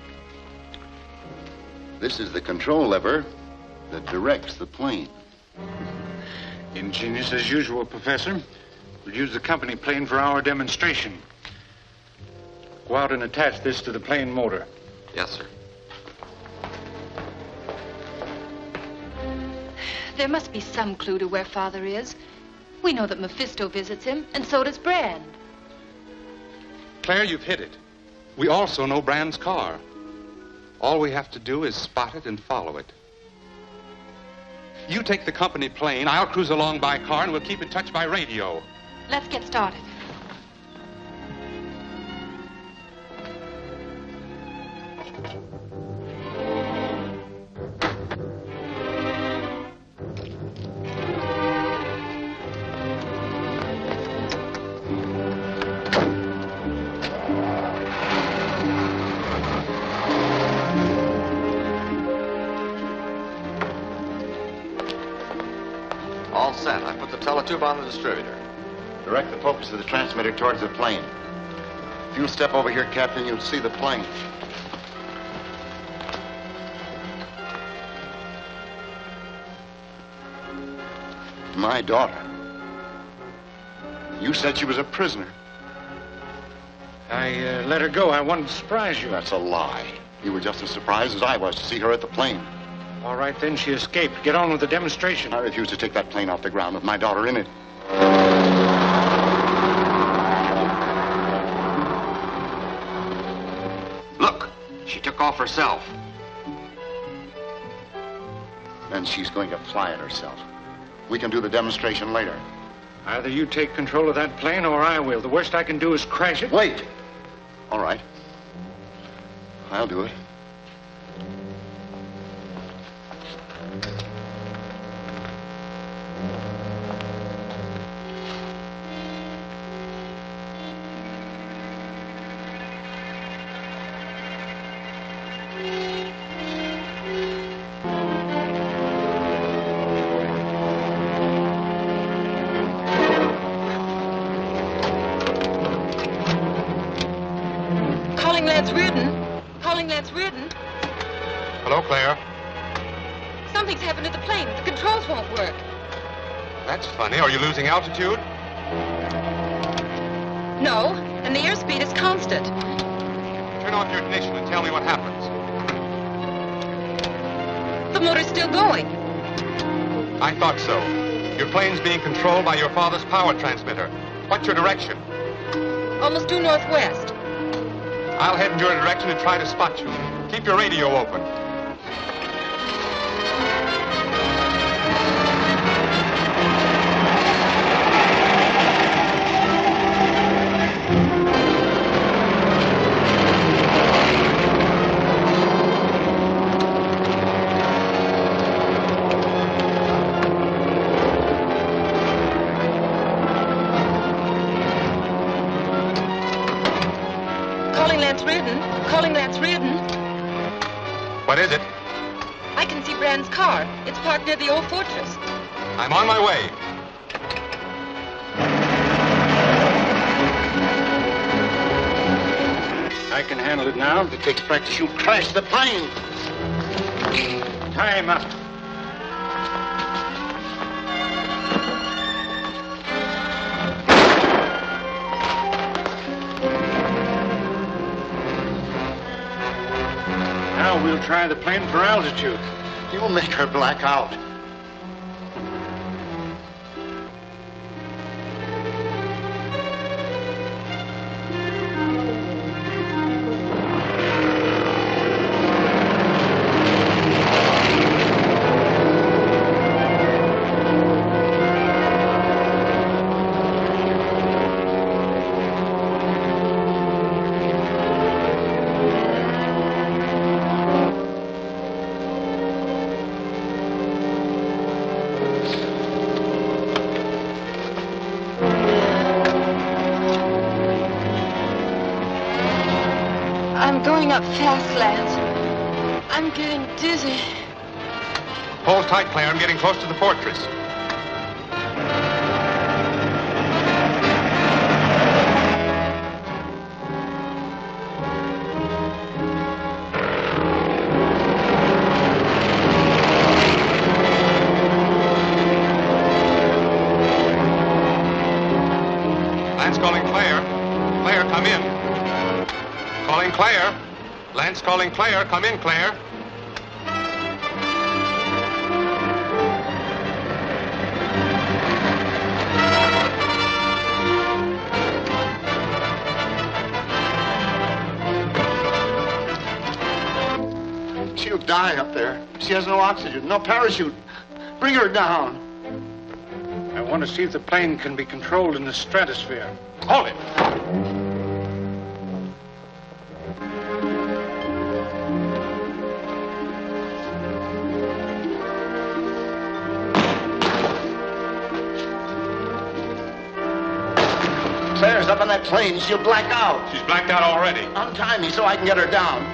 This is the control lever that directs the plane. Ingenious as usual, Professor. We'll use the company plane for our demonstration. Go out and attach this to the plane motor. Yes, sir. There must be some clue to where Father is. We know that Mephisto visits him, and so does Brand. Claire, you've hit it. We also know Brand's car. All we have to do is spot it and follow it. You take the company plane, I'll cruise along by car, and we'll keep in touch by radio. Let's get started. All set. I put the teletube on the distributor. Direct the focus of the transmitter towards the plane. If you'll step over here, Captain, you'll see the plane. My daughter. You said she was a prisoner. I let her go. I wanted to surprise you. That's a lie. You were just as surprised as I was to see her at the plane. All right, then, she escaped. Get on with the demonstration. I refuse to take that plane off the ground with my daughter in it. Look, she took off herself. Then she's going to fly it herself. We can do the demonstration later. Either you take control of that plane or I will. The worst I can do is crash it. Wait. All right. I'll do it. Calling Lance Reardon. Calling Lance Reardon. Hello, Claire. Something's happened to the plane. The controls won't work. That's funny. Are you losing altitude? No, and the airspeed is constant. Turn off your ignition and tell me what happens. The motor's still going. I thought so. Your plane's being controlled by your father's power transmitter. What's your direction? Almost due northwest. I'll head in your direction and try to spot you. Keep your radio open. Calling Lance Reardon. Calling Lance Reardon. What is it? I can see Brand's car. It's parked near the old fortress. I'm on my way. I can handle it now. If it takes practice, you'll crash the plane. Time up. Now we'll try the plane for altitude. You'll make her black out. I'm going up fast, Lance. I'm getting dizzy. Hold tight, Claire. I'm getting close to the fortress. Lance calling Claire. Claire, come in. Calling Claire. Lance calling Claire. Come in, Claire. She'll die up there. She has no oxygen, no parachute. Bring her down. I want to see if the plane can be controlled in the stratosphere. Hold it. Claire's up on that plane. She'll black out. She's blacked out already. Untie me so I can get her down.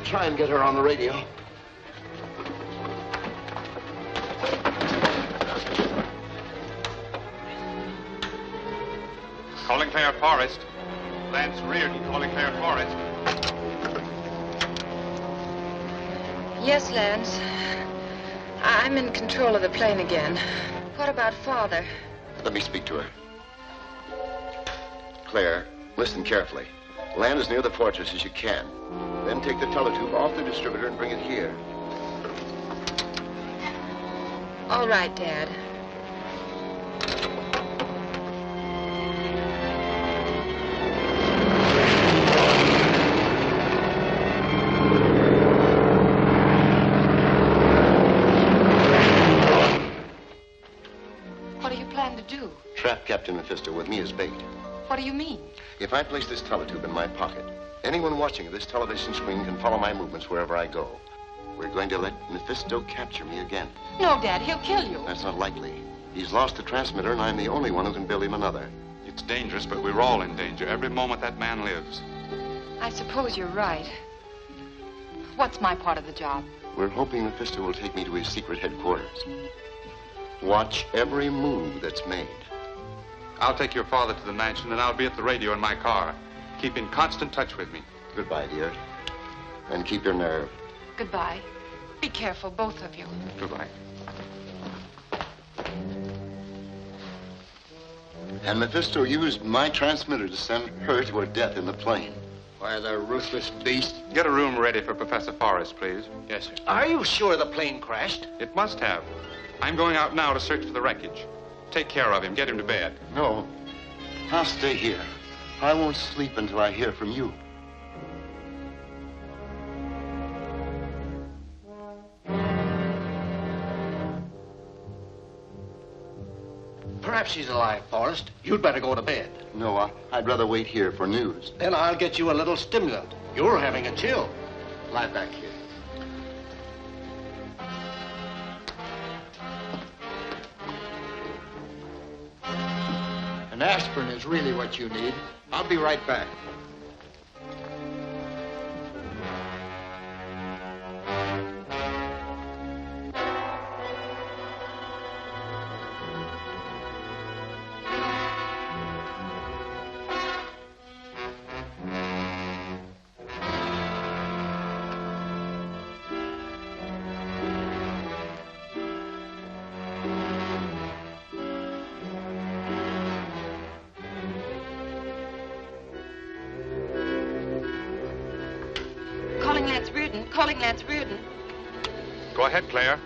try and get her on the radio. Calling Claire Forrest. Lance Reardon calling Claire Forrest. Yes, Lance. I'm in control of the plane again. What about Father? Let me speak to her. Claire, listen carefully. Land as near the fortress as you can. Then take the teletube off the distributor and bring it here. All right, Dad. What do you plan to do? Trap Captain Mephisto with me as bait. What do you mean? If I place this teletube in my pocket, anyone watching this television screen can follow my movements wherever I go. We're going to let Mephisto capture me again. No, Dad, he'll kill you. That's not likely. He's lost the transmitter, and I'm the only one who can build him another. It's dangerous, but we're all in danger every moment that man lives. I suppose you're right. What's my part of the job? We're hoping Mephisto will take me to his secret headquarters. Watch every move that's made. I'll take your father to the mansion, and I'll be at the radio in my car. Keep in constant touch with me. Goodbye, dear. And keep your nerve. Goodbye. Be careful, both of you. Goodbye. And Mephisto used my transmitter to send her to her death in the plane. Why, the ruthless beast. Get a room ready for Professor Forrest, please. Yes, sir. Are you sure the plane crashed? It must have. I'm going out now to search for the wreckage. Take care of him. Get him to bed. No. I'll stay here. I won't sleep until I hear from you. Perhaps she's alive, Forrest. You'd better go to bed. No, I'd rather wait here for news. Then I'll get you a little stimulant. You're having a chill. Lie back here. An aspirin is really what you need. I'll be right back. Calling Lance Reardon. Go ahead, Claire.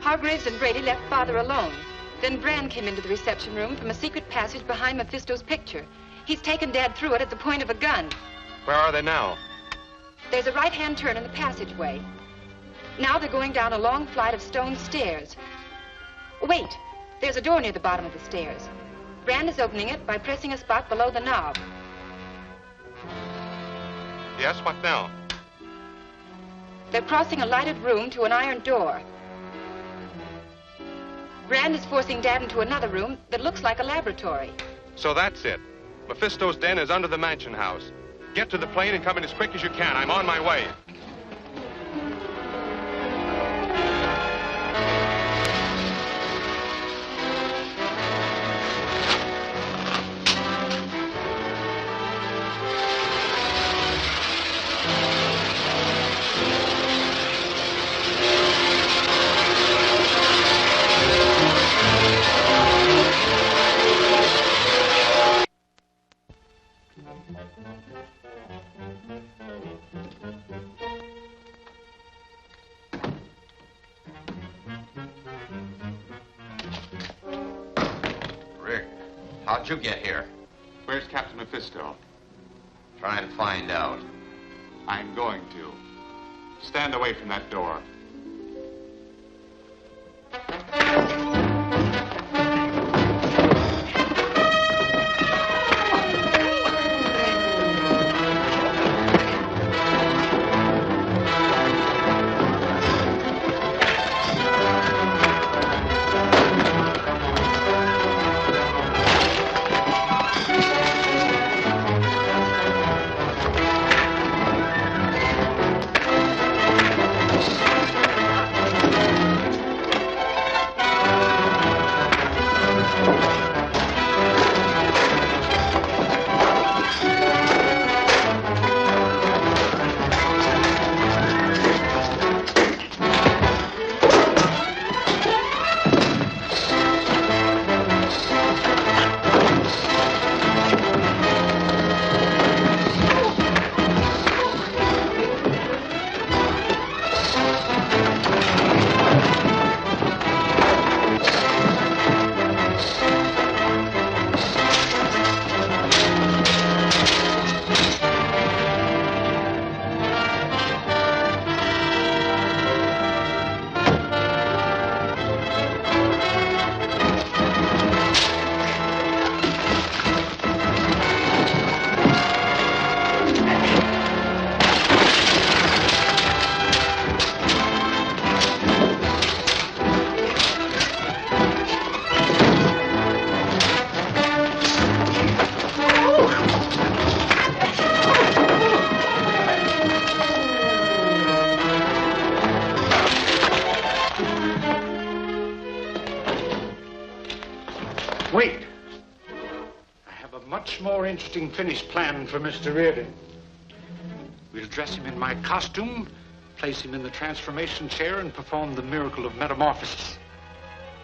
Hargraves and Brady left Father alone. Then Brand came into the reception room from a secret passage behind Mephisto's picture. He's taken Dad through it at the point of a gun. Where are they now? There's a right-hand turn in the passageway. Now they're going down a long flight of stone stairs. Wait, there's a door near the bottom of the stairs. Brand is opening it by pressing a spot below the knob. Yes, what now? They're crossing a lighted room to an iron door. Brand is forcing Dad into another room that looks like a laboratory. So that's it. Mephisto's den is under the mansion house. Get to the plane and come in as quick as you can. I'm on my way. How'd you get here? Where's Captain Mephisto? Try and find out. I'm going to. Stand away from that door. Wait. I have a much more interesting finish plan for Mr. Reardon. We'll dress him in my costume, place him in the transformation chair, and perform the miracle of metamorphosis.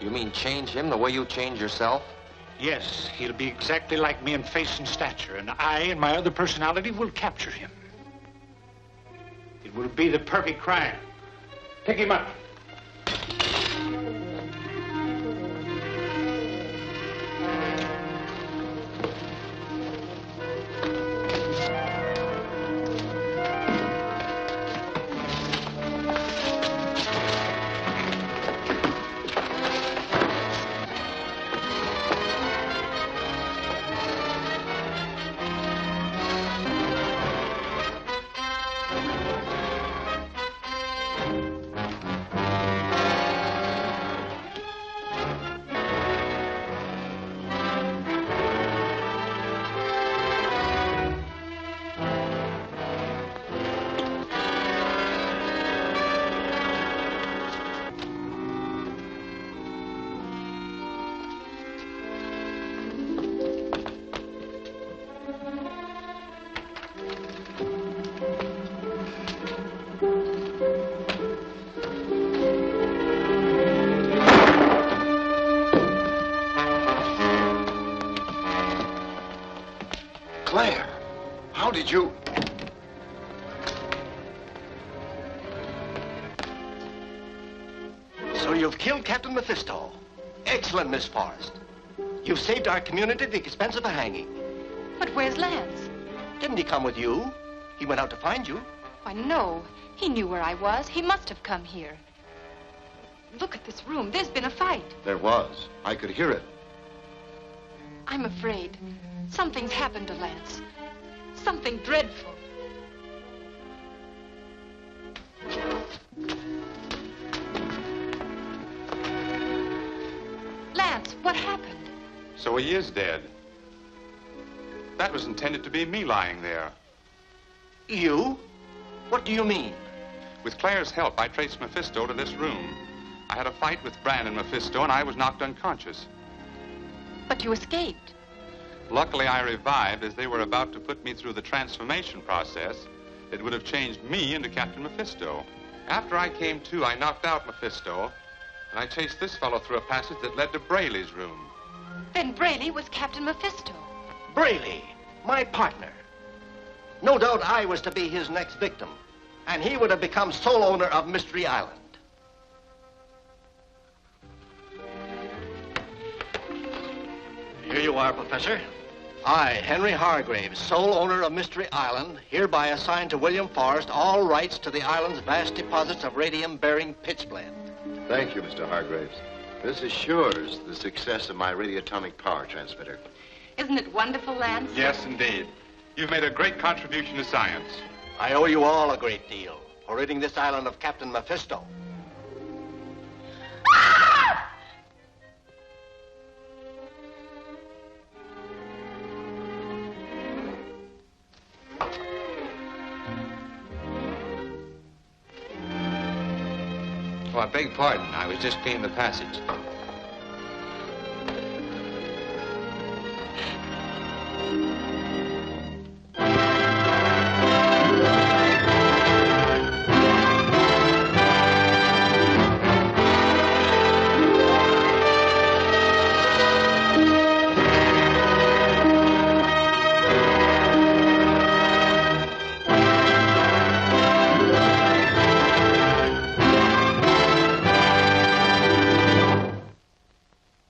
You mean change him the way you change yourself? Yes, he'll be exactly like me in face and stature, and I and my other personality will capture him. It will be the perfect crime. Pick him up. Claire, how did you... So you've killed Captain Mephisto. Excellent, Miss Forrest. You've saved our community the expense of a hanging. But where's Lance? Didn't he come with you? He went out to find you. Why, no. He knew where I was. He must have come here. Look at this room. There's been a fight. There was. I could hear it. I'm afraid something's happened to Lance. Something dreadful. Lance, what happened? So he is dead. That was intended to be me lying there. You? What do you mean? With Claire's help, I traced Mephisto to this room. I had a fight with Bran and Mephisto, and I was knocked unconscious. But you escaped. Luckily, I revived as they were about to put me through the transformation process. It would have changed me into Captain Mephisto. After I came to, I knocked out Mephisto, and I chased this fellow through a passage that led to Braley's room. Then Braley was Captain Mephisto. Braley, my partner. No doubt I was to be his next victim, and he would have become sole owner of Mystery Island. Here you are, Professor. I, Henry Hargraves, sole owner of Mystery Island, hereby assign to William Forrest all rights to the island's vast deposits of radium-bearing pitchblende. Thank you, Mr. Hargraves. This assures the success of my radioatomic power transmitter. Isn't it wonderful, Lance? Yes, indeed. You've made a great contribution to science. I owe you all a great deal for ridding this island of Captain Mephisto. Oh, I beg pardon. I was just cleaning the passage.